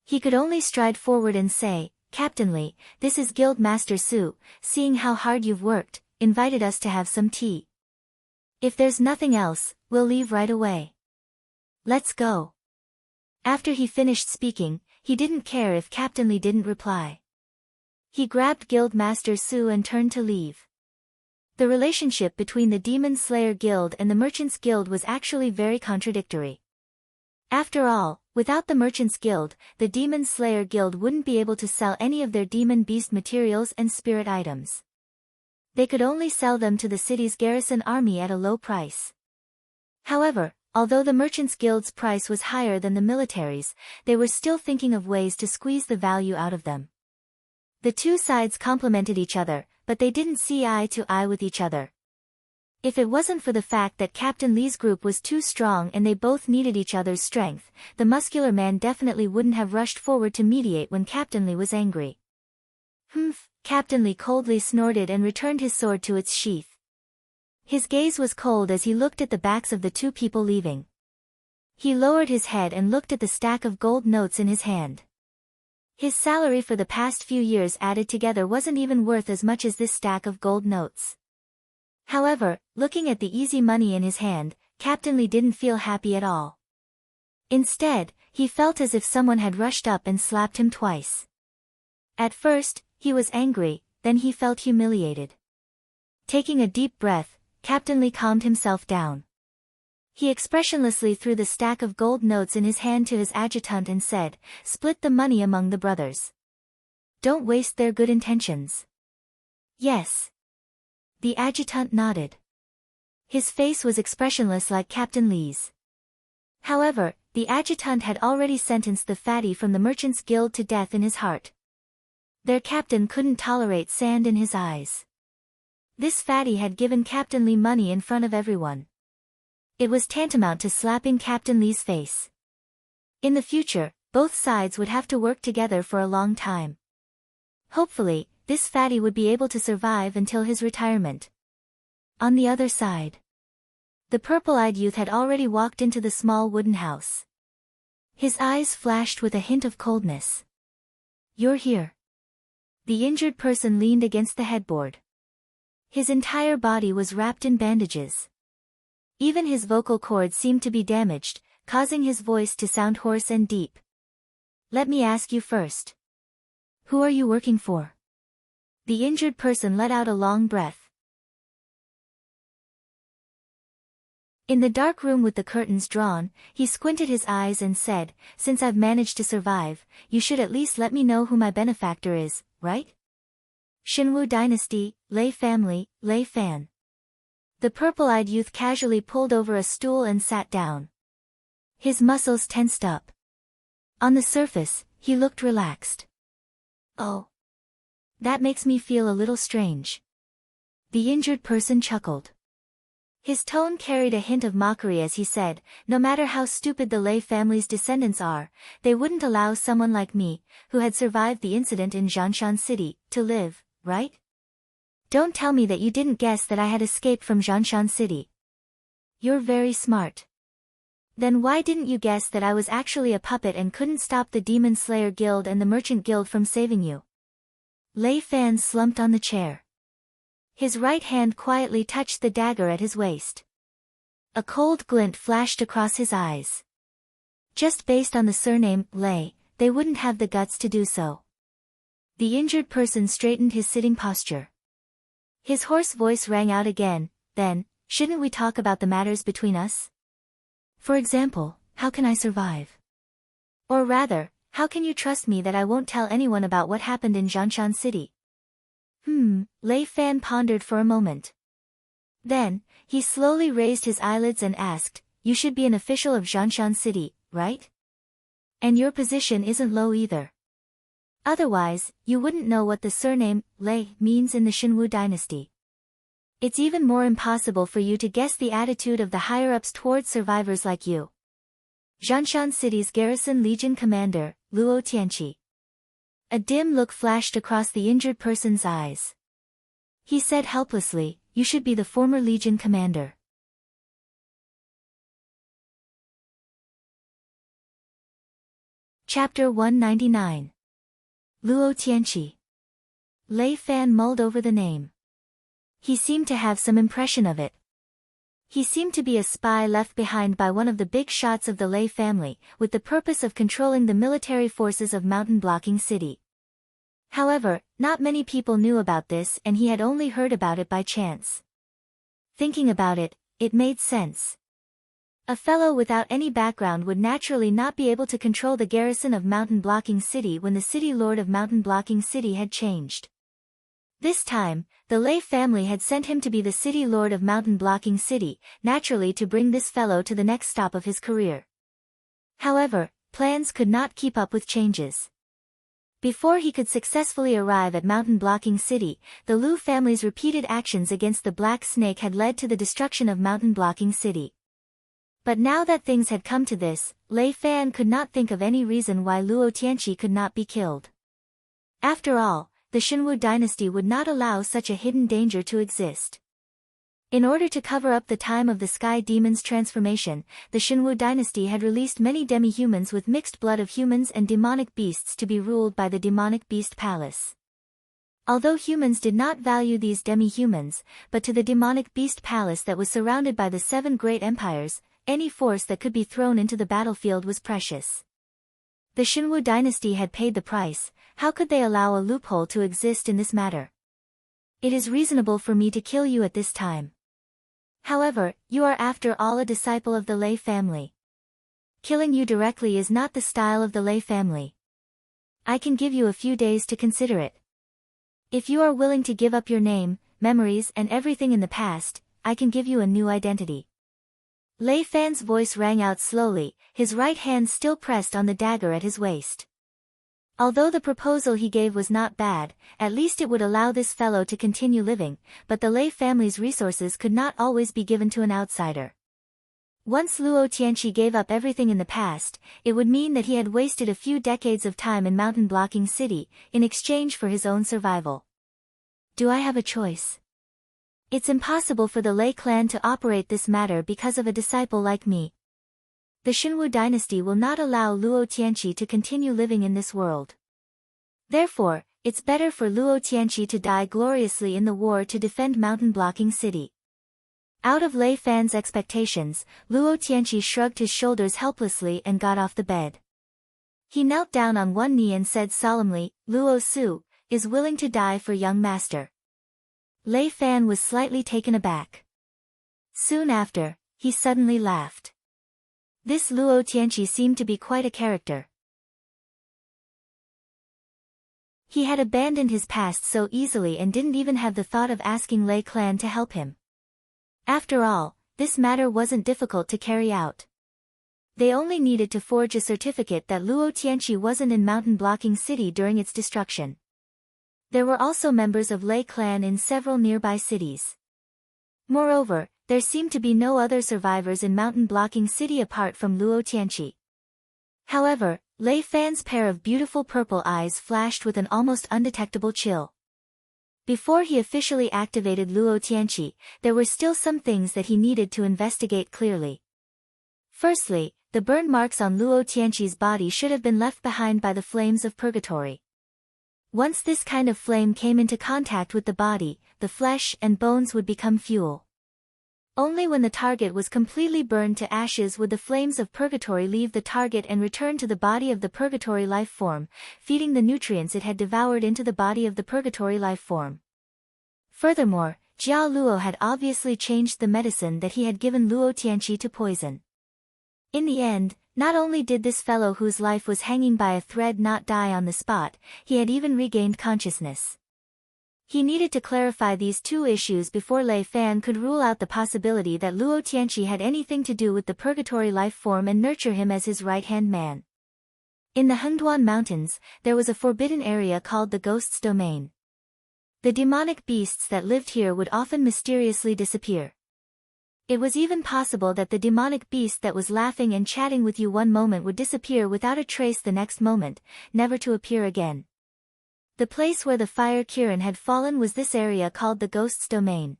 He could only stride forward and say, "Captain Li, this is Guild Master Su, seeing how hard you've worked, invited us to have some tea. If there's nothing else, we'll leave right away. Let's go." After he finished speaking, he didn't care if Captain Li didn't reply. He grabbed Guild Master Su and turned to leave. The relationship between the Demon Slayer Guild and the Merchants Guild was actually very contradictory. After all, without the Merchants Guild, the Demon Slayer Guild wouldn't be able to sell any of their demon beast materials and spirit items. They could only sell them to the city's garrison army at a low price. However, although the Merchants Guild's price was higher than the military's, they were still thinking of ways to squeeze the value out of them. The two sides complemented each other, but they didn't see eye to eye with each other. If it wasn't for the fact that Captain Li's group was too strong and they both needed each other's strength, the muscular man definitely wouldn't have rushed forward to mediate when Captain Li was angry. "Humph," Captain Li coldly snorted and returned his sword to its sheath. His gaze was cold as he looked at the backs of the two people leaving. He lowered his head and looked at the stack of gold notes in his hand. His salary for the past few years added together wasn't even worth as much as this stack of gold notes. However, looking at the easy money in his hand, Captain Li didn't feel happy at all. Instead, he felt as if someone had rushed up and slapped him twice. At first, he was angry, then he felt humiliated. Taking a deep breath, Captain Li calmed himself down. He expressionlessly threw the stack of gold notes in his hand to his adjutant and said, "Split the money among the brothers. Don't waste their good intentions." "Yes." The adjutant nodded. His face was expressionless like Captain Li's. However, the adjutant had already sentenced the fatty from the Merchants Guild to death in his heart. Their captain couldn't tolerate sand in his eyes. This fatty had given Captain Li money in front of everyone. It was tantamount to slapping Captain Li's face. In the future, both sides would have to work together for a long time. Hopefully, this fatty would be able to survive until his retirement. On the other side, the purple-eyed youth had already walked into the small wooden house. His eyes flashed with a hint of coldness. "You're here." The injured person leaned against the headboard. His entire body was wrapped in bandages. Even his vocal cords seemed to be damaged, causing his voice to sound hoarse and deep. "Let me ask you first. Who are you working for?" The injured person let out a long breath. In the dark room with the curtains drawn, he squinted his eyes and said, "Since I've managed to survive, you should at least let me know who my benefactor is, right?" "Shinwu Dynasty, Lei Family, Lei Fan." The purple-eyed youth casually pulled over a stool and sat down. His muscles tensed up. On the surface, he looked relaxed. "Oh. That makes me feel a little strange." The injured person chuckled. His tone carried a hint of mockery as he said, "No matter how stupid the Lei family's descendants are, they wouldn't allow someone like me, who had survived the incident in Zhanshan City, to live, right? Don't tell me that you didn't guess that I had escaped from Zhanshan City. You're very smart. Then why didn't you guess that I was actually a puppet and couldn't stop the Demon Slayer Guild and the Merchant Guild from saving you?" Lei Fan slumped on the chair. His right hand quietly touched the dagger at his waist. A cold glint flashed across his eyes. Just based on the surname, Lei, they wouldn't have the guts to do so. The injured person straightened his sitting posture. His hoarse voice rang out again, "Then, shouldn't we talk about the matters between us? For example, how can I survive? Or rather, how can you trust me that I won't tell anyone about what happened in Zhanshan City?" Lei Fan pondered for a moment. Then, he slowly raised his eyelids and asked, "You should be an official of Zhanshan City, right? And your position isn't low either. Otherwise, you wouldn't know what the surname, Lei, means in the Shinwu dynasty. It's even more impossible for you to guess the attitude of the higher-ups towards survivors like you." Zhanshan City's garrison legion commander, Luo Tianqi. A dim look flashed across the injured person's eyes. He said helplessly, you should be the former Legion commander. Chapter 199. Luo Tianqi. Lei Fan mulled over the name. He seemed to have some impression of it. He seemed to be a spy left behind by one of the big shots of the Lei family, with the purpose of controlling the military forces of Mountain Blocking City. However, not many people knew about this and he had only heard about it by chance. Thinking about it, it made sense. A fellow without any background would naturally not be able to control the garrison of Mountain Blocking City when the city lord of Mountain Blocking City had changed. This time, the Lei family had sent him to be the city lord of Mountain Blocking City, naturally to bring this fellow to the next stop of his career. However, plans could not keep up with changes. Before he could successfully arrive at Mountain Blocking City, the Lu family's repeated actions against the Black Snake had led to the destruction of Mountain Blocking City. But now that things had come to this, Lei Fan could not think of any reason why Luo Tianqi could not be killed. After all, the Xinwu dynasty would not allow such a hidden danger to exist. In order to cover up the time of the Sky Demon's transformation, the Xinwu dynasty had released many demi-humans with mixed blood of humans and demonic beasts to be ruled by the Demonic Beast Palace. Although humans did not value these demi-humans, but to the Demonic Beast Palace that was surrounded by the 7 great empires, any force that could be thrown into the battlefield was precious. The Xinwu dynasty had paid the price. How could they allow a loophole to exist in this matter? It is reasonable for me to kill you at this time. However, you are after all a disciple of the Lei family. Killing you directly is not the style of the Lei family. I can give you a few days to consider it. If you are willing to give up your name, memories and everything in the past, I can give you a new identity. Lei Fan's voice rang out slowly, his right hand still pressed on the dagger at his waist. Although the proposal he gave was not bad, at least it would allow this fellow to continue living, but the Lei family's resources could not always be given to an outsider. Once Luo Tianqi gave up everything in the past, it would mean that he had wasted a few decades of time in Mountain Blocking City, in exchange for his own survival. Do I have a choice? It's impossible for the Lei clan to operate this matter because of a disciple like me. The Xinwu dynasty will not allow Luo Tianqi to continue living in this world. Therefore, it's better for Luo Tianqi to die gloriously in the war to defend Mountain Blocking City. Out of Lei Fan's expectations, Luo Tianqi shrugged his shoulders helplessly and got off the bed. He knelt down on one knee and said solemnly, Luo Su is willing to die for young master. Lei Fan was slightly taken aback. Soon after, he suddenly laughed. This Luo Tianqi seemed to be quite a character. He had abandoned his past so easily and didn't even have the thought of asking Lei clan to help him. After all, this matter wasn't difficult to carry out. They only needed to forge a certificate that Luo Tianqi wasn't in Mountain Blocking City during its destruction. There were also members of Lei clan in several nearby cities. Moreover, there seemed to be no other survivors in Mountain Blocking City apart from Luo Tianqi. However, Lei Fan's pair of beautiful purple eyes flashed with an almost undetectable chill. Before he officially activated Luo Tianqi, there were still some things that he needed to investigate clearly. Firstly, the burn marks on Luo Tianqi's body should have been left behind by the flames of purgatory. Once this kind of flame came into contact with the body, the flesh and bones would become fuel. Only when the target was completely burned to ashes would the flames of purgatory leave the target and return to the body of the purgatory life form, feeding the nutrients it had devoured into the body of the purgatory life form. Furthermore, Jiao Luo had obviously changed the medicine that he had given Luo Tianqi to poison. In the end, not only did this fellow whose life was hanging by a thread not die on the spot, he had even regained consciousness. He needed to clarify these two issues before Lei Fan could rule out the possibility that Luo Tianqi had anything to do with the purgatory life form and nurture him as his right-hand man. In the Hengduan Mountains, there was a forbidden area called the Ghost's Domain. The demonic beasts that lived here would often mysteriously disappear. It was even possible that the demonic beast that was laughing and chatting with you one moment would disappear without a trace the next moment, never to appear again. The place where the fire Kirin had fallen was this area called the Ghost's Domain.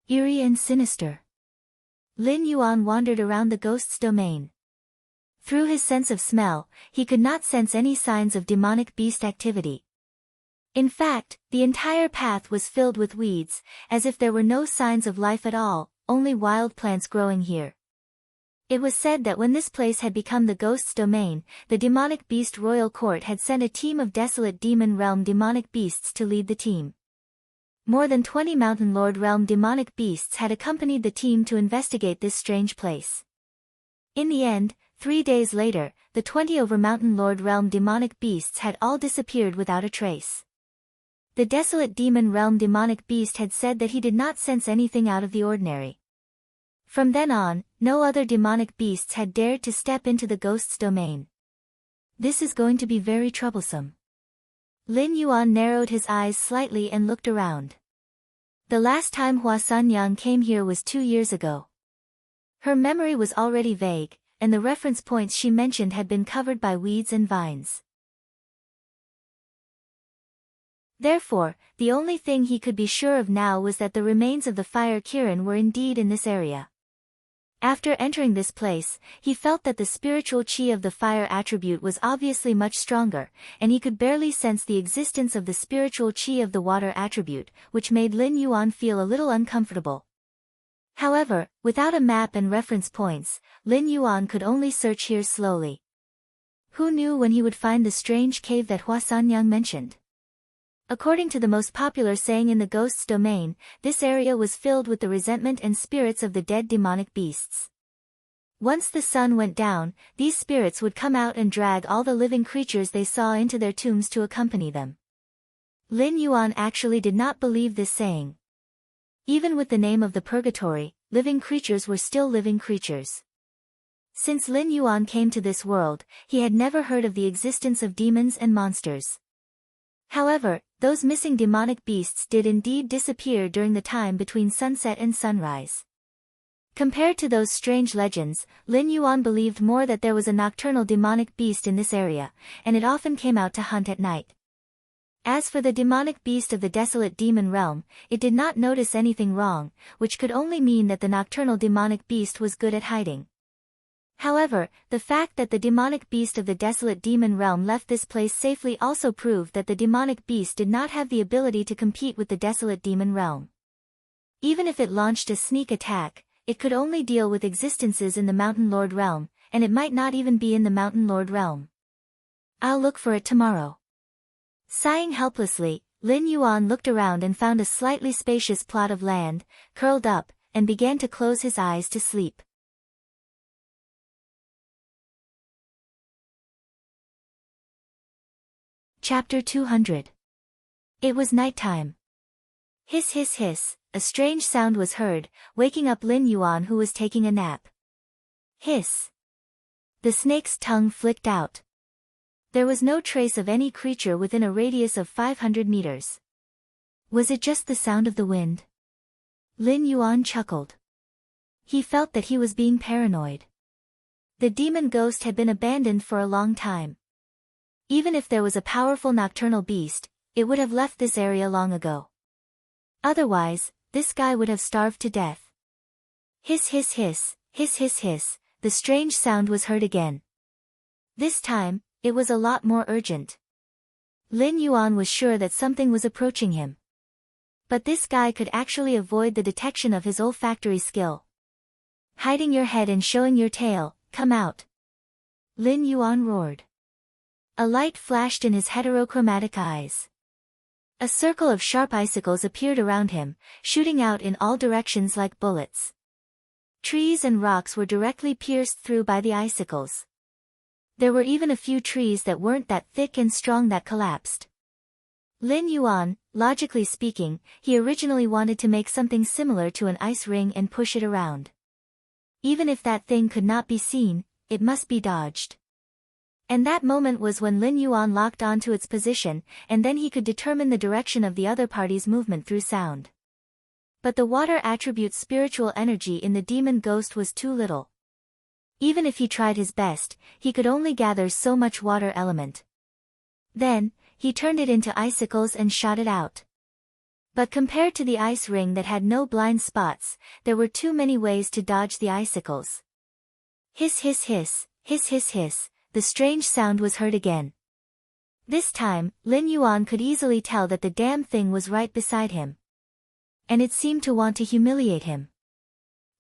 Eerie and sinister. Lin Yuan wandered around the ghost's domain. Through his sense of smell, he could not sense any signs of demonic beast activity. In fact, the entire path was filled with weeds, as if there were no signs of life at all, only wild plants growing here. It was said that when this place had become the ghost's domain, the demonic beast royal court had sent a team of desolate demon realm demonic beasts to lead the team. More than 20 Mountain Lord realm demonic beasts had accompanied the team to investigate this strange place. In the end, 3 days later, the 20 over Mountain Lord realm demonic beasts had all disappeared without a trace. The desolate demon realm demonic beast had said that he did not sense anything out of the ordinary. From then on, no other demonic beasts had dared to step into the ghost's domain. This is going to be very troublesome. Lin Yuan narrowed his eyes slightly and looked around. The last time Hua Sanyang came here was 2 years ago. Her memory was already vague, and the reference points she mentioned had been covered by weeds and vines. Therefore, the only thing he could be sure of now was that the remains of the fire Kirin were indeed in this area. After entering this place, he felt that the spiritual chi of the fire attribute was obviously much stronger, and he could barely sense the existence of the spiritual chi of the water attribute, which made Lin Yuan feel a little uncomfortable. However, without a map and reference points, Lin Yuan could only search here slowly. Who knew when he would find the strange cave that Hua Sanyang mentioned? According to the most popular saying in the ghost's domain, this area was filled with the resentment and spirits of the dead demonic beasts. Once the sun went down, these spirits would come out and drag all the living creatures they saw into their tombs to accompany them. Lin Yuan actually did not believe this saying. Even with the name of the purgatory, living creatures were still living creatures. Since Lin Yuan came to this world, he had never heard of the existence of demons and monsters. However, those missing demonic beasts did indeed disappear during the time between sunset and sunrise. Compared to those strange legends, Lin Yuan believed more that there was a nocturnal demonic beast in this area, and it often came out to hunt at night. As for the demonic beast of the desolate demon realm, it did not notice anything wrong, which could only mean that the nocturnal demonic beast was good at hiding. However, the fact that the demonic beast of the desolate demon realm left this place safely also proved that the demonic beast did not have the ability to compete with the desolate demon realm. Even if it launched a sneak attack, it could only deal with existences in the Mountain Lord realm, and it might not even be in the Mountain Lord realm. I'll look for it tomorrow. Sighing helplessly, Lin Yuan looked around and found a slightly spacious plot of land, curled up, and began to close his eyes to sleep. Chapter 200. It was nighttime. Hiss hiss hiss, a strange sound was heard, waking up Lin Yuan who was taking a nap. Hiss. The snake's tongue flicked out. There was no trace of any creature within a radius of 500 meters. Was it just the sound of the wind? Lin Yuan chuckled. He felt that he was being paranoid. The demon ghost had been abandoned for a long time. Even if there was a powerful nocturnal beast, it would have left this area long ago. Otherwise, this guy would have starved to death. Hiss hiss hiss, hiss hiss hiss, the strange sound was heard again. This time, it was a lot more urgent. Lin Yuan was sure that something was approaching him. But this guy could actually avoid the detection of his olfactory skill. Hiding your head and showing your tail, come out. Lin Yuan roared. A light flashed in his heterochromatic eyes. A circle of sharp icicles appeared around him, shooting out in all directions like bullets. Trees and rocks were directly pierced through by the icicles. There were even a few trees that weren't that thick and strong that collapsed. Lin Yuan, logically speaking, he originally wanted to make something similar to an ice ring and push it around. Even if that thing could not be seen, it must be dodged. And that moment was when Lin Yuan locked onto its position, and then he could determine the direction of the other party's movement through sound. But the water attribute's spiritual energy in the demon ghost was too little. Even if he tried his best, he could only gather so much water element. Then, he turned it into icicles and shot it out. But compared to the ice ring that had no blind spots, there were too many ways to dodge the icicles. Hiss hiss hiss, hiss hiss hiss, the strange sound was heard again. This time, Lin Yuan could easily tell that the damn thing was right beside him. And it seemed to want to humiliate him.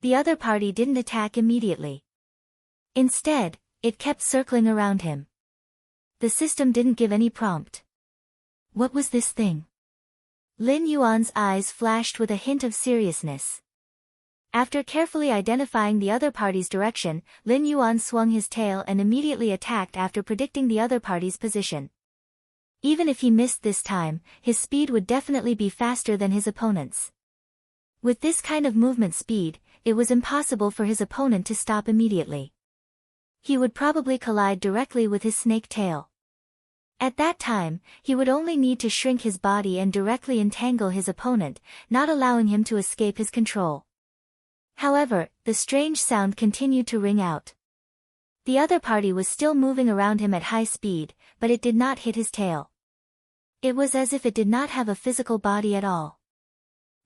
The other party didn't attack immediately. Instead, it kept circling around him. The system didn't give any prompt. What was this thing? Lin Yuan's eyes flashed with a hint of seriousness. After carefully identifying the other party's direction, Lin Yuan swung his tail and immediately attacked after predicting the other party's position. Even if he missed this time, his speed would definitely be faster than his opponent's. With this kind of movement speed, it was impossible for his opponent to stop immediately. He would probably collide directly with his snake tail. At that time, he would only need to shrink his body and directly entangle his opponent, not allowing him to escape his control. However, the strange sound continued to ring out. The other party was still moving around him at high speed, but it did not hit his tail. It was as if it did not have a physical body at all.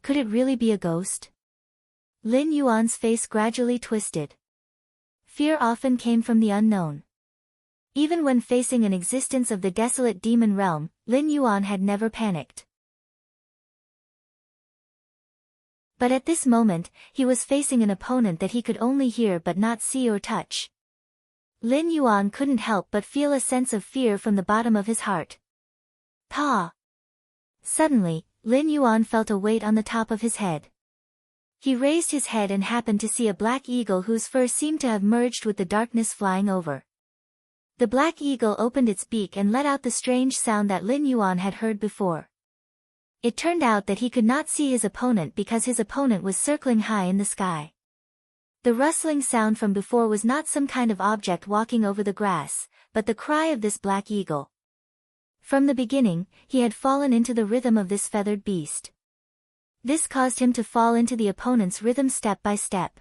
Could it really be a ghost? Lin Yuan's face gradually twisted. Fear often came from the unknown. Even when facing an existence of the desolate demon realm, Lin Yuan had never panicked. But at this moment, he was facing an opponent that he could only hear but not see or touch. Lin Yuan couldn't help but feel a sense of fear from the bottom of his heart. Pa! Suddenly, Lin Yuan felt a weight on the top of his head. He raised his head and happened to see a black eagle whose fur seemed to have merged with the darkness flying over. The black eagle opened its beak and let out the strange sound that Lin Yuan had heard before. It turned out that he could not see his opponent because his opponent was circling high in the sky. The rustling sound from before was not some kind of object walking over the grass, but the cry of this black eagle. From the beginning, he had fallen into the rhythm of this feathered beast. This caused him to fall into the opponent's rhythm step by step.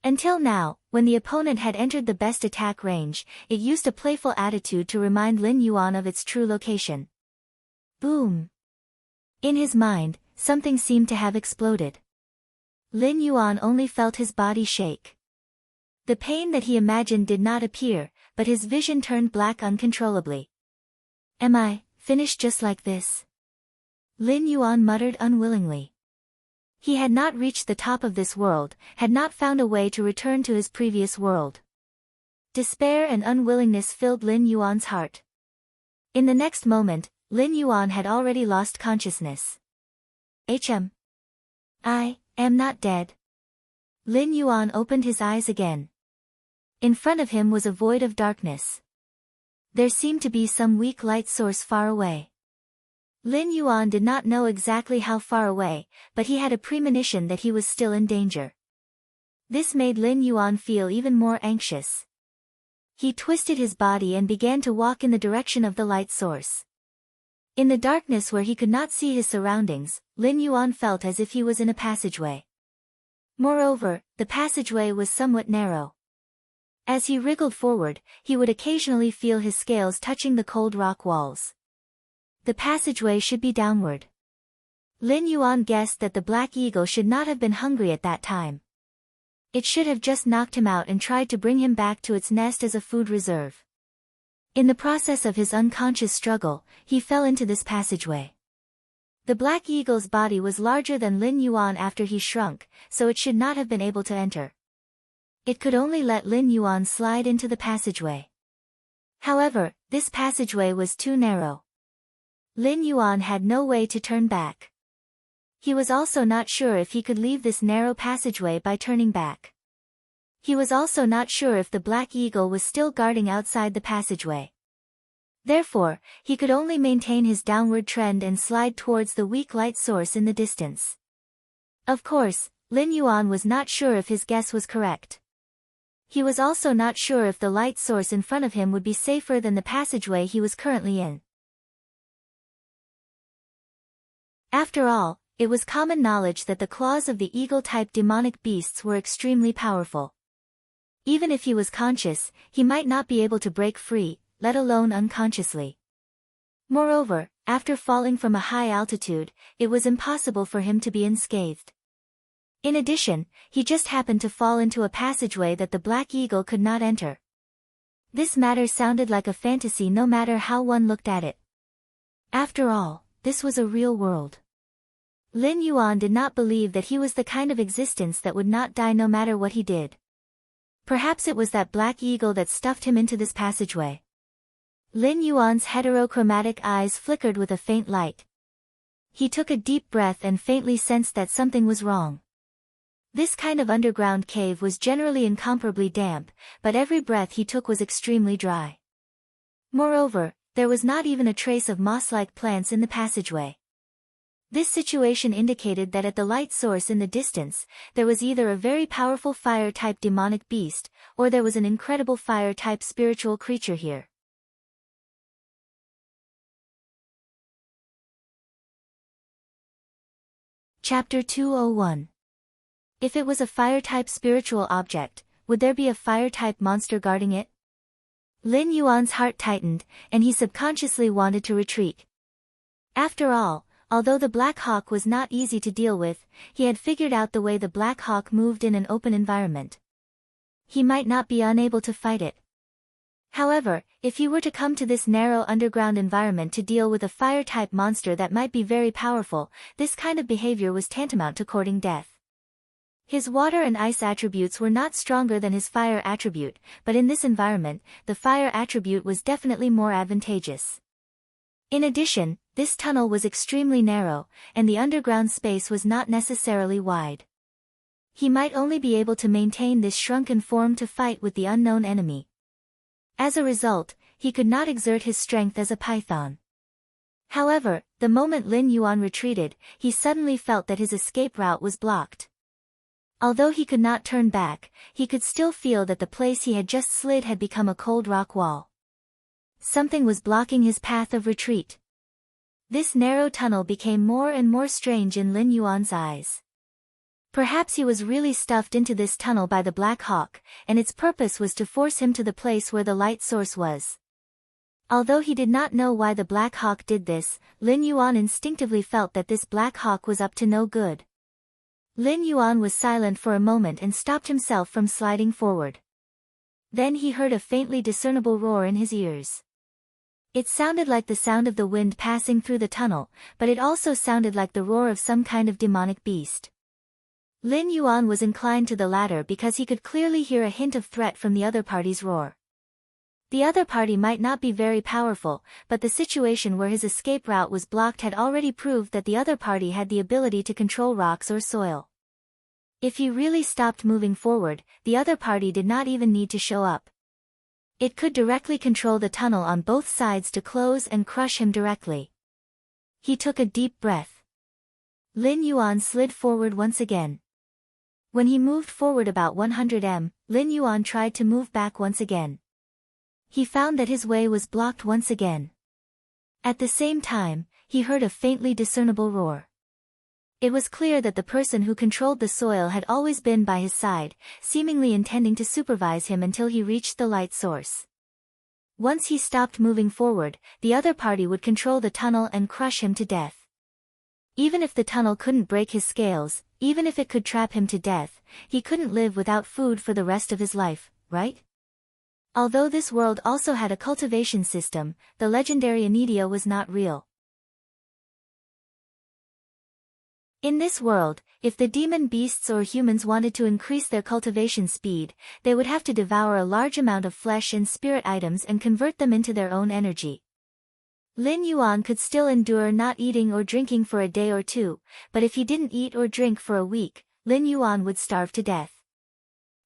Until now, when the opponent had entered the best attack range, it used a playful attitude to remind Lin Yuan of its true location. Boom! In his mind, something seemed to have exploded. Lin Yuan only felt his body shake. The pain that he imagined did not appear, but his vision turned black uncontrollably. Am I finished just like this? Lin Yuan muttered unwillingly. He had not reached the top of this world, had not found a way to return to his previous world. Despair and unwillingness filled Lin Yuan's heart. In the next moment, Lin Yuan had already lost consciousness. I am not dead. Lin Yuan opened his eyes again. In front of him was a void of darkness. There seemed to be some weak light source far away. Lin Yuan did not know exactly how far away, but he had a premonition that he was still in danger. This made Lin Yuan feel even more anxious. He twisted his body and began to walk in the direction of the light source. In the darkness where he could not see his surroundings, Lin Yuan felt as if he was in a passageway. Moreover, the passageway was somewhat narrow. As he wriggled forward, he would occasionally feel his scales touching the cold rock walls. The passageway should be downward. Lin Yuan guessed that the black eagle should not have been hungry at that time. It should have just knocked him out and tried to bring him back to its nest as a food reserve. In the process of his unconscious struggle, he fell into this passageway. The black eagle's body was larger than Lin Yuan after he shrunk, so it should not have been able to enter. It could only let Lin Yuan slide into the passageway. However, this passageway was too narrow. Lin Yuan had no way to turn back. He was also not sure if he could leave this narrow passageway by turning back. He was also not sure if the black eagle was still guarding outside the passageway. Therefore, he could only maintain his downward trend and slide towards the weak light source in the distance. Of course, Lin Yuan was not sure if his guess was correct. He was also not sure if the light source in front of him would be safer than the passageway he was currently in. After all, it was common knowledge that the claws of the eagle-type demonic beasts were extremely powerful. Even if he was conscious, he might not be able to break free, let alone unconsciously. Moreover, after falling from a high altitude, it was impossible for him to be unscathed. In addition, he just happened to fall into a passageway that the Black Eagle could not enter. This matter sounded like a fantasy no matter how one looked at it. After all, this was a real world. Lin Yuan did not believe that he was the kind of existence that would not die no matter what he did. Perhaps it was that Black Eagle that stuffed him into this passageway. Lin Yuan's heterochromatic eyes flickered with a faint light. He took a deep breath and faintly sensed that something was wrong. This kind of underground cave was generally incomparably damp, but every breath he took was extremely dry. Moreover, there was not even a trace of moss-like plants in the passageway. This situation indicated that at the light source in the distance, there was either a very powerful fire-type demonic beast, or there was an incredible fire-type spiritual creature here. Chapter 201. If it was a fire-type spiritual object, would there be a fire-type monster guarding it? Lin Yuan's heart tightened, and he subconsciously wanted to retreat. After all, although the Black Hawk was not easy to deal with, he had figured out the way the Black Hawk moved in an open environment. He might not be unable to fight it. However, if he were to come to this narrow underground environment to deal with a fire-type monster that might be very powerful, this kind of behavior was tantamount to courting death. His water and ice attributes were not stronger than his fire attribute, but in this environment, the fire attribute was definitely more advantageous. In addition, this tunnel was extremely narrow, and the underground space was not necessarily wide. He might only be able to maintain this shrunken form to fight with the unknown enemy. As a result, he could not exert his strength as a python. However, the moment Lin Yuan retreated, he suddenly felt that his escape route was blocked. Although he could not turn back, he could still feel that the place he had just slid had become a cold rock wall. Something was blocking his path of retreat. This narrow tunnel became more and more strange in Lin Yuan's eyes. Perhaps he was really stuffed into this tunnel by the Black Hawk, and its purpose was to force him to the place where the light source was. Although he did not know why the Black Hawk did this, Lin Yuan instinctively felt that this Black Hawk was up to no good. Lin Yuan was silent for a moment and stopped himself from sliding forward. Then he heard a faintly discernible roar in his ears. It sounded like the sound of the wind passing through the tunnel, but it also sounded like the roar of some kind of demonic beast. Lin Yuan was inclined to the latter because he could clearly hear a hint of threat from the other party's roar. The other party might not be very powerful, but the situation where his escape route was blocked had already proved that the other party had the ability to control rocks or soil. If he really stopped moving forward, the other party did not even need to show up. It could directly control the tunnel on both sides to close and crush him directly. He took a deep breath. Lin Yuan slid forward once again. When he moved forward about 100 m, Lin Yuan tried to move back once again. He found that his way was blocked once again. At the same time, he heard a faintly discernible roar. It was clear that the person who controlled the soil had always been by his side, seemingly intending to supervise him until he reached the light source. Once he stopped moving forward, the other party would control the tunnel and crush him to death. Even if the tunnel couldn't break his scales, even if it could trap him to death, he couldn't live without food for the rest of his life, right? Although this world also had a cultivation system, the legendary Amoeba was not real. In this world, if the demon beasts or humans wanted to increase their cultivation speed, they would have to devour a large amount of flesh and spirit items and convert them into their own energy. Lin Yuan could still endure not eating or drinking for a day or two, but if he didn't eat or drink for a week, Lin Yuan would starve to death.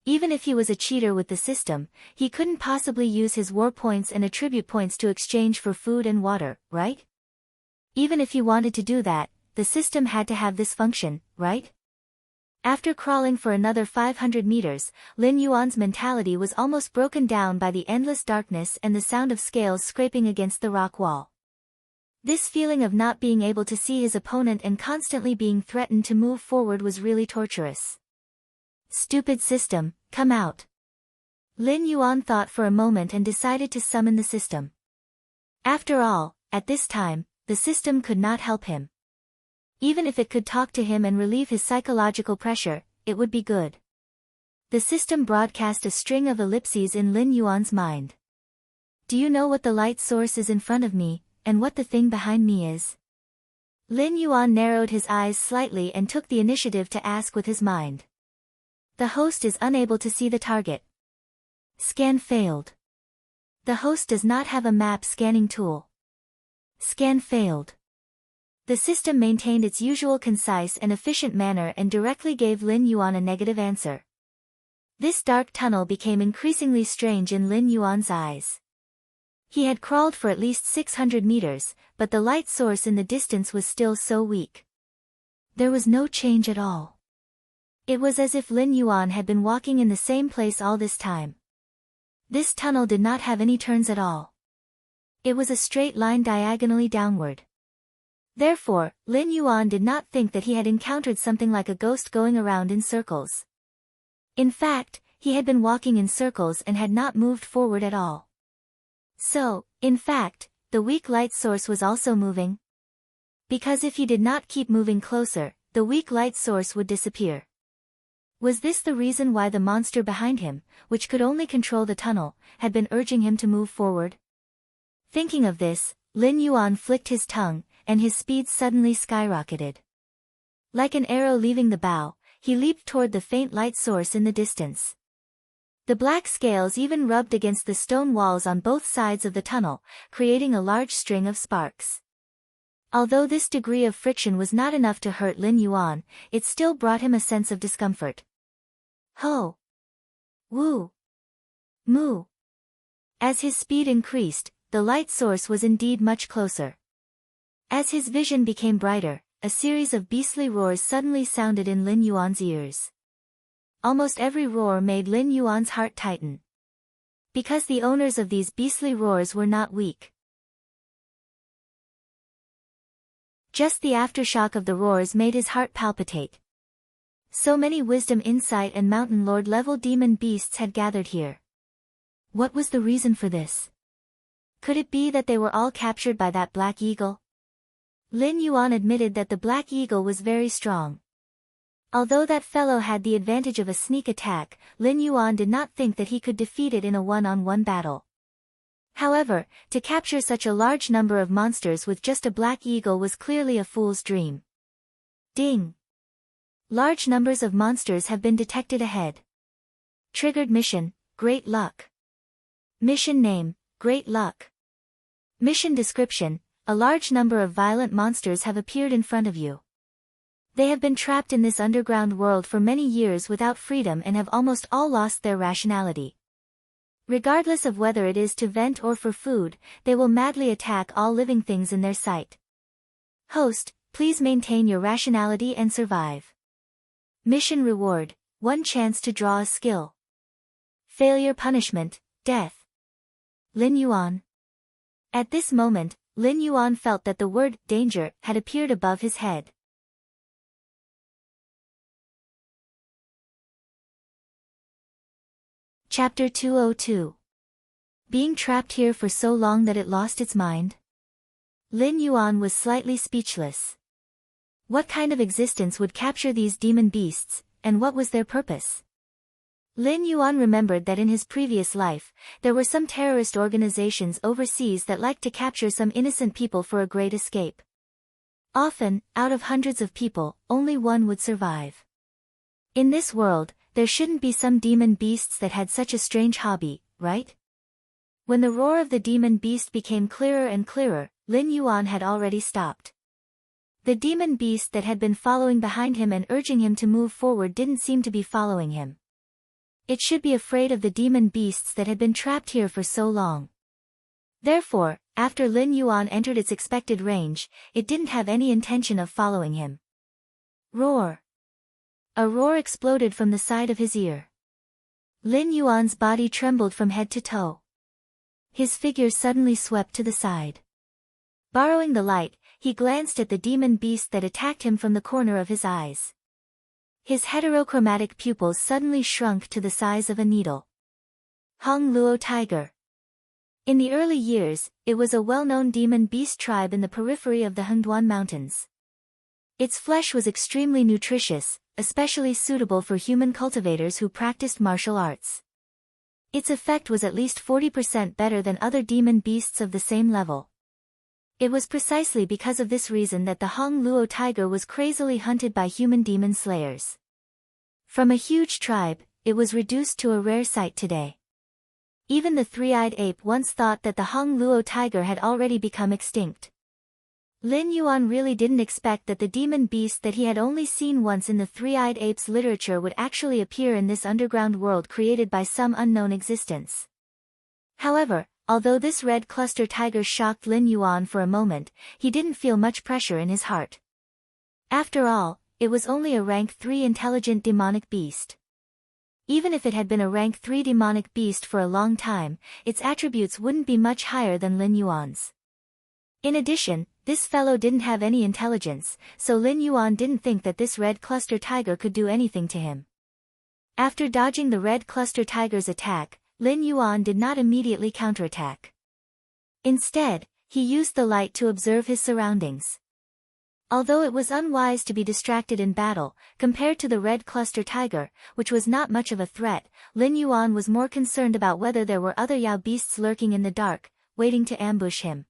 Even if he was a cheater with the system, he couldn't possibly use his war points and attribute points to exchange for food and water, right? Even if he wanted to do that, the system had to have this function, right? After crawling for another 500 meters, Lin Yuan's mentality was almost broken down by the endless darkness and the sound of scales scraping against the rock wall. This feeling of not being able to see his opponent and constantly being threatened to move forward was really torturous. Stupid system, come out. Lin Yuan thought for a moment and decided to summon the system. After all, at this time, the system could not help him. Even if it could talk to him and relieve his psychological pressure, it would be good. The system broadcast a string of ellipses in Lin Yuan's mind. Do you know what the light source is in front of me, and what the thing behind me is? Lin Yuan narrowed his eyes slightly and took the initiative to ask with his mind. The host is unable to see the target. Scan failed. The host does not have a map scanning tool. Scan failed. The system maintained its usual concise and efficient manner and directly gave Lin Yuan a negative answer. This dark tunnel became increasingly strange in Lin Yuan's eyes. He had crawled for at least 600 meters, but the light source in the distance was still so weak. There was no change at all. It was as if Lin Yuan had been walking in the same place all this time. This tunnel did not have any turns at all. It was a straight line diagonally downward. Therefore, Lin Yuan did not think that he had encountered something like a ghost going around in circles. In fact, he had been walking in circles and had not moved forward at all. So, in fact, the weak light source was also moving. Because if he did not keep moving closer, the weak light source would disappear. Was this the reason why the monster behind him, which could only control the tunnel, had been urging him to move forward? Thinking of this, Lin Yuan flicked his tongue, and his speed suddenly skyrocketed. Like an arrow leaving the bow, he leaped toward the faint light source in the distance. The black scales even rubbed against the stone walls on both sides of the tunnel, creating a large string of sparks. Although this degree of friction was not enough to hurt Lin Yuan, it still brought him a sense of discomfort. Ho! Woo! Moo! As his speed increased, the light source was indeed much closer. As his vision became brighter, a series of beastly roars suddenly sounded in Lin Yuan's ears. Almost every roar made Lin Yuan's heart tighten. Because the owners of these beastly roars were not weak. Just the aftershock of the roars made his heart palpitate. So many wisdom, insight and mountain lord level demon beasts had gathered here. What was the reason for this? Could it be that they were all captured by that black eagle? Lin Yuan admitted that the black eagle was very strong. Although that fellow had the advantage of a sneak attack, Lin Yuan did not think that he could defeat it in a one-on-one battle. However, to capture such a large number of monsters with just a black eagle was clearly a fool's dream. Ding! Large numbers of monsters have been detected ahead. Triggered mission, Great Luck. Mission name, Great Luck. Mission description, a large number of violent monsters have appeared in front of you. They have been trapped in this underground world for many years without freedom and have almost all lost their rationality. Regardless of whether it is to vent or for food, they will madly attack all living things in their sight. Host, please maintain your rationality and survive. Mission reward, 1 chance to draw a skill. Failure punishment, death. Lin Yuan. At this moment, Lin Yuan felt that the word danger had appeared above his head. Chapter 202. Being trapped here for so long that it lost its mind? Lin Yuan was slightly speechless. What kind of existence would capture these demon beasts, and what was their purpose? Lin Yuan remembered that in his previous life, there were some terrorist organizations overseas that liked to capture some innocent people for a great escape. Often, out of hundreds of people, only one would survive. In this world, there shouldn't be some demon beasts that had such a strange hobby, right? When the roar of the demon beast became clearer and clearer, Lin Yuan had already stopped. The demon beast that had been following behind him and urging him to move forward didn't seem to be following him. It should be afraid of the demon beasts that had been trapped here for so long. Therefore, after Lin Yuan entered its expected range, it didn't have any intention of following him. Roar! A roar exploded from the side of his ear. Lin Yuan's body trembled from head to toe. His figure suddenly swept to the side. Borrowing the light, he glanced at the demon beast that attacked him from the corner of his eyes. His heterochromatic pupils suddenly shrunk to the size of a needle. Hong Luo Tiger. In the early years, it was a well-known demon beast tribe in the periphery of the Hengduan Mountains. Its flesh was extremely nutritious, especially suitable for human cultivators who practiced martial arts. Its effect was at least 40% better than other demon beasts of the same level. It was precisely because of this reason that the Hong Luo tiger was crazily hunted by human demon slayers. From a huge tribe, it was reduced to a rare sight today. Even the three-eyed ape once thought that the Hong Luo tiger had already become extinct. Lin Yuan really didn't expect that the demon beast that he had only seen once in the three-eyed ape's literature would actually appear in this underground world created by some unknown existence. However, although this red cluster tiger shocked Lin Yuan for a moment, he didn't feel much pressure in his heart. After all, it was only a rank 3 intelligent demonic beast. Even if it had been a rank 3 demonic beast for a long time, its attributes wouldn't be much higher than Lin Yuan's. In addition, this fellow didn't have any intelligence, so Lin Yuan didn't think that this red cluster tiger could do anything to him. After dodging the red cluster tiger's attack, Lin Yuan did not immediately counterattack. Instead, he used the light to observe his surroundings. Although it was unwise to be distracted in battle, compared to the red cluster tiger, which was not much of a threat, Lin Yuan was more concerned about whether there were other Yao beasts lurking in the dark, waiting to ambush him.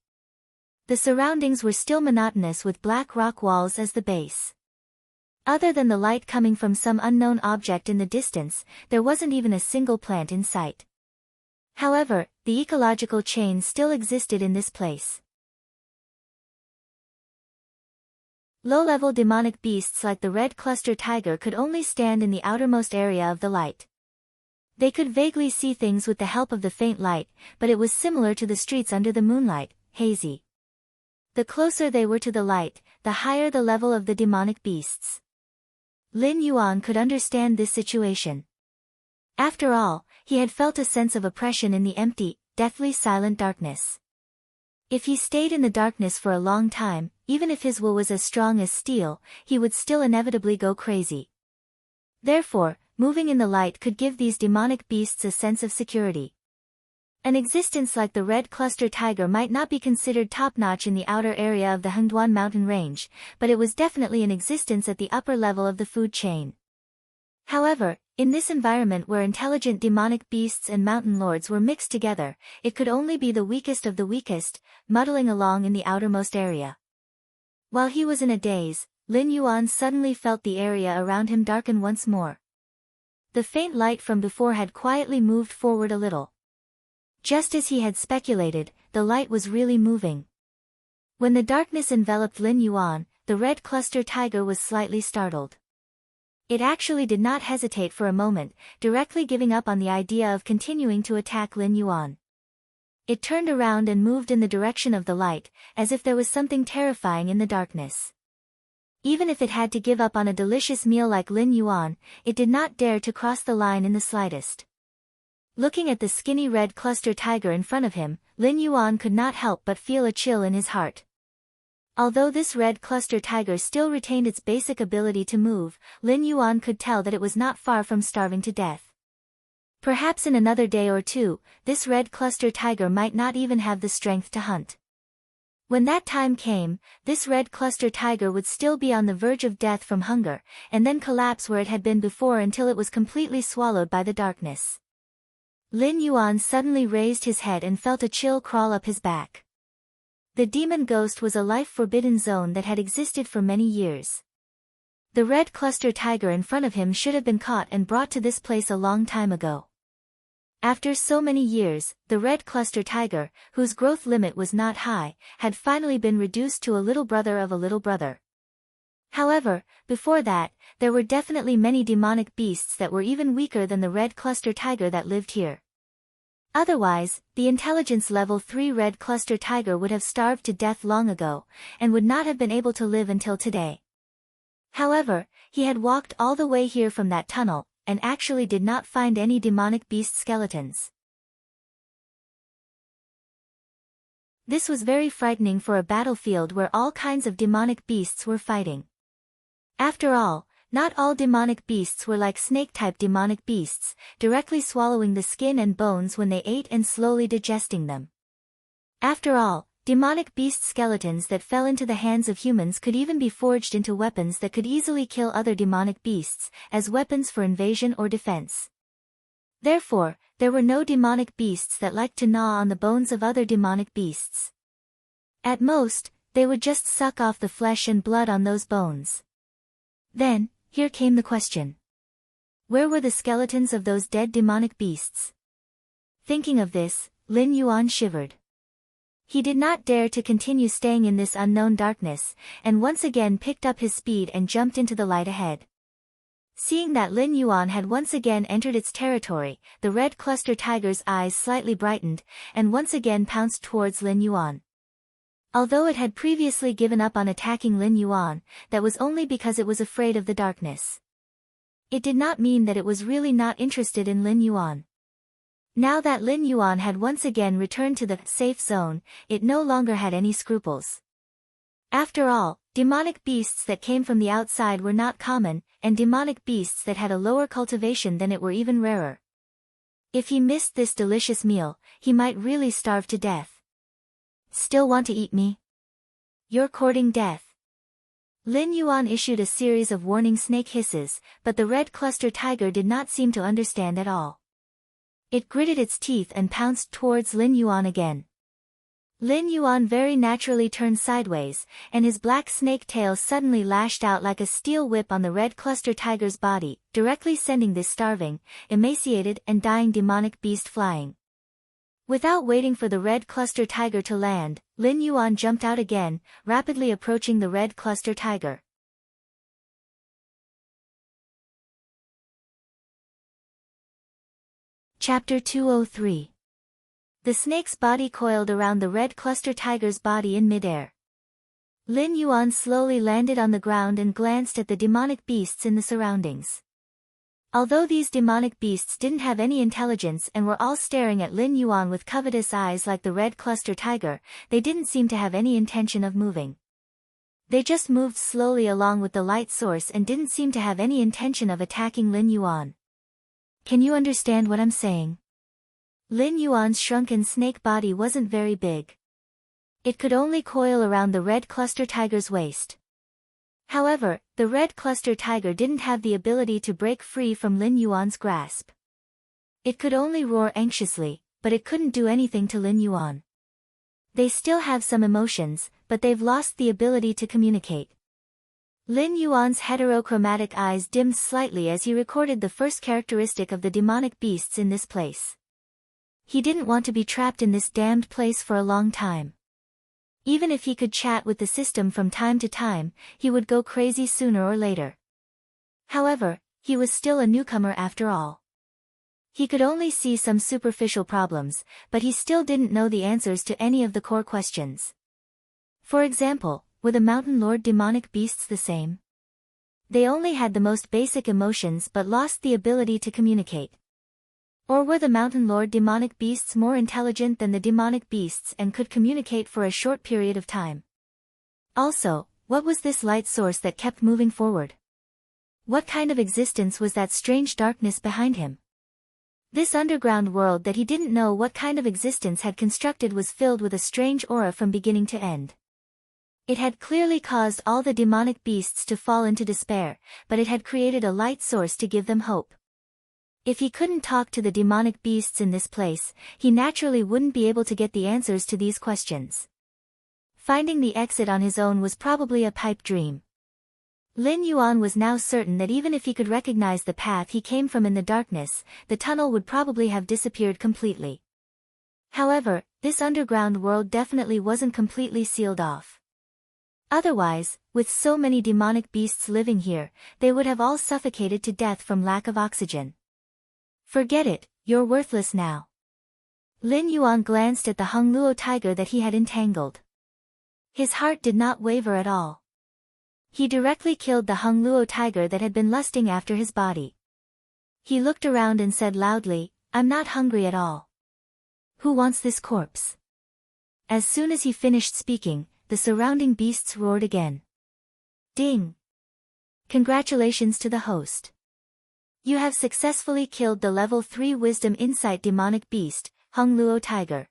The surroundings were still monotonous with black rock walls as the base. Other than the light coming from some unknown object in the distance, there wasn't even a single plant in sight. However, the ecological chain still existed in this place. Low-level demonic beasts like the red cluster tiger could only stand in the outermost area of the light. They could vaguely see things with the help of the faint light, but it was similar to the streets under the moonlight, hazy. The closer they were to the light, the higher the level of the demonic beasts. Lin Yuan could understand this situation. After all, he had felt a sense of oppression in the empty, deathly silent darkness. If he stayed in the darkness for a long time, even if his will was as strong as steel, he would still inevitably go crazy. Therefore, moving in the light could give these demonic beasts a sense of security. An existence like the red cluster tiger might not be considered top-notch in the outer area of the Hengduan mountain range, but it was definitely an existence at the upper level of the food chain. However, in this environment where intelligent demonic beasts and mountain lords were mixed together, it could only be the weakest of the weakest, muddling along in the outermost area. While he was in a daze, Lin Yuan suddenly felt the area around him darken once more. The faint light from before had quietly moved forward a little. Just as he had speculated, the light was really moving. When the darkness enveloped Lin Yuan, the red cluster tiger was slightly startled. It actually did not hesitate for a moment, directly giving up on the idea of continuing to attack Lin Yuan. It turned around and moved in the direction of the light, as if there was something terrifying in the darkness. Even if it had to give up on a delicious meal like Lin Yuan, it did not dare to cross the line in the slightest. Looking at the skinny red cluster tiger in front of him, Lin Yuan could not help but feel a chill in his heart. Although this red cluster tiger still retained its basic ability to move, Lin Yuan could tell that it was not far from starving to death. Perhaps in another day or two, this red cluster tiger might not even have the strength to hunt. When that time came, this red cluster tiger would still be on the verge of death from hunger, and then collapse where it had been before until it was completely swallowed by the darkness. Lin Yuan suddenly raised his head and felt a chill crawl up his back. The demon ghost was a life-forbidden zone that had existed for many years. The red cluster tiger in front of him should have been caught and brought to this place a long time ago. After so many years, the red cluster tiger, whose growth limit was not high, had finally been reduced to a little brother of a little brother. However, before that, there were definitely many demonic beasts that were even weaker than the red cluster tiger that lived here. Otherwise, the intelligence level 3 red cluster tiger would have starved to death long ago, and would not have been able to live until today. However, he had walked all the way here from that tunnel, and actually did not find any demonic beast skeletons. This was very frightening for a battlefield where all kinds of demonic beasts were fighting. After all, not all demonic beasts were like snake-type demonic beasts, directly swallowing the skin and bones when they ate and slowly digesting them. After all, demonic beast skeletons that fell into the hands of humans could even be forged into weapons that could easily kill other demonic beasts, as weapons for invasion or defense. Therefore, there were no demonic beasts that liked to gnaw on the bones of other demonic beasts. At most, they would just suck off the flesh and blood on those bones. Then, here came the question. Where were the skeletons of those dead demonic beasts? Thinking of this, Lin Yuan shivered. He did not dare to continue staying in this unknown darkness, and once again picked up his speed and jumped into the light ahead. Seeing that Lin Yuan had once again entered its territory, the red cluster tiger's eyes slightly brightened, and once again pounced towards Lin Yuan. Although it had previously given up on attacking Lin Yuan, that was only because it was afraid of the darkness. It did not mean that it was really not interested in Lin Yuan. Now that Lin Yuan had once again returned to the safe zone, it no longer had any scruples. After all, demonic beasts that came from the outside were not common, and demonic beasts that had a lower cultivation than it were even rarer. If he missed this delicious meal, he might really starve to death. Still want to eat me? You're courting death. Lin Yuan issued a series of warning snake hisses, but the red cluster tiger did not seem to understand at all. It gritted its teeth and pounced towards Lin Yuan again. Lin Yuan very naturally turned sideways, and his black snake tail suddenly lashed out like a steel whip on the red cluster tiger's body, directly sending this starving, emaciated and dying demonic beast flying. Without waiting for the red cluster tiger to land, Lin Yuan jumped out again, rapidly approaching the red cluster tiger. Chapter 203. The snake's body coiled around the red cluster tiger's body in midair. Lin Yuan slowly landed on the ground and glanced at the demonic beasts in the surroundings. Although these demonic beasts didn't have any intelligence and were all staring at Lin Yuan with covetous eyes like the red cluster tiger, they didn't seem to have any intention of moving. They just moved slowly along with the light source and didn't seem to have any intention of attacking Lin Yuan. Can you understand what I'm saying? Lin Yuan's shrunken snake body wasn't very big. It could only coil around the red cluster tiger's waist. However, the red cluster tiger didn't have the ability to break free from Lin Yuan's grasp. It could only roar anxiously, but it couldn't do anything to Lin Yuan. They still have some emotions, but they've lost the ability to communicate. Lin Yuan's heterochromatic eyes dimmed slightly as he recorded the first characteristic of the demonic beasts in this place. He didn't want to be trapped in this damned place for a long time. Even if he could chat with the system from time to time, he would go crazy sooner or later. However, he was still a newcomer after all. He could only see some superficial problems, but he still didn't know the answers to any of the core questions. For example, were the Mountain Lord demonic beasts the same? They only had the most basic emotions but lost the ability to communicate. Or were the Mountain Lord demonic beasts more intelligent than the demonic beasts and could communicate for a short period of time? Also, what was this light source that kept moving forward? What kind of existence was that strange darkness behind him? This underground world that he didn't know what kind of existence had constructed was filled with a strange aura from beginning to end. It had clearly caused all the demonic beasts to fall into despair, but it had created a light source to give them hope. If he couldn't talk to the demonic beasts in this place, he naturally wouldn't be able to get the answers to these questions. Finding the exit on his own was probably a pipe dream. Lin Yuan was now certain that even if he could recognize the path he came from in the darkness, the tunnel would probably have disappeared completely. However, this underground world definitely wasn't completely sealed off. Otherwise, with so many demonic beasts living here, they would have all suffocated to death from lack of oxygen. Forget it, you're worthless now. Lin Yuan glanced at the Hongluo tiger that he had entangled. His heart did not waver at all. He directly killed the Hongluo tiger that had been lusting after his body. He looked around and said loudly, "I'm not hungry at all. Who wants this corpse?" As soon as he finished speaking, the surrounding beasts roared again. Ding! Congratulations to the host. You have successfully killed the level 3 Wisdom Insight demonic beast, Hongluo tiger.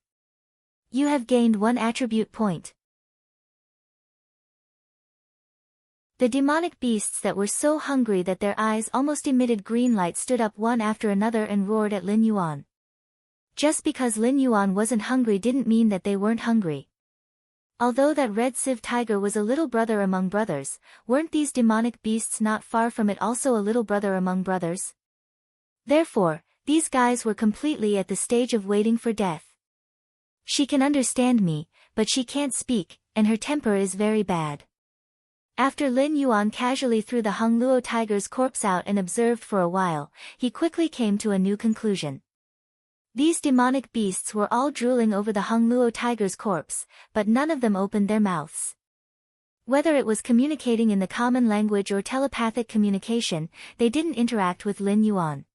You have gained 1 attribute point. The demonic beasts that were so hungry that their eyes almost emitted green light stood up one after another and roared at Lin Yuan. Just because Lin Yuan wasn't hungry didn't mean that they weren't hungry. Although that red sieve tiger was a little brother among brothers, weren't these demonic beasts not far from it also a little brother among brothers? Therefore, these guys were completely at the stage of waiting for death. She can understand me, but she can't speak, and her temper is very bad. After Lin Yuan casually threw the Hung Luo tiger's corpse out and observed for a while, he quickly came to a new conclusion. These demonic beasts were all drooling over the Hung Luo tiger's corpse, but none of them opened their mouths. Whether it was communicating in the common language or telepathic communication, they didn't interact with Lin Yuan.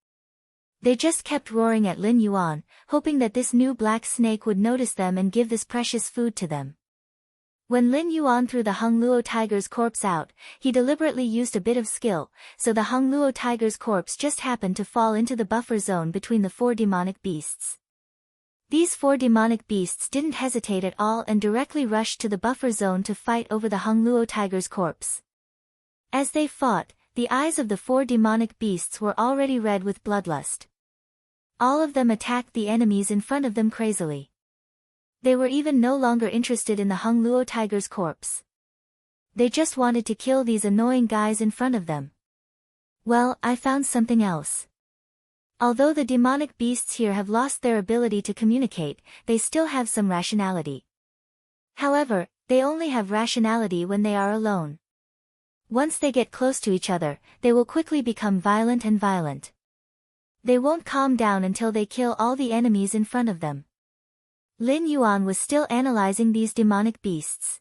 They just kept roaring at Lin Yuan, hoping that this new black snake would notice them and give this precious food to them. When Lin Yuan threw the Hung Luo tiger's corpse out, he deliberately used a bit of skill, so the Hung Luo tiger's corpse just happened to fall into the buffer zone between the 4 demonic beasts. These 4 demonic beasts didn't hesitate at all and directly rushed to the buffer zone to fight over the Hung Luo tiger's corpse. As they fought, the eyes of the 4 demonic beasts were already red with bloodlust. All of them attacked the enemies in front of them crazily. They were even no longer interested in the Hung Luo tiger's corpse. They just wanted to kill these annoying guys in front of them. Well, I found something else. Although the demonic beasts here have lost their ability to communicate, they still have some rationality. However, they only have rationality when they are alone. Once they get close to each other, they will quickly become violent and violent. They won't calm down until they kill all the enemies in front of them. Lin Yuan was still analyzing these demonic beasts.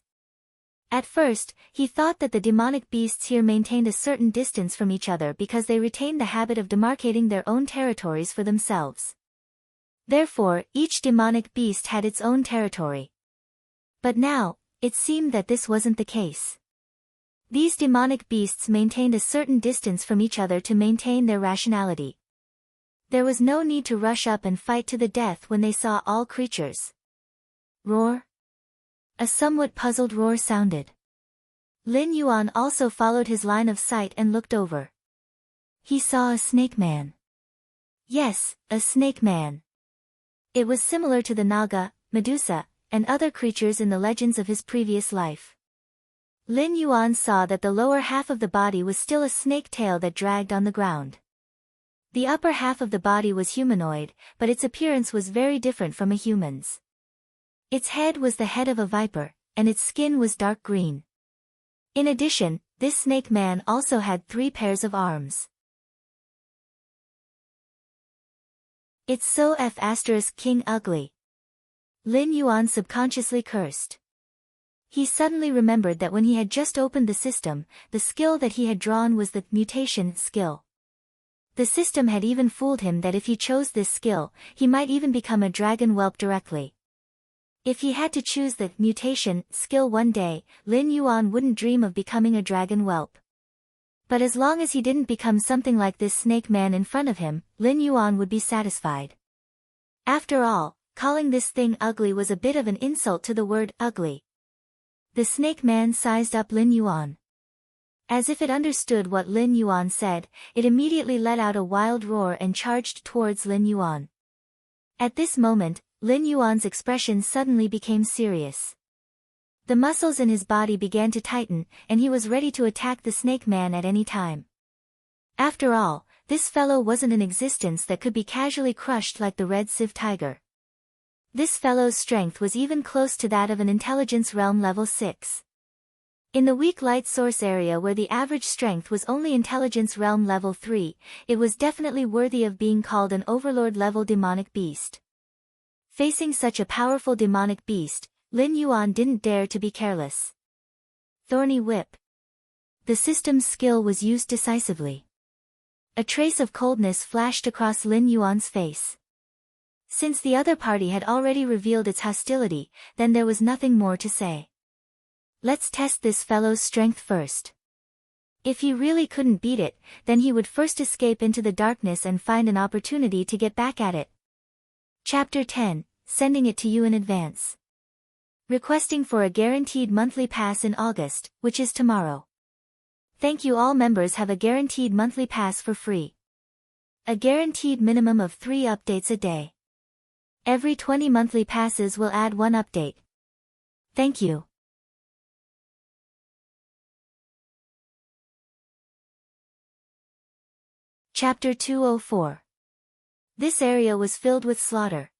At first, he thought that the demonic beasts here maintained a certain distance from each other because they retained the habit of demarcating their own territories for themselves. Therefore, each demonic beast had its own territory. But now, it seemed that this wasn't the case. These demonic beasts maintained a certain distance from each other to maintain their rationality. There was no need to rush up and fight to the death when they saw all creatures. Roar? A somewhat puzzled roar sounded. Lin Yuan also followed his line of sight and looked over. He saw a snake man. Yes, a snake man. It was similar to the Naga, Medusa, and other creatures in the legends of his previous life. Lin Yuan saw that the lower half of the body was still a snake tail that dragged on the ground. The upper half of the body was humanoid, but its appearance was very different from a human's. Its head was the head of a viper, and its skin was dark green. In addition, this snake man also had 3 pairs of arms. It's so King ugly. Lin Yuan subconsciously cursed. He suddenly remembered that when he had just opened the system, the skill that he had drawn was the mutation skill. The system had even fooled him that if he chose this skill, he might even become a dragon whelp directly. If he had to choose the mutation skill one day, Lin Yuan wouldn't dream of becoming a dragon whelp. But as long as he didn't become something like this snake man in front of him, Lin Yuan would be satisfied. After all, calling this thing ugly was a bit of an insult to the word ugly. The snake man sized up Lin Yuan. As if it understood what Lin Yuan said, it immediately let out a wild roar and charged towards Lin Yuan. At this moment, Lin Yuan's expression suddenly became serious. The muscles in his body began to tighten, and he was ready to attack the snake man at any time. After all, this fellow wasn't an existence that could be casually crushed like the red sieve tiger. This fellow's strength was even close to that of an intelligence realm level 6. In the weak light source area where the average strength was only intelligence realm level 3, it was definitely worthy of being called an overlord level demonic beast. Facing such a powerful demonic beast, Lin Yuan didn't dare to be careless. Thorny whip. The system's skill was used decisively. A trace of coldness flashed across Lin Yuan's face. Since the other party had already revealed its hostility, then there was nothing more to say. Let's test this fellow's strength first. If he really couldn't beat it, then he would first escape into the darkness and find an opportunity to get back at it. Chapter 10, Sending it to you in advance. Requesting for a guaranteed monthly pass in August, which is tomorrow. Thank you, all members have a guaranteed monthly pass for free. A guaranteed minimum of 3 updates a day. Every 20 monthly passes will add 1 update. Thank you. Chapter 204. This area was filled with slaughter.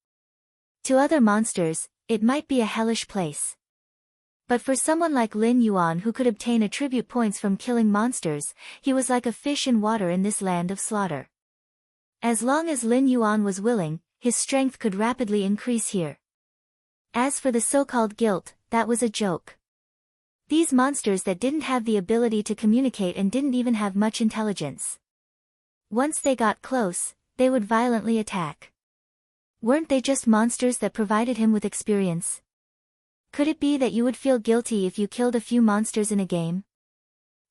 To other monsters, it might be a hellish place. But for someone like Lin Yuan who could obtain attribute points from killing monsters, he was like a fish in water in this land of slaughter. As long as Lin Yuan was willing, his strength could rapidly increase here. As for the so-called guilt, that was a joke. These monsters that didn't have the ability to communicate and didn't even have much intelligence. Once they got close, they would violently attack. Weren't they just monsters that provided him with experience? Could it be that you would feel guilty if you killed a few monsters in a game?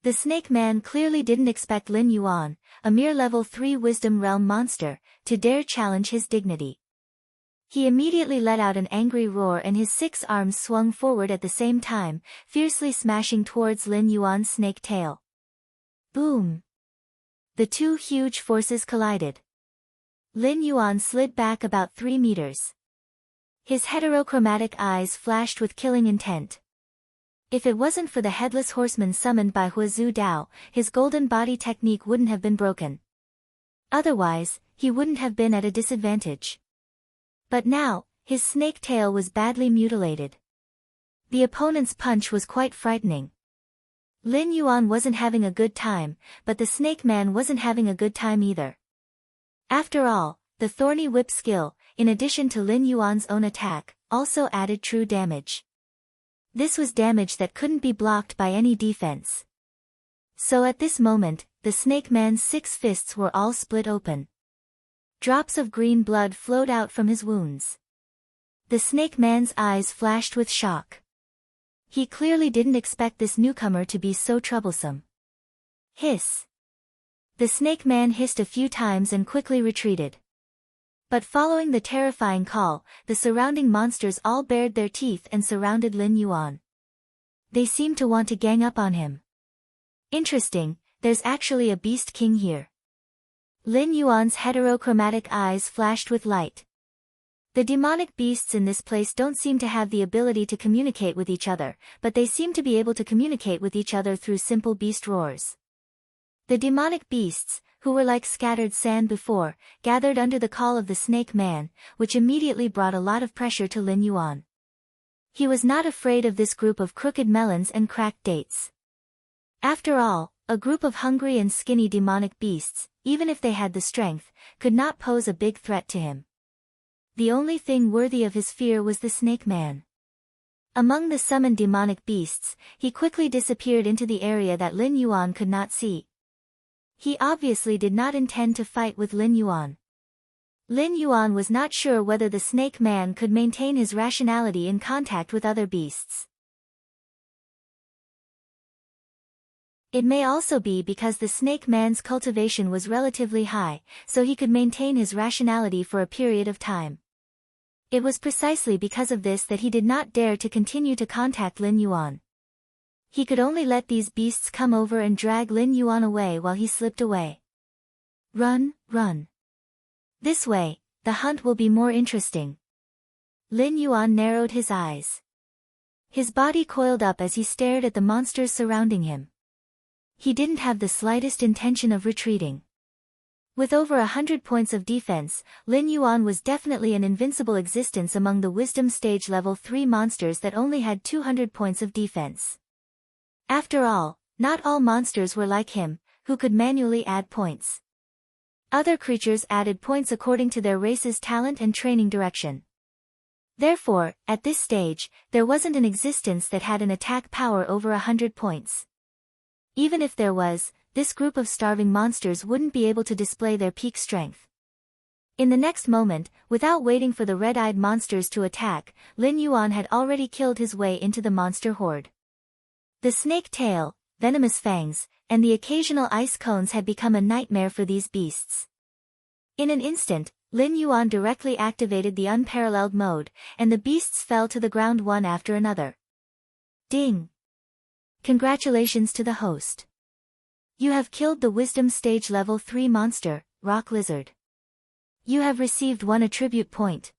The Snake Man clearly didn't expect Lin Yuan, a mere level 3 Wisdom Realm monster, to dare challenge his dignity. He immediately let out an angry roar and his 6 arms swung forward at the same time, fiercely smashing towards Lin Yuan's snake tail. Boom! The 2 huge forces collided. Lin Yuan slid back about 3 meters. His heterochromatic eyes flashed with killing intent. If it wasn't for the headless horseman summoned by Huazhu Dao, his golden body technique wouldn't have been broken. Otherwise, he wouldn't have been at a disadvantage. But now, his snake tail was badly mutilated. The opponent's punch was quite frightening. Lin Yuan wasn't having a good time, but the Snake Man wasn't having a good time either. After all, the Thorny Whip skill, in addition to Lin Yuan's own attack, also added true damage. This was damage that couldn't be blocked by any defense. So at this moment, the Snake Man's 6 fists were all split open. Drops of green blood flowed out from his wounds. The Snake Man's eyes flashed with shock. He clearly didn't expect this newcomer to be so troublesome. Hiss! The Snake Man hissed a few times and quickly retreated. But following the terrifying call, the surrounding monsters all bared their teeth and surrounded Lin Yuan. They seemed to want to gang up on him. Interesting, there's actually a Beast King here. Lin Yuan's heterochromatic eyes flashed with light. The demonic beasts in this place don't seem to have the ability to communicate with each other, but they seem to be able to communicate with each other through simple beast roars. The demonic beasts, who were like scattered sand before, gathered under the call of the Snake Man, which immediately brought a lot of pressure to Lin Yuan. He was not afraid of this group of crooked melons and cracked dates. After all, a group of hungry and skinny demonic beasts, even if they had the strength, could not pose a big threat to him. The only thing worthy of his fear was the Snake Man. Among the summoned demonic beasts, he quickly disappeared into the area that Lin Yuan could not see. He obviously did not intend to fight with Lin Yuan. Lin Yuan was not sure whether the Snake Man could maintain his rationality in contact with other beasts. It may also be because the Snake Man's cultivation was relatively high, so he could maintain his rationality for a period of time. It was precisely because of this that he did not dare to continue to contact Lin Yuan. He could only let these beasts come over and drag Lin Yuan away while he slipped away. Run, run. This way, the hunt will be more interesting. Lin Yuan narrowed his eyes. His body coiled up as he stared at the monsters surrounding him. He didn't have the slightest intention of retreating. With over 100 points of defense, Lin Yuan was definitely an invincible existence among the Wisdom Stage Level 3 monsters that only had 200 points of defense. After all, not all monsters were like him, who could manually add points. Other creatures added points according to their race's talent and training direction. Therefore, at this stage, there wasn't an existence that had an attack power over 100 points. Even if there was, this group of starving monsters wouldn't be able to display their peak strength. In the next moment, without waiting for the red-eyed monsters to attack, Lin Yuan had already killed his way into the monster horde. The snake tail, venomous fangs, and the occasional ice cones had become a nightmare for these beasts. In an instant, Lin Yuan directly activated the unparalleled mode, and the beasts fell to the ground one after another. Ding! Congratulations to the host. You have killed the Wisdom Stage Level 3 monster, Rock Lizard. You have received 1 attribute point.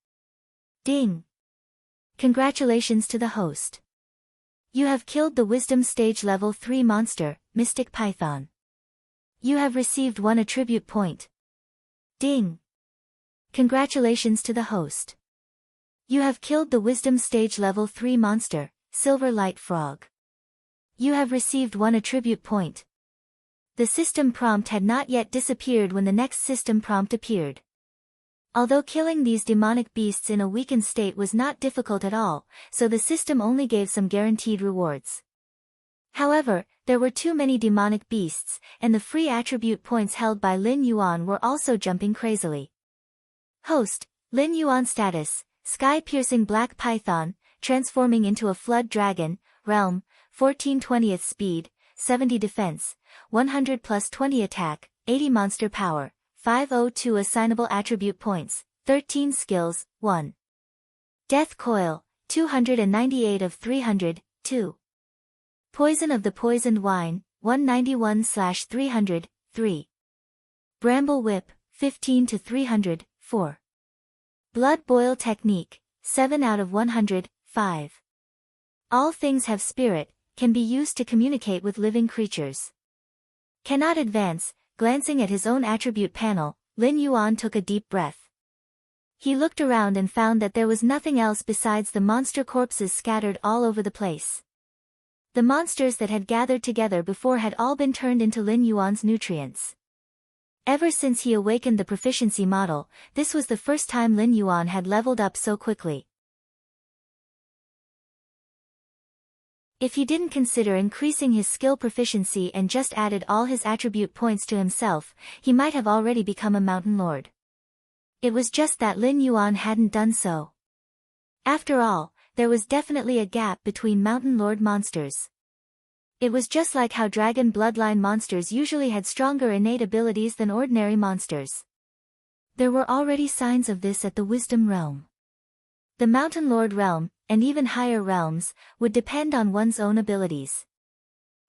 Ding! Congratulations to the host. You have killed the Wisdom Stage Level 3 monster, Mystic Python. You have received 1 attribute point. Ding! Congratulations to the host. You have killed the Wisdom Stage Level 3 monster, Silver Light Frog. You have received 1 attribute point. The system prompt had not yet disappeared when the next system prompt appeared. Although killing these demonic beasts in a weakened state was not difficult at all, so the system only gave some guaranteed rewards. However, there were too many demonic beasts, and the free attribute points held by Lin Yuan were also jumping crazily. Host, Lin Yuan status, Sky-piercing black python, transforming into a flood dragon, realm, 14/20th speed, 70 defense, 100 plus 20 attack, 80 monster power, 502 assignable attribute points, 13 skills, 1. Death coil, 298 of 300, 2. Poison of the poisoned wine, 191/300, 3. Bramble whip, 15 to 300, 4. Blood boil technique, 7 out of 100, 5. All things have spirit, can be used to communicate with living creatures. Cannot advance. Glancing at his own attribute panel, Lin Yuan took a deep breath. He looked around and found that there was nothing else besides the monster corpses scattered all over the place. The monsters that had gathered together before had all been turned into Lin Yuan's nutrients. Ever since he awakened the proficiency model, this was the first time Lin Yuan had leveled up so quickly. If he didn't consider increasing his skill proficiency and just added all his attribute points to himself, he might have already become a mountain lord. It was just that Lin Yuan hadn't done so. After all, there was definitely a gap between mountain lord monsters. It was just like how dragon bloodline monsters usually had stronger innate abilities than ordinary monsters. There were already signs of this at the Wisdom Realm. The Mountain Lord realm, and even higher realms, would depend on one's own abilities.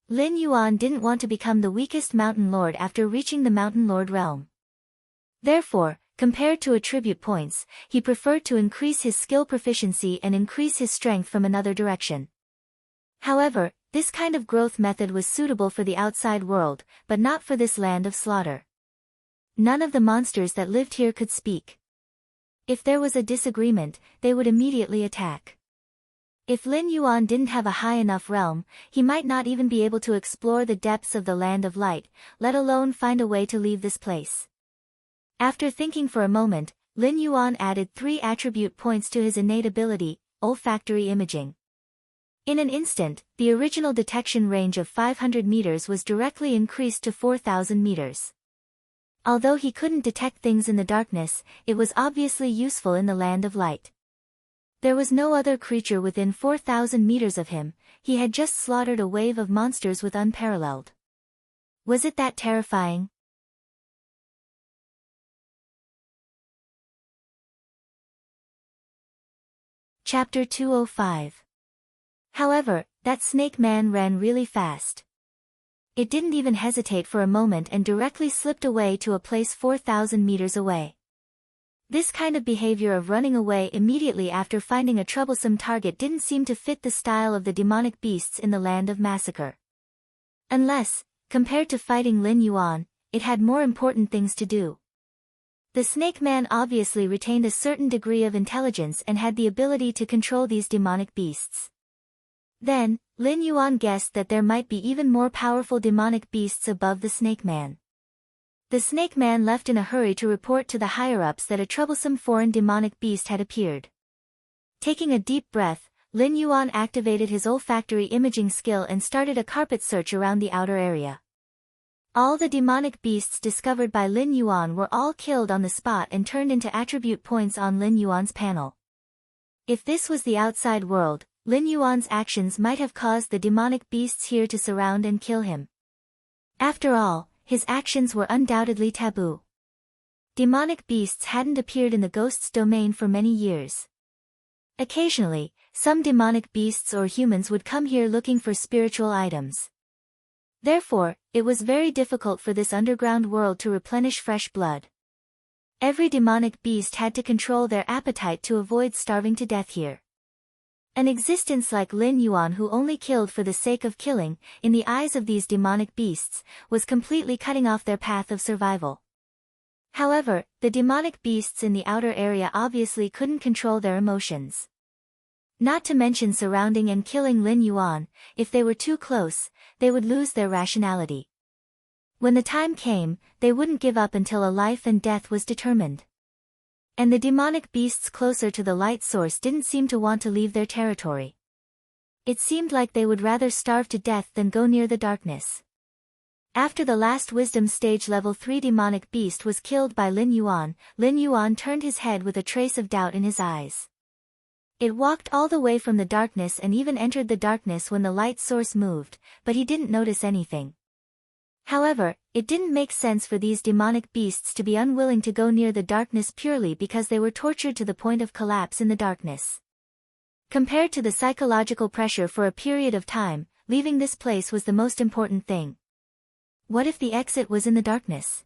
Lin Yuan didn't want to become the weakest Mountain Lord after reaching the Mountain Lord realm. Therefore, compared to attribute points, he preferred to increase his skill proficiency and increase his strength from another direction. However, this kind of growth method was suitable for the outside world, but not for this land of slaughter. None of the monsters that lived here could speak. If there was a disagreement, they would immediately attack. If Lin Yuan didn't have a high enough realm, he might not even be able to explore the depths of the Land of Light, let alone find a way to leave this place. After thinking for a moment, Lin Yuan added 3 attribute points to his innate ability, olfactory imaging. In an instant, the original detection range of 500 meters was directly increased to 4,000 meters. Although he couldn't detect things in the darkness, it was obviously useful in the Land of Light. There was no other creature within 4,000 meters of him, he had just slaughtered a wave of monsters with unparalleled. Was it that terrifying? Chapter 205. However, that snake man ran really fast. It didn't even hesitate for a moment and directly slipped away to a place 4,000 meters away. This kind of behavior of running away immediately after finding a troublesome target didn't seem to fit the style of the demonic beasts in the Land of Massacre. Unless, compared to fighting Lin Yuan, it had more important things to do. The snake man obviously retained a certain degree of intelligence and had the ability to control these demonic beasts. Then, Lin Yuan guessed that there might be even more powerful demonic beasts above the snake man. The snake man left in a hurry to report to the higher-ups that a troublesome foreign demonic beast had appeared. Taking a deep breath, Lin Yuan activated his olfactory imaging skill and started a carpet search around the outer area. All the demonic beasts discovered by Lin Yuan were all killed on the spot and turned into attribute points on Lin Yuan's panel. If this was the outside world, Lin Yuan's actions might have caused the demonic beasts here to surround and kill him. After all, his actions were undoubtedly taboo. Demonic beasts hadn't appeared in the ghost's domain for many years. Occasionally, some demonic beasts or humans would come here looking for spiritual items. Therefore, it was very difficult for this underground world to replenish fresh blood. Every demonic beast had to control their appetite to avoid starving to death here. An existence like Lin Yuan, who only killed for the sake of killing, in the eyes of these demonic beasts, was completely cutting off their path of survival. However, the demonic beasts in the outer area obviously couldn't control their emotions. Not to mention surrounding and killing Lin Yuan, if they were too close, they would lose their rationality. When the time came, they wouldn't give up until a life and death was determined. And the demonic beasts closer to the light source didn't seem to want to leave their territory. It seemed like they would rather starve to death than go near the darkness. After the last wisdom stage level 3 demonic beast was killed by Lin Yuan turned his head with a trace of doubt in his eyes. It walked all the way from the darkness and even entered the darkness when the light source moved, but he didn't notice anything. However, it didn't make sense for these demonic beasts to be unwilling to go near the darkness purely because they were tortured to the point of collapse in the darkness. Compared to the psychological pressure for a period of time, leaving this place was the most important thing. What if the exit was in the darkness?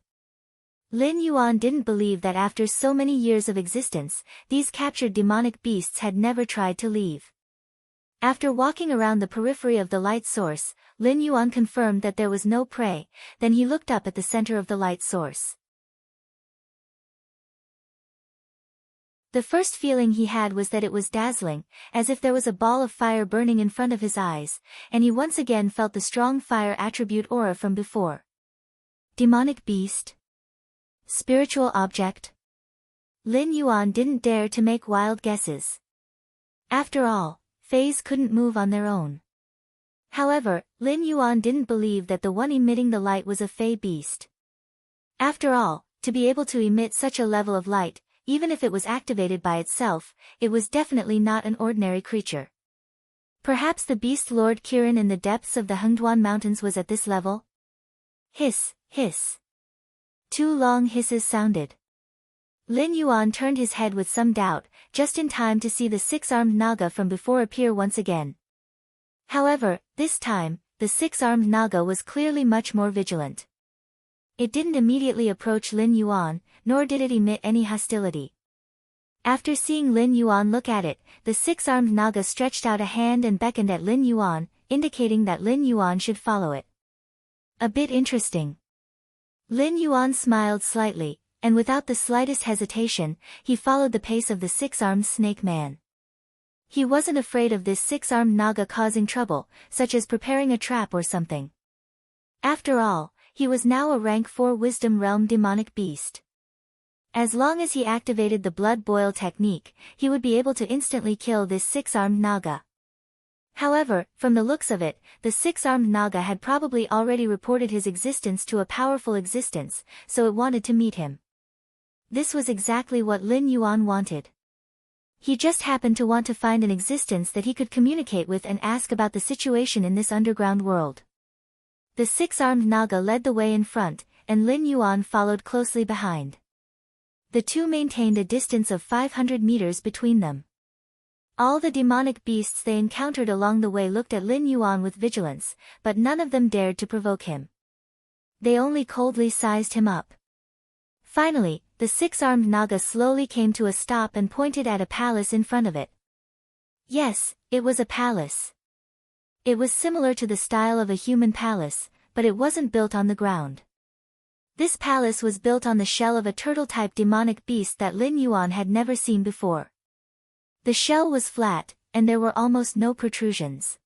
Lin Yuan didn't believe that after so many years of existence, these captured demonic beasts had never tried to leave. After walking around the periphery of the light source, Lin Yuan confirmed that there was no prey, then he looked up at the center of the light source. The first feeling he had was that it was dazzling, as if there was a ball of fire burning in front of his eyes, and he once again felt the strong fire attribute aura from before. Demonic beast? Spiritual object? Lin Yuan didn't dare to make wild guesses. After all, fays couldn't move on their own. However, Lin Yuan didn't believe that the one emitting the light was a fey beast. After all, to be able to emit such a level of light, even if it was activated by itself, it was definitely not an ordinary creature. Perhaps the beast Lord Kirin in the depths of the Hengduan Mountains was at this level? Hiss, hiss. 2 long hisses sounded. Lin Yuan turned his head with some doubt, just in time to see the 6-armed Naga from before appear once again. However, this time, the 6-armed Naga was clearly much more vigilant. It didn't immediately approach Lin Yuan, nor did it emit any hostility. After seeing Lin Yuan look at it, the 6-armed Naga stretched out a hand and beckoned at Lin Yuan, indicating that Lin Yuan should follow it. A bit interesting. Lin Yuan smiled slightly, and without the slightest hesitation, he followed the pace of the 6-armed snake man. He wasn't afraid of this 6-armed Naga causing trouble, such as preparing a trap or something. After all, he was now a rank 4 Wisdom Realm demonic beast. As long as he activated the blood boil technique, he would be able to instantly kill this 6-armed Naga. However, from the looks of it, the 6-armed Naga had probably already reported his existence to a powerful existence, so it wanted to meet him. This was exactly what Lin Yuan wanted. He just happened to want to find an existence that he could communicate with and ask about the situation in this underground world. The 6-armed Naga led the way in front, and Lin Yuan followed closely behind. The two maintained a distance of 500 meters between them. All the demonic beasts they encountered along the way looked at Lin Yuan with vigilance, but none of them dared to provoke him. They only coldly sized him up. Finally, the 6-armed Naga slowly came to a stop and pointed at a palace in front of it. Yes, it was a palace. It was similar to the style of a human palace, but it wasn't built on the ground. This palace was built on the shell of a turtle-type demonic beast that Lin Yuan had never seen before. The shell was flat, and there were almost no protrusions.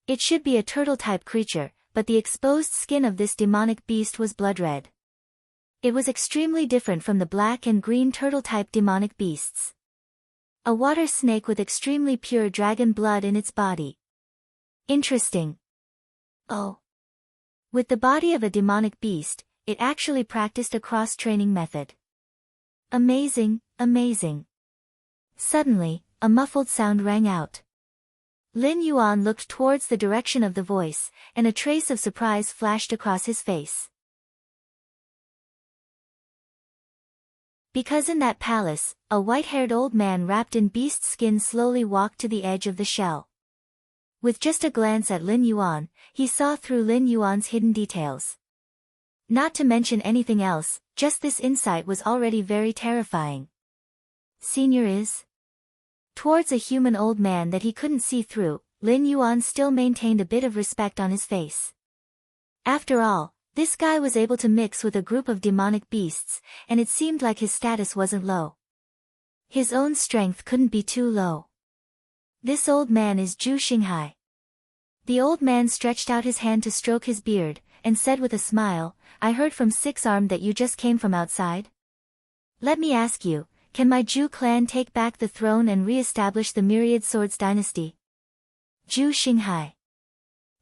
It should be a turtle-type creature, but the exposed skin of this demonic beast was blood-red. It was extremely different from the black and green turtle-type demonic beasts. A water snake with extremely pure dragon blood in its body. Interesting. Oh. With the body of a demonic beast, it actually practiced a cross-training method. Amazing, amazing. Suddenly, a muffled sound rang out. Lin Yuan looked towards the direction of the voice, and a trace of surprise flashed across his face. Because in that palace, a white-haired old man wrapped in beast skin slowly walked to the edge of the shell. With just a glance at Lin Yuan, he saw through Lin Yuan's hidden details. Not to mention anything else, just this insight was already very terrifying. Senior is? Towards a human old man that he couldn't see through, Lin Yuan still maintained a bit of respect on his face. After all, this guy was able to mix with a group of demonic beasts, and it seemed like his status wasn't low. His own strength couldn't be too low. This old man is Zhu Xinghai. The old man stretched out his hand to stroke his beard, and said with a smile, I heard from Six-Armed that you just came from outside. Let me ask you, can my Zhu clan take back the throne and re-establish the Myriad Swords dynasty? Zhu Xinghai.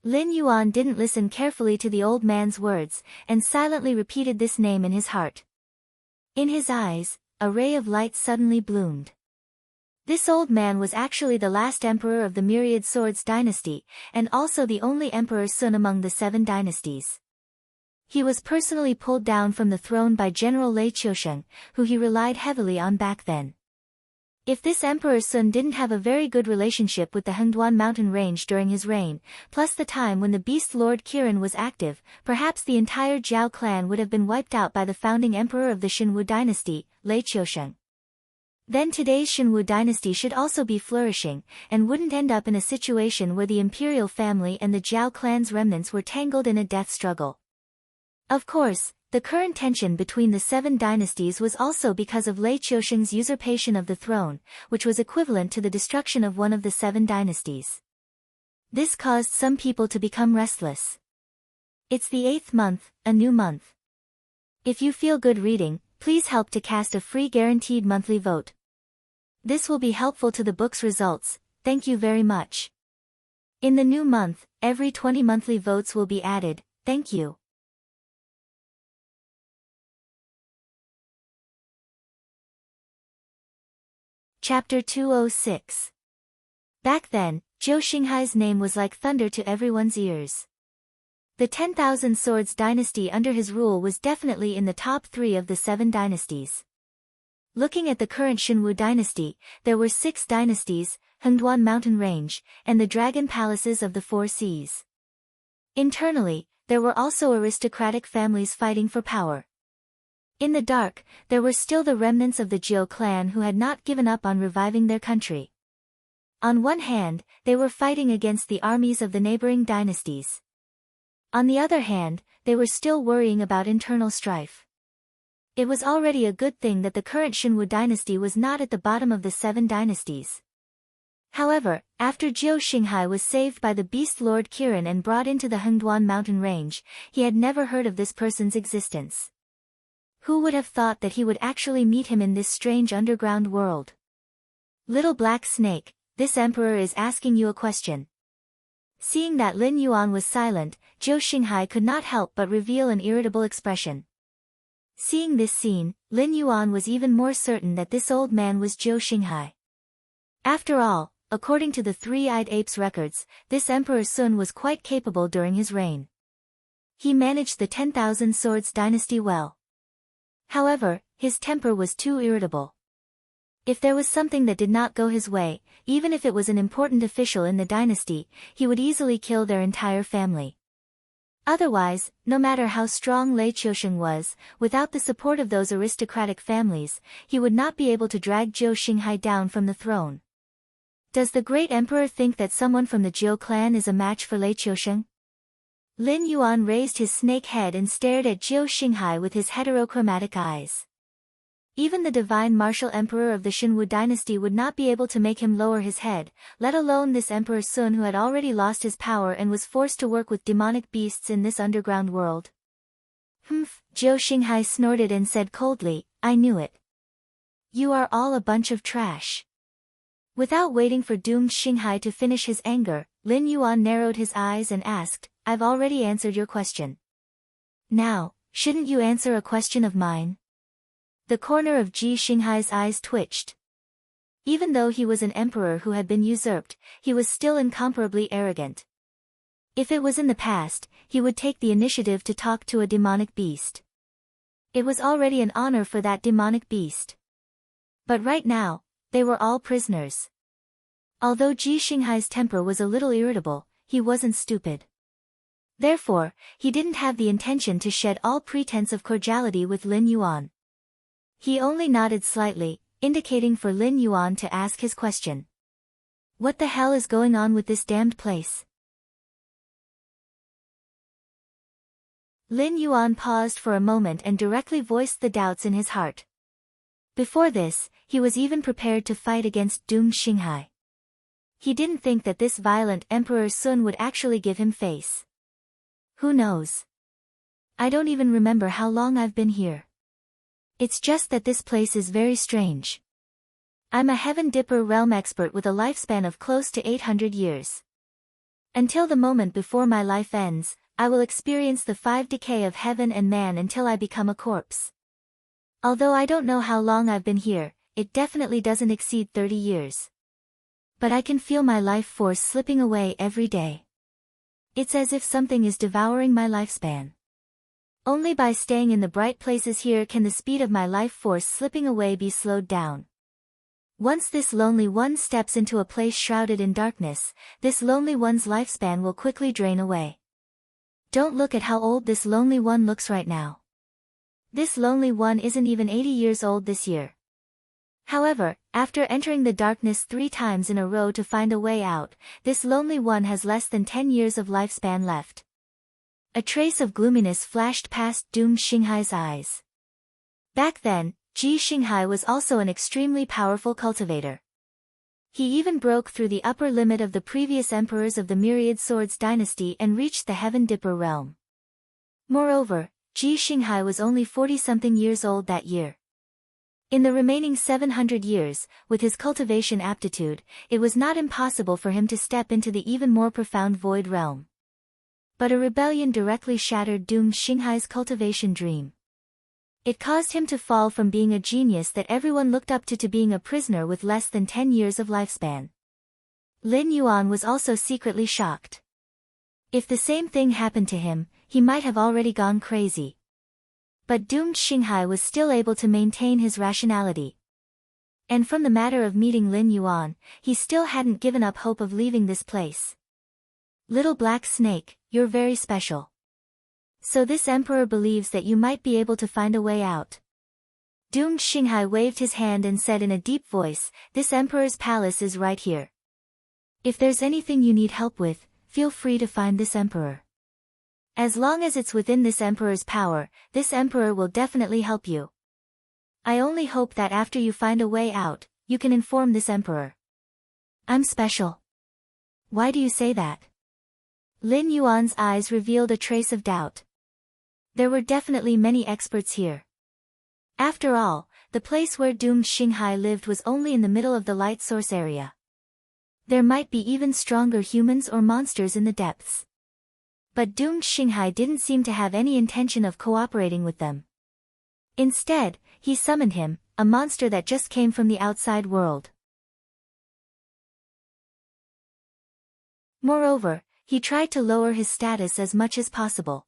Lin Yuan didn't listen carefully to the old man's words, and silently repeated this name in his heart. In his eyes, a ray of light suddenly bloomed. This old man was actually the last emperor of the Myriad Swords dynasty, and also the only emperor son among the 7 dynasties. He was personally pulled down from the throne by General Lei Qiusheng, who he relied heavily on back then. If this emperor Sun didn't have a very good relationship with the Hengduan mountain range during his reign, plus the time when the Beast Lord Kirin was active, perhaps the entire Jiao clan would have been wiped out by the founding emperor of the Xinwu dynasty, Lei Qiusheng. Then today's Xinwu dynasty should also be flourishing, and wouldn't end up in a situation where the imperial family and the Jiao clan's remnants were tangled in a death struggle. Of course, the current tension between the 7 dynasties was also because of Lei Qiusheng's usurpation of the throne, which was equivalent to the destruction of one of the 7 dynasties. This caused some people to become restless. It's the 8th month, a new month. If you feel good reading, please help to cast a free guaranteed monthly vote. This will be helpful to the book's results, thank you very much. In the new month, every 20 monthly votes will be added, thank you. Chapter 206. Back then, Zhou Xinghai's name was like thunder to everyone's ears. The 10,000 Swords dynasty under his rule was definitely in the top 3 of the 7 dynasties. Looking at the current Xinwu dynasty, there were 6 dynasties, Hengduan mountain range, and the dragon palaces of the 4 seas. Internally, there were also aristocratic families fighting for power. In the dark, there were still the remnants of the Jiao clan who had not given up on reviving their country. On one hand, they were fighting against the armies of the neighboring dynasties. On the other hand, they were still worrying about internal strife. It was already a good thing that the current Xinwu dynasty was not at the bottom of the 7 dynasties. However, after Zhou Xinghai was saved by the Beast Lord Kirin and brought into the Hengduan mountain range, he had never heard of this person's existence. Who would have thought that he would actually meet him in this strange underground world? Little Black Snake, this emperor is asking you a question. Seeing that Lin Yuan was silent, Zhou Xinghai could not help but reveal an irritable expression. Seeing this scene, Lin Yuan was even more certain that this old man was Zhou Xinghai. After all, according to the Three-Eyed Ape's records, this Emperor Sun was quite capable during his reign. He managed the 10,000 Swords dynasty well. However, his temper was too irritable. If there was something that did not go his way, even if it was an important official in the dynasty, he would easily kill their entire family. Otherwise, no matter how strong Lei Qiusheng was, without the support of those aristocratic families, he would not be able to drag Zhou Xinghai down from the throne. Does the great emperor think that someone from the Jiao clan is a match for Lei Qiusheng? Lin Yuan raised his snake head and stared at Zhou Xinghai with his heterochromatic eyes. Even the divine martial emperor of the Xinwu dynasty would not be able to make him lower his head, let alone this Emperor Sun who had already lost his power and was forced to work with demonic beasts in this underground world. Humph, Zhou Xinghai snorted and said coldly, I knew it. You are all a bunch of trash. Without waiting for doomed Xinghai to finish his anger, Lin Yuan narrowed his eyes and asked, I've already answered your question. Now, shouldn't you answer a question of mine? The corner of Zhou Xinghai's eyes twitched. Even though he was an emperor who had been usurped, he was still incomparably arrogant. If it was in the past, he would take the initiative to talk to a demonic beast. It was already an honor for that demonic beast. But right now, they were all prisoners. Although Ji Xinghai's temper was a little irritable, he wasn't stupid. Therefore, he didn't have the intention to shed all pretense of cordiality with Lin Yuan. He only nodded slightly, indicating for Lin Yuan to ask his question. What the hell is going on with this damned place? Lin Yuan paused for a moment and directly voiced the doubts in his heart. Before this, he was even prepared to fight against doomed Xinghai. He didn't think that this violent Emperor Sun would actually give him face. Who knows? I don't even remember how long I've been here. It's just that this place is very strange. I'm a Heaven Dipper realm expert with a lifespan of close to 800 years. Until the moment before my life ends, I will experience the 5 decay of heaven and man until I become a corpse. Although I don't know how long I've been here, it definitely doesn't exceed 30 years. But I can feel my life force slipping away every day. It's as if something is devouring my lifespan. Only by staying in the bright places here can the speed of my life force slipping away be slowed down. Once this lonely one steps into a place shrouded in darkness, this lonely one's lifespan will quickly drain away. Don't look at how old this lonely one looks right now. This lonely one isn't even 80 years old this year. However, after entering the darkness 3 times in a row to find a way out, this lonely one has less than 10 years of lifespan left. A trace of gloominess flashed past doomed Xinghai's eyes. Back then, Ji Xinghai was also an extremely powerful cultivator. He even broke through the upper limit of the previous emperors of the Myriad Swords dynasty and reached the Heaven Dipper realm. Moreover, Ji Xinghai was only 40-something years old that year. In the remaining 700 years, with his cultivation aptitude, it was not impossible for him to step into the even more profound Void realm. But a rebellion directly shattered doomed Xinghai's cultivation dream. It caused him to fall from being a genius that everyone looked up to being a prisoner with less than 10 years of lifespan. Lin Yuan was also secretly shocked. If the same thing happened to him, he might have already gone crazy. But doomed Xinghai was still able to maintain his rationality. And from the matter of meeting Lin Yuan, he still hadn't given up hope of leaving this place. Little black snake, you're very special. So this emperor believes that you might be able to find a way out. Doomed Xinghai waved his hand and said in a deep voice, this emperor's palace is right here. If there's anything you need help with, feel free to find this emperor. As long as it's within this emperor's power, this emperor will definitely help you. I only hope that after you find a way out, you can inform this emperor. I'm special. Why do you say that? Lin Yuan's eyes revealed a trace of doubt. There were definitely many experts here. After all, the place where doomed Xinghai lived was only in the middle of the light source area. There might be even stronger humans or monsters in the depths. But doomed Xinghai didn't seem to have any intention of cooperating with them. Instead, he summoned him, a monster that just came from the outside world. Moreover, he tried to lower his status as much as possible.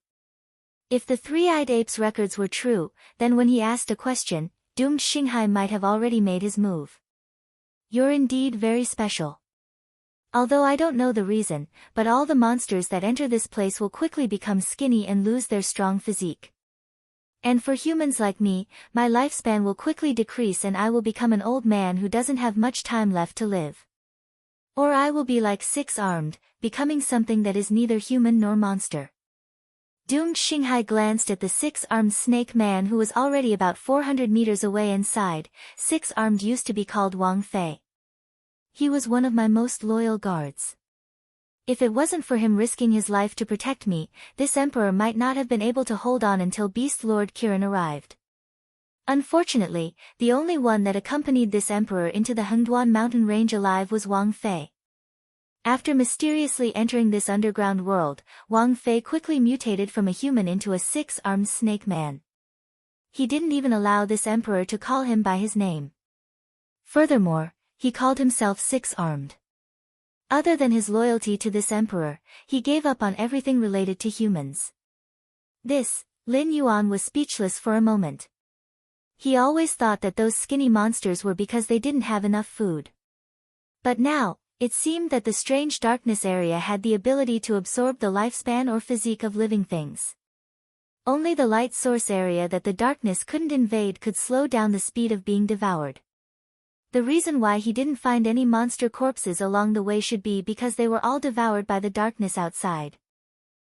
If the three-eyed ape's records were true, then when he asked a question, doomed Xinghai might have already made his move. You're indeed very special. Although I don't know the reason, but all the monsters that enter this place will quickly become skinny and lose their strong physique. And for humans like me, my lifespan will quickly decrease and I will become an old man who doesn't have much time left to live. Or I will be like six-armed, becoming something that is neither human nor monster. Doomed Xinghai glanced at the six-armed snake man who was already about 400 meters away and sighed. Six-armed used to be called Wang Fei. He was one of my most loyal guards. If it wasn't for him risking his life to protect me, this emperor might not have been able to hold on until Beast Lord Kirin arrived. Unfortunately, the only one that accompanied this emperor into the Hengduan mountain range alive was Wang Fei. After mysteriously entering this underground world, Wang Fei quickly mutated from a human into a six-armed snake man. He didn't even allow this emperor to call him by his name. Furthermore, he called himself six-armed. Other than his loyalty to this emperor, he gave up on everything related to humans. This, Lin Yuan was speechless for a moment. He always thought that those skinny monsters were because they didn't have enough food. But now, it seemed that the strange darkness area had the ability to absorb the lifespan or physique of living things. Only the light source area that the darkness couldn't invade could slow down the speed of being devoured. The reason why he didn't find any monster corpses along the way should be because they were all devoured by the darkness outside.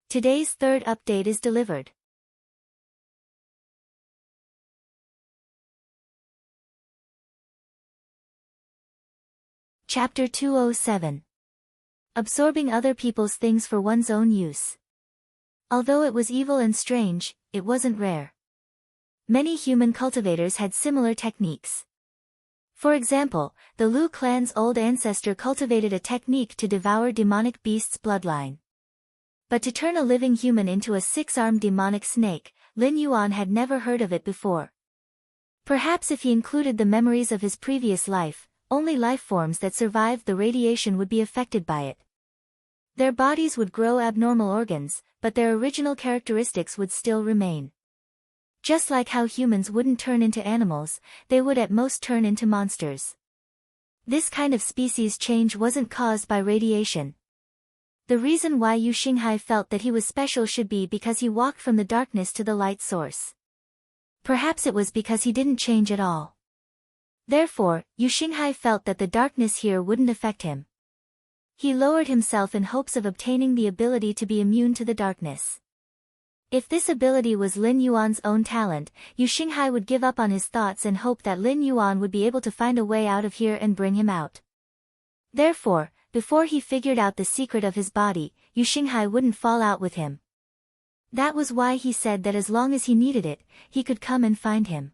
Today's third update is delivered. Chapter 207. Absorbing other people's things for one's own use. Although it was evil and strange, it wasn't rare. Many human cultivators had similar techniques. For example, the Lu clan's old ancestor cultivated a technique to devour demonic beasts' bloodline. But to turn a living human into a six-armed demonic snake, Lin Yuan had never heard of it before. Perhaps if he included the memories of his previous life, only life forms that survived the radiation would be affected by it. Their bodies would grow abnormal organs, but their original characteristics would still remain. Just like how humans wouldn't turn into animals, they would at most turn into monsters. This kind of species change wasn't caused by radiation. The reason why Yu Xinghai felt that he was special should be because he walked from the darkness to the light source. Perhaps it was because he didn't change at all. Therefore, Yu Xinghai felt that the darkness here wouldn't affect him. He lowered himself in hopes of obtaining the ability to be immune to the darkness. If this ability was Lin Yuan's own talent, Yu Xinghai would give up on his thoughts and hope that Lin Yuan would be able to find a way out of here and bring him out. Therefore, before he figured out the secret of his body, Yu Xinghai wouldn't fall out with him. That was why he said that as long as he needed it, he could come and find him.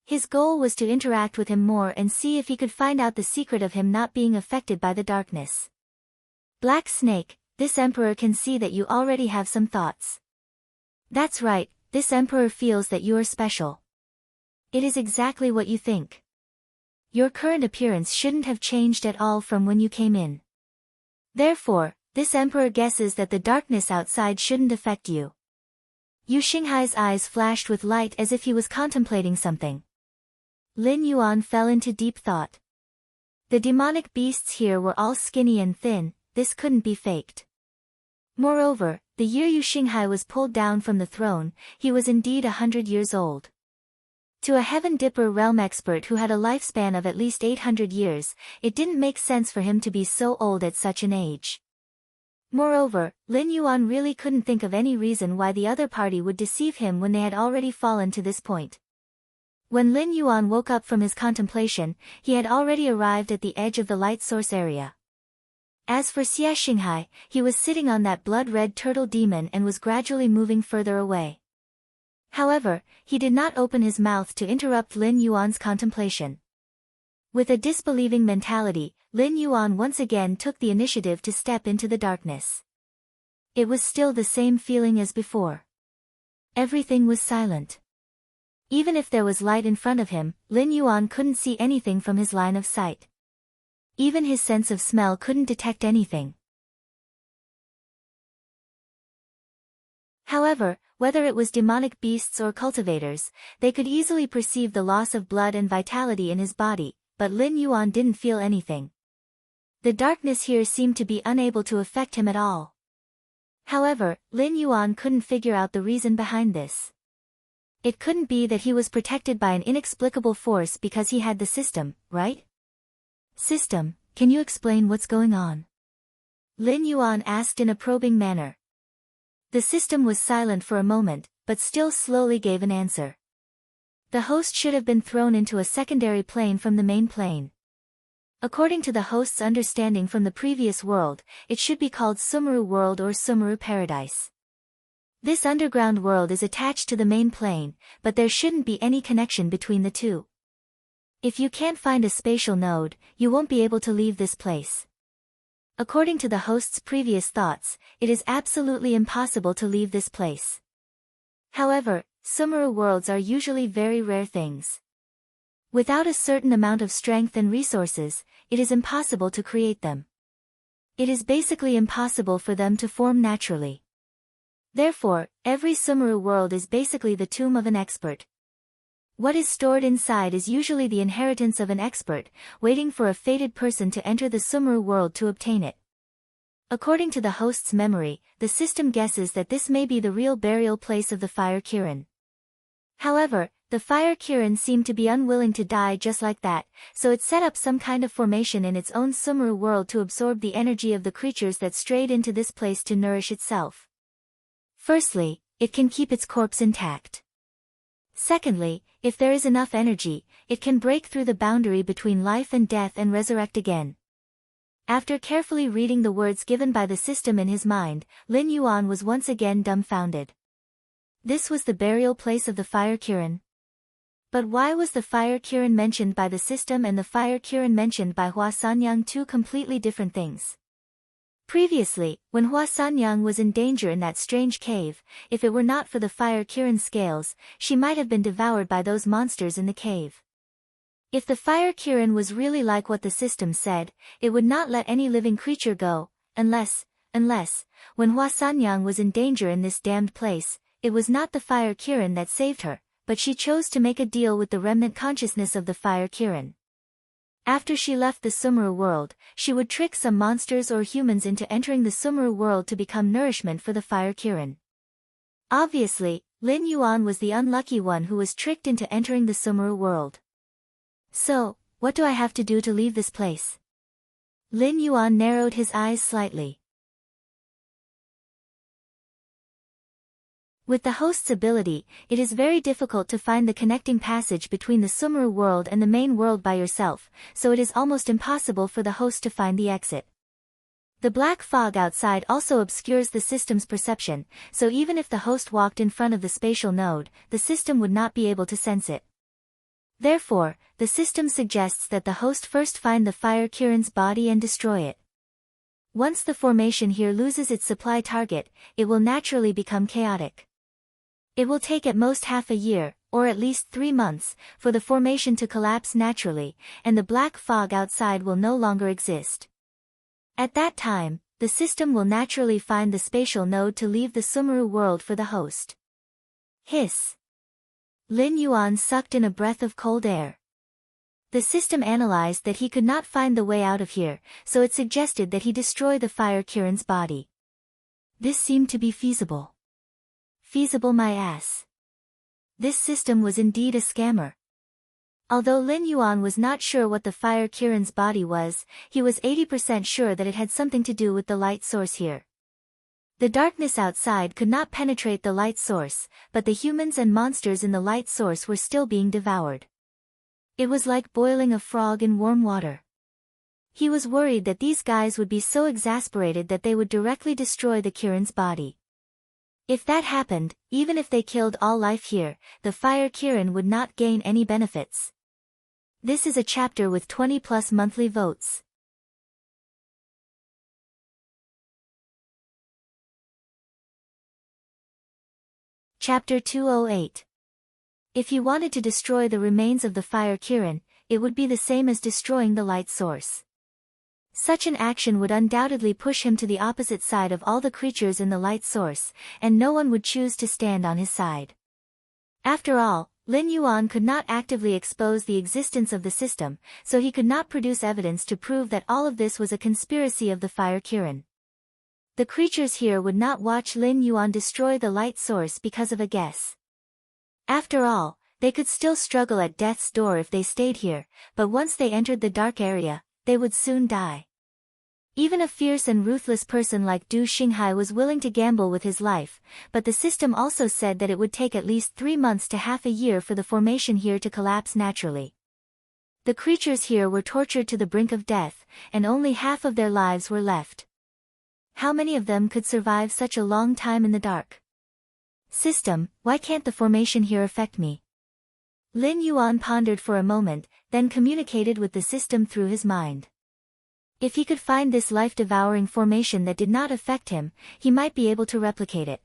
His goal was to interact with him more and see if he could find out the secret of him not being affected by the darkness. Black Snake, this emperor can see that you already have some thoughts. That's right, this emperor feels that you are special. It is exactly what you think. Your current appearance shouldn't have changed at all from when you came in. Therefore, this emperor guesses that the darkness outside shouldn't affect you. Yu Xinghai's eyes flashed with light as if he was contemplating something. Lin Yuan fell into deep thought. The demonic beasts here were all skinny and thin, this couldn't be faked. Moreover, the year Yu Xinghai was pulled down from the throne, he was indeed 100 years old. To a Heaven Dipper realm expert who had a lifespan of at least 800 years, it didn't make sense for him to be so old at such an age. Moreover, Lin Yuan really couldn't think of any reason why the other party would deceive him when they had already fallen to this point. When Lin Yuan woke up from his contemplation, he had already arrived at the edge of the light source area. As for Xia Xinghai, he was sitting on that blood-red turtle demon and was gradually moving further away. However, he did not open his mouth to interrupt Lin Yuan's contemplation. With a disbelieving mentality, Lin Yuan once again took the initiative to step into the darkness. It was still the same feeling as before. Everything was silent. Even if there was light in front of him, Lin Yuan couldn't see anything from his line of sight. Even his sense of smell couldn't detect anything. However, whether it was demonic beasts or cultivators, they could easily perceive the loss of blood and vitality in his body, but Lin Yuan didn't feel anything. The darkness here seemed to be unable to affect him at all. However, Lin Yuan couldn't figure out the reason behind this. It couldn't be that he was protected by an inexplicable force because he had the system, right? System, can you explain what's going on? Lin Yuan asked in a probing manner. The system was silent for a moment, but still slowly gave an answer. The host should have been thrown into a secondary plane from the main plane. According to the host's understanding from the previous world, it should be called Sumeru World or Sumeru Paradise. This underground world is attached to the main plane, but there shouldn't be any connection between the two. If you can't find a spatial node, you won't be able to leave this place. According to the host's previous thoughts, it is absolutely impossible to leave this place. However, Sumeru worlds are usually very rare things. Without a certain amount of strength and resources, it is impossible to create them. It is basically impossible for them to form naturally. Therefore, every Sumeru world is basically the tomb of an expert. What is stored inside is usually the inheritance of an expert, waiting for a fated person to enter the Sumeru world to obtain it. According to the host's memory, the system guesses that this may be the real burial place of the Fire Kirin. However, the Fire Kirin seemed to be unwilling to die just like that, so it set up some kind of formation in its own Sumeru world to absorb the energy of the creatures that strayed into this place to nourish itself. Firstly, it can keep its corpse intact. Secondly, if there is enough energy, it can break through the boundary between life and death and resurrect again. After carefully reading the words given by the system in his mind, Lin Yuan was once again dumbfounded. This was the burial place of the Fire Kirin. But why was the Fire Kirin mentioned by the system and the Fire Kirin mentioned by Hua Sanyang two completely different things? Previously, when Hua Sanyang was in danger in that strange cave, if it were not for the Fire Kirin scales, she might have been devoured by those monsters in the cave. If the Fire Kirin was really like what the system said, it would not let any living creature go, unless, when Hua Sanyang was in danger in this damned place, it was not the Fire Kirin that saved her, but she chose to make a deal with the remnant consciousness of the Fire Kirin. After she left the Sumeru world, she would trick some monsters or humans into entering the Sumeru world to become nourishment for the Fire Kirin. Obviously, Lin Yuan was the unlucky one who was tricked into entering the Sumeru world. So, what do I have to do to leave this place? Lin Yuan narrowed his eyes slightly. With the host's ability, it is very difficult to find the connecting passage between the Sumeru world and the main world by yourself, so it is almost impossible for the host to find the exit. The black fog outside also obscures the system's perception, so even if the host walked in front of the spatial node, the system would not be able to sense it. Therefore, the system suggests that the host first find the Fire Kirin's body and destroy it. Once the formation here loses its supply target, it will naturally become chaotic. It will take at most half a year, or at least 3 months, for the formation to collapse naturally, and the black fog outside will no longer exist. At that time, the system will naturally find the spatial node to leave the Sumeru world for the host. Hiss. Lin Yuan sucked in a breath of cold air. The system analyzed that he could not find the way out of here, so it suggested that he destroy the Fire Kirin's body. This seemed to be feasible. Feasible my ass. This system was indeed a scammer. Although Lin Yuan was not sure what the Fire Kirin's body was, he was 80% sure that it had something to do with the light source here. The darkness outside could not penetrate the light source, but the humans and monsters in the light source were still being devoured. It was like boiling a frog in warm water. He was worried that these guys would be so exasperated that they would directly destroy the Kirin's body. If that happened, even if they killed all life here, the Fire Kirin would not gain any benefits. This is a chapter with 20+ monthly votes. Chapter 208. If you wanted to destroy the remains of the Fire Kirin, it would be the same as destroying the light source. Such an action would undoubtedly push him to the opposite side of all the creatures in the light source, and no one would choose to stand on his side. After all, Lin Yuan could not actively expose the existence of the system, so he could not produce evidence to prove that all of this was a conspiracy of the Fire Kirin. The creatures here would not watch Lin Yuan destroy the light source because of a guess. After all, they could still struggle at death's door if they stayed here, but once they entered the dark area, they would soon die. Even a fierce and ruthless person like Du Xinghai was willing to gamble with his life, but the system also said that it would take at least 3 months to half a year for the formation here to collapse naturally. The creatures here were tortured to the brink of death, and only half of their lives were left. How many of them could survive such a long time in the dark? System, why can't the formation here affect me? Lin Yuan pondered for a moment, then communicated with the system through his mind. If he could find this life-devouring formation that did not affect him, he might be able to replicate it.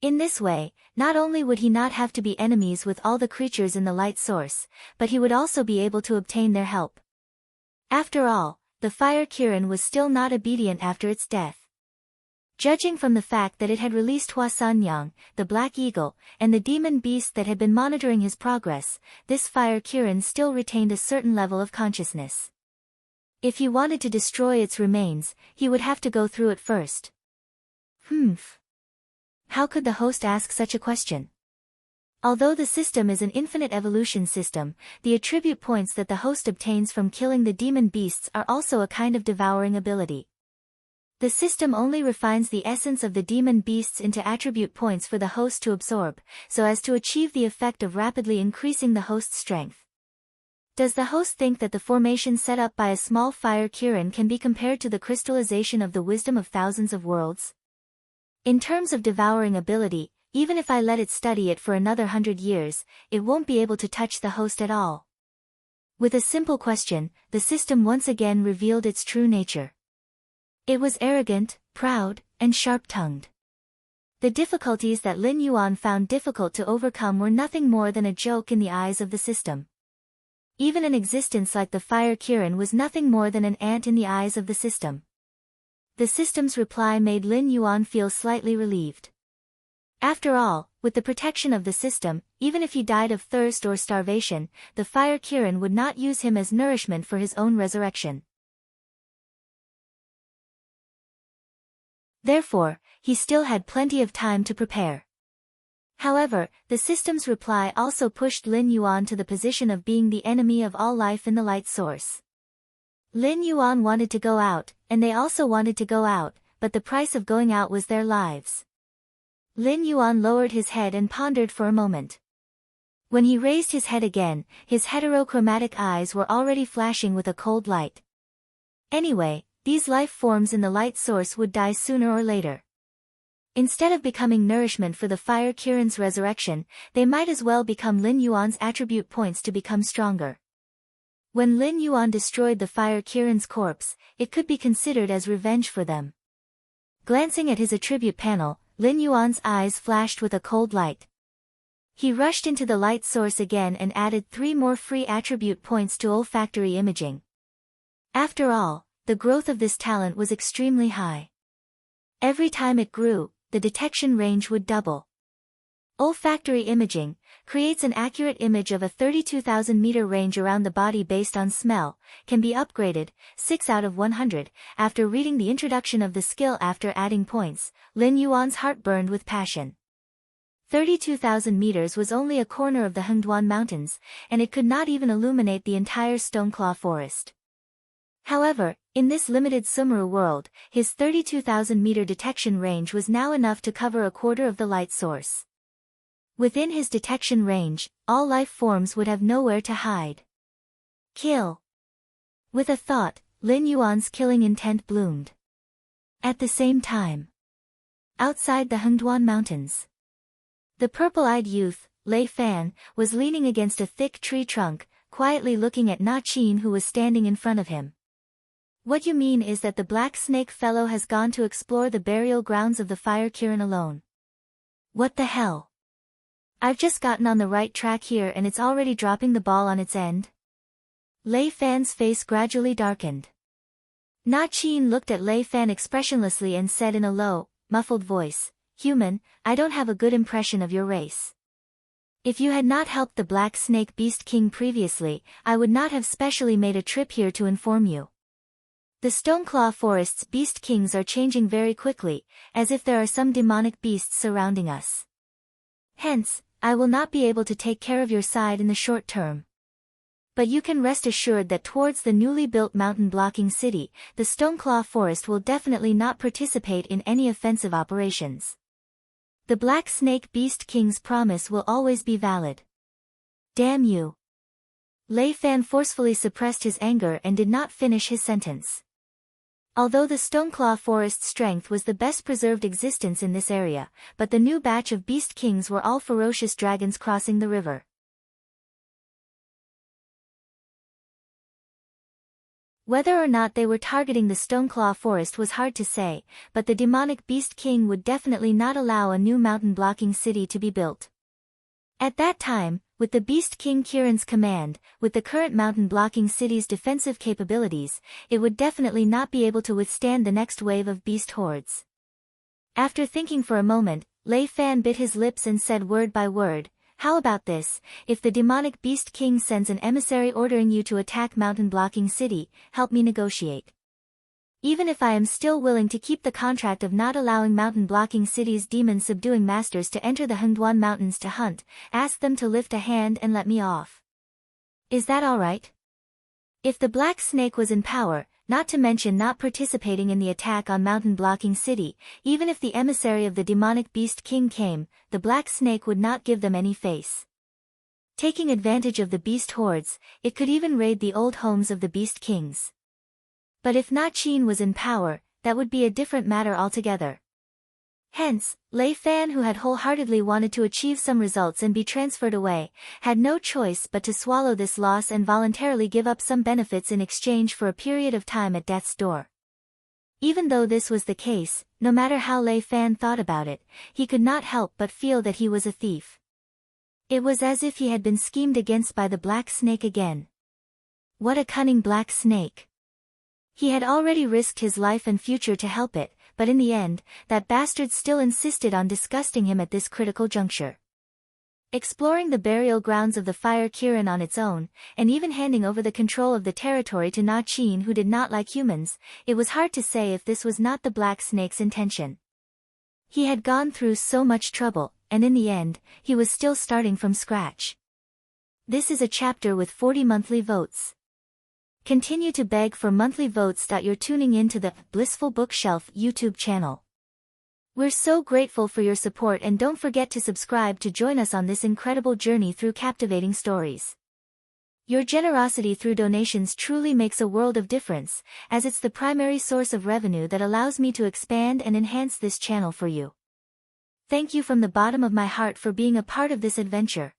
In this way, not only would he not have to be enemies with all the creatures in the light source, but he would also be able to obtain their help. After all, the Fire Kirin was still not obedient after its death. Judging from the fact that it had released Hua Sanyang, the Black Eagle, and the demon beast that had been monitoring his progress, this fire Kirin still retained a certain level of consciousness. If he wanted to destroy its remains, he would have to go through it first. How could the host ask such a question? Although the system is an infinite evolution system, the attribute points that the host obtains from killing the demon beasts are also a kind of devouring ability. The system only refines the essence of the demon beasts into attribute points for the host to absorb, so as to achieve the effect of rapidly increasing the host's strength. Does the host think that the formation set up by a small fire Kirin can be compared to the crystallization of the wisdom of thousands of worlds? In terms of devouring ability, even if I let it study it for another 100 years, it won't be able to touch the host at all. With a simple question, the system once again revealed its true nature. It was arrogant, proud, and sharp-tongued. The difficulties that Lin Yuan found difficult to overcome were nothing more than a joke in the eyes of the system. Even an existence like the fire Kirin was nothing more than an ant in the eyes of the system. The system's reply made Lin Yuan feel slightly relieved. After all, with the protection of the system, even if he died of thirst or starvation, the fire Kirin would not use him as nourishment for his own resurrection. Therefore, he still had plenty of time to prepare. However, the system's reply also pushed Lin Yuan to the position of being the enemy of all life in the light source. Lin Yuan wanted to go out, and they also wanted to go out, but the price of going out was their lives. Lin Yuan lowered his head and pondered for a moment. When he raised his head again, his heterochromatic eyes were already flashing with a cold light. Anyway, these life forms in the light source would die sooner or later. Instead of becoming nourishment for the fire Kirin's resurrection, they might as well become Lin Yuan's attribute points to become stronger. When Lin Yuan destroyed the fire Kirin's corpse, it could be considered as revenge for them. Glancing at his attribute panel, Lin Yuan's eyes flashed with a cold light. He rushed into the light source again and added 3 more free attribute points to olfactory imaging. After all, the growth of this talent was extremely high. Every time it grew, the detection range would double. Olfactory imaging creates an accurate image of a 32,000-meter range around the body based on smell, can be upgraded, 6 out of 100, after reading the introduction of the skill. After adding points, Lin Yuan's heart burned with passion. 32,000 meters was only a corner of the Hengduan Mountains, and it could not even illuminate the entire Stoneclaw Forest. However, in this limited Sumeru world, his 32,000-meter detection range was now enough to cover a quarter of the light source. Within his detection range, all life forms would have nowhere to hide. Kill. With a thought, Lin Yuan's killing intent bloomed. At the same time, outside the Hengduan Mountains, the purple-eyed youth, Lei Fan, was leaning against a thick tree trunk, quietly looking at Na Qin, who was standing in front of him. What you mean is that the black snake fellow has gone to explore the burial grounds of the fire Kirin alone. What the hell? I've just gotten on the right track here and it's already dropping the ball on its end? Lei Fan's face gradually darkened. Na Qin looked at Lei Fan expressionlessly and said in a low, muffled voice, "Human, I don't have a good impression of your race. If you had not helped the Black Snake Beast King previously, I would not have specially made a trip here to inform you. The Stoneclaw Forest's Beast Kings are changing very quickly, as if there are some demonic beasts surrounding us. Hence, I will not be able to take care of your side in the short term. But you can rest assured that towards the newly built mountain-blocking city, the Stoneclaw Forest will definitely not participate in any offensive operations. The Black Snake Beast King's promise will always be valid." Damn you! Lei Fan forcefully suppressed his anger and did not finish his sentence. Although the Stoneclaw Forest's strength was the best preserved existence in this area, but the new batch of Beast Kings were all ferocious dragons crossing the river. Whether or not they were targeting the Stoneclaw Forest was hard to say, but the demonic Beast King would definitely not allow a new mountain-blocking city to be built. At that time, with the Beast King Kirin's command, with the current mountain-blocking city's defensive capabilities, it would definitely not be able to withstand the next wave of beast hordes. After thinking for a moment, Lei Fan bit his lips and said word by word, "How about this? If the demonic beast king sends an emissary ordering you to attack mountain-blocking city, help me negotiate. Even if I am still willing to keep the contract of not allowing mountain-blocking city's demon-subduing masters to enter the Hengduan Mountains to hunt, ask them to lift a hand and let me off. Is that all right?" If the Black Snake was in power, not to mention not participating in the attack on mountain-blocking city, even if the emissary of the demonic beast king came, the Black Snake would not give them any face. Taking advantage of the beast hordes, it could even raid the old homes of the beast kings. But if not Qin was in power, that would be a different matter altogether. Hence, Lei Fan, who had wholeheartedly wanted to achieve some results and be transferred away, had no choice but to swallow this loss and voluntarily give up some benefits in exchange for a period of time at death's door. Even though this was the case, no matter how Lei Fan thought about it, he could not help but feel that he was a thief. It was as if he had been schemed against by the Black Snake again. What a cunning Black Snake! He had already risked his life and future to help it, but in the end, that bastard still insisted on disgusting him at this critical juncture. Exploring the burial grounds of the Fire Kirin on its own, and even handing over the control of the territory to Na Qin, who did not like humans, it was hard to say if this was not the Black Snake's intention. He had gone through so much trouble, and in the end, he was still starting from scratch. This is a chapter with 40 monthly votes. Continue to beg for monthly votes. You're tuning in to the Blissful Bookshelf YouTube channel. We're so grateful for your support, and don't forget to subscribe to join us on this incredible journey through captivating stories. Your generosity through donations truly makes a world of difference, as it's the primary source of revenue that allows me to expand and enhance this channel for you. Thank you from the bottom of my heart for being a part of this adventure.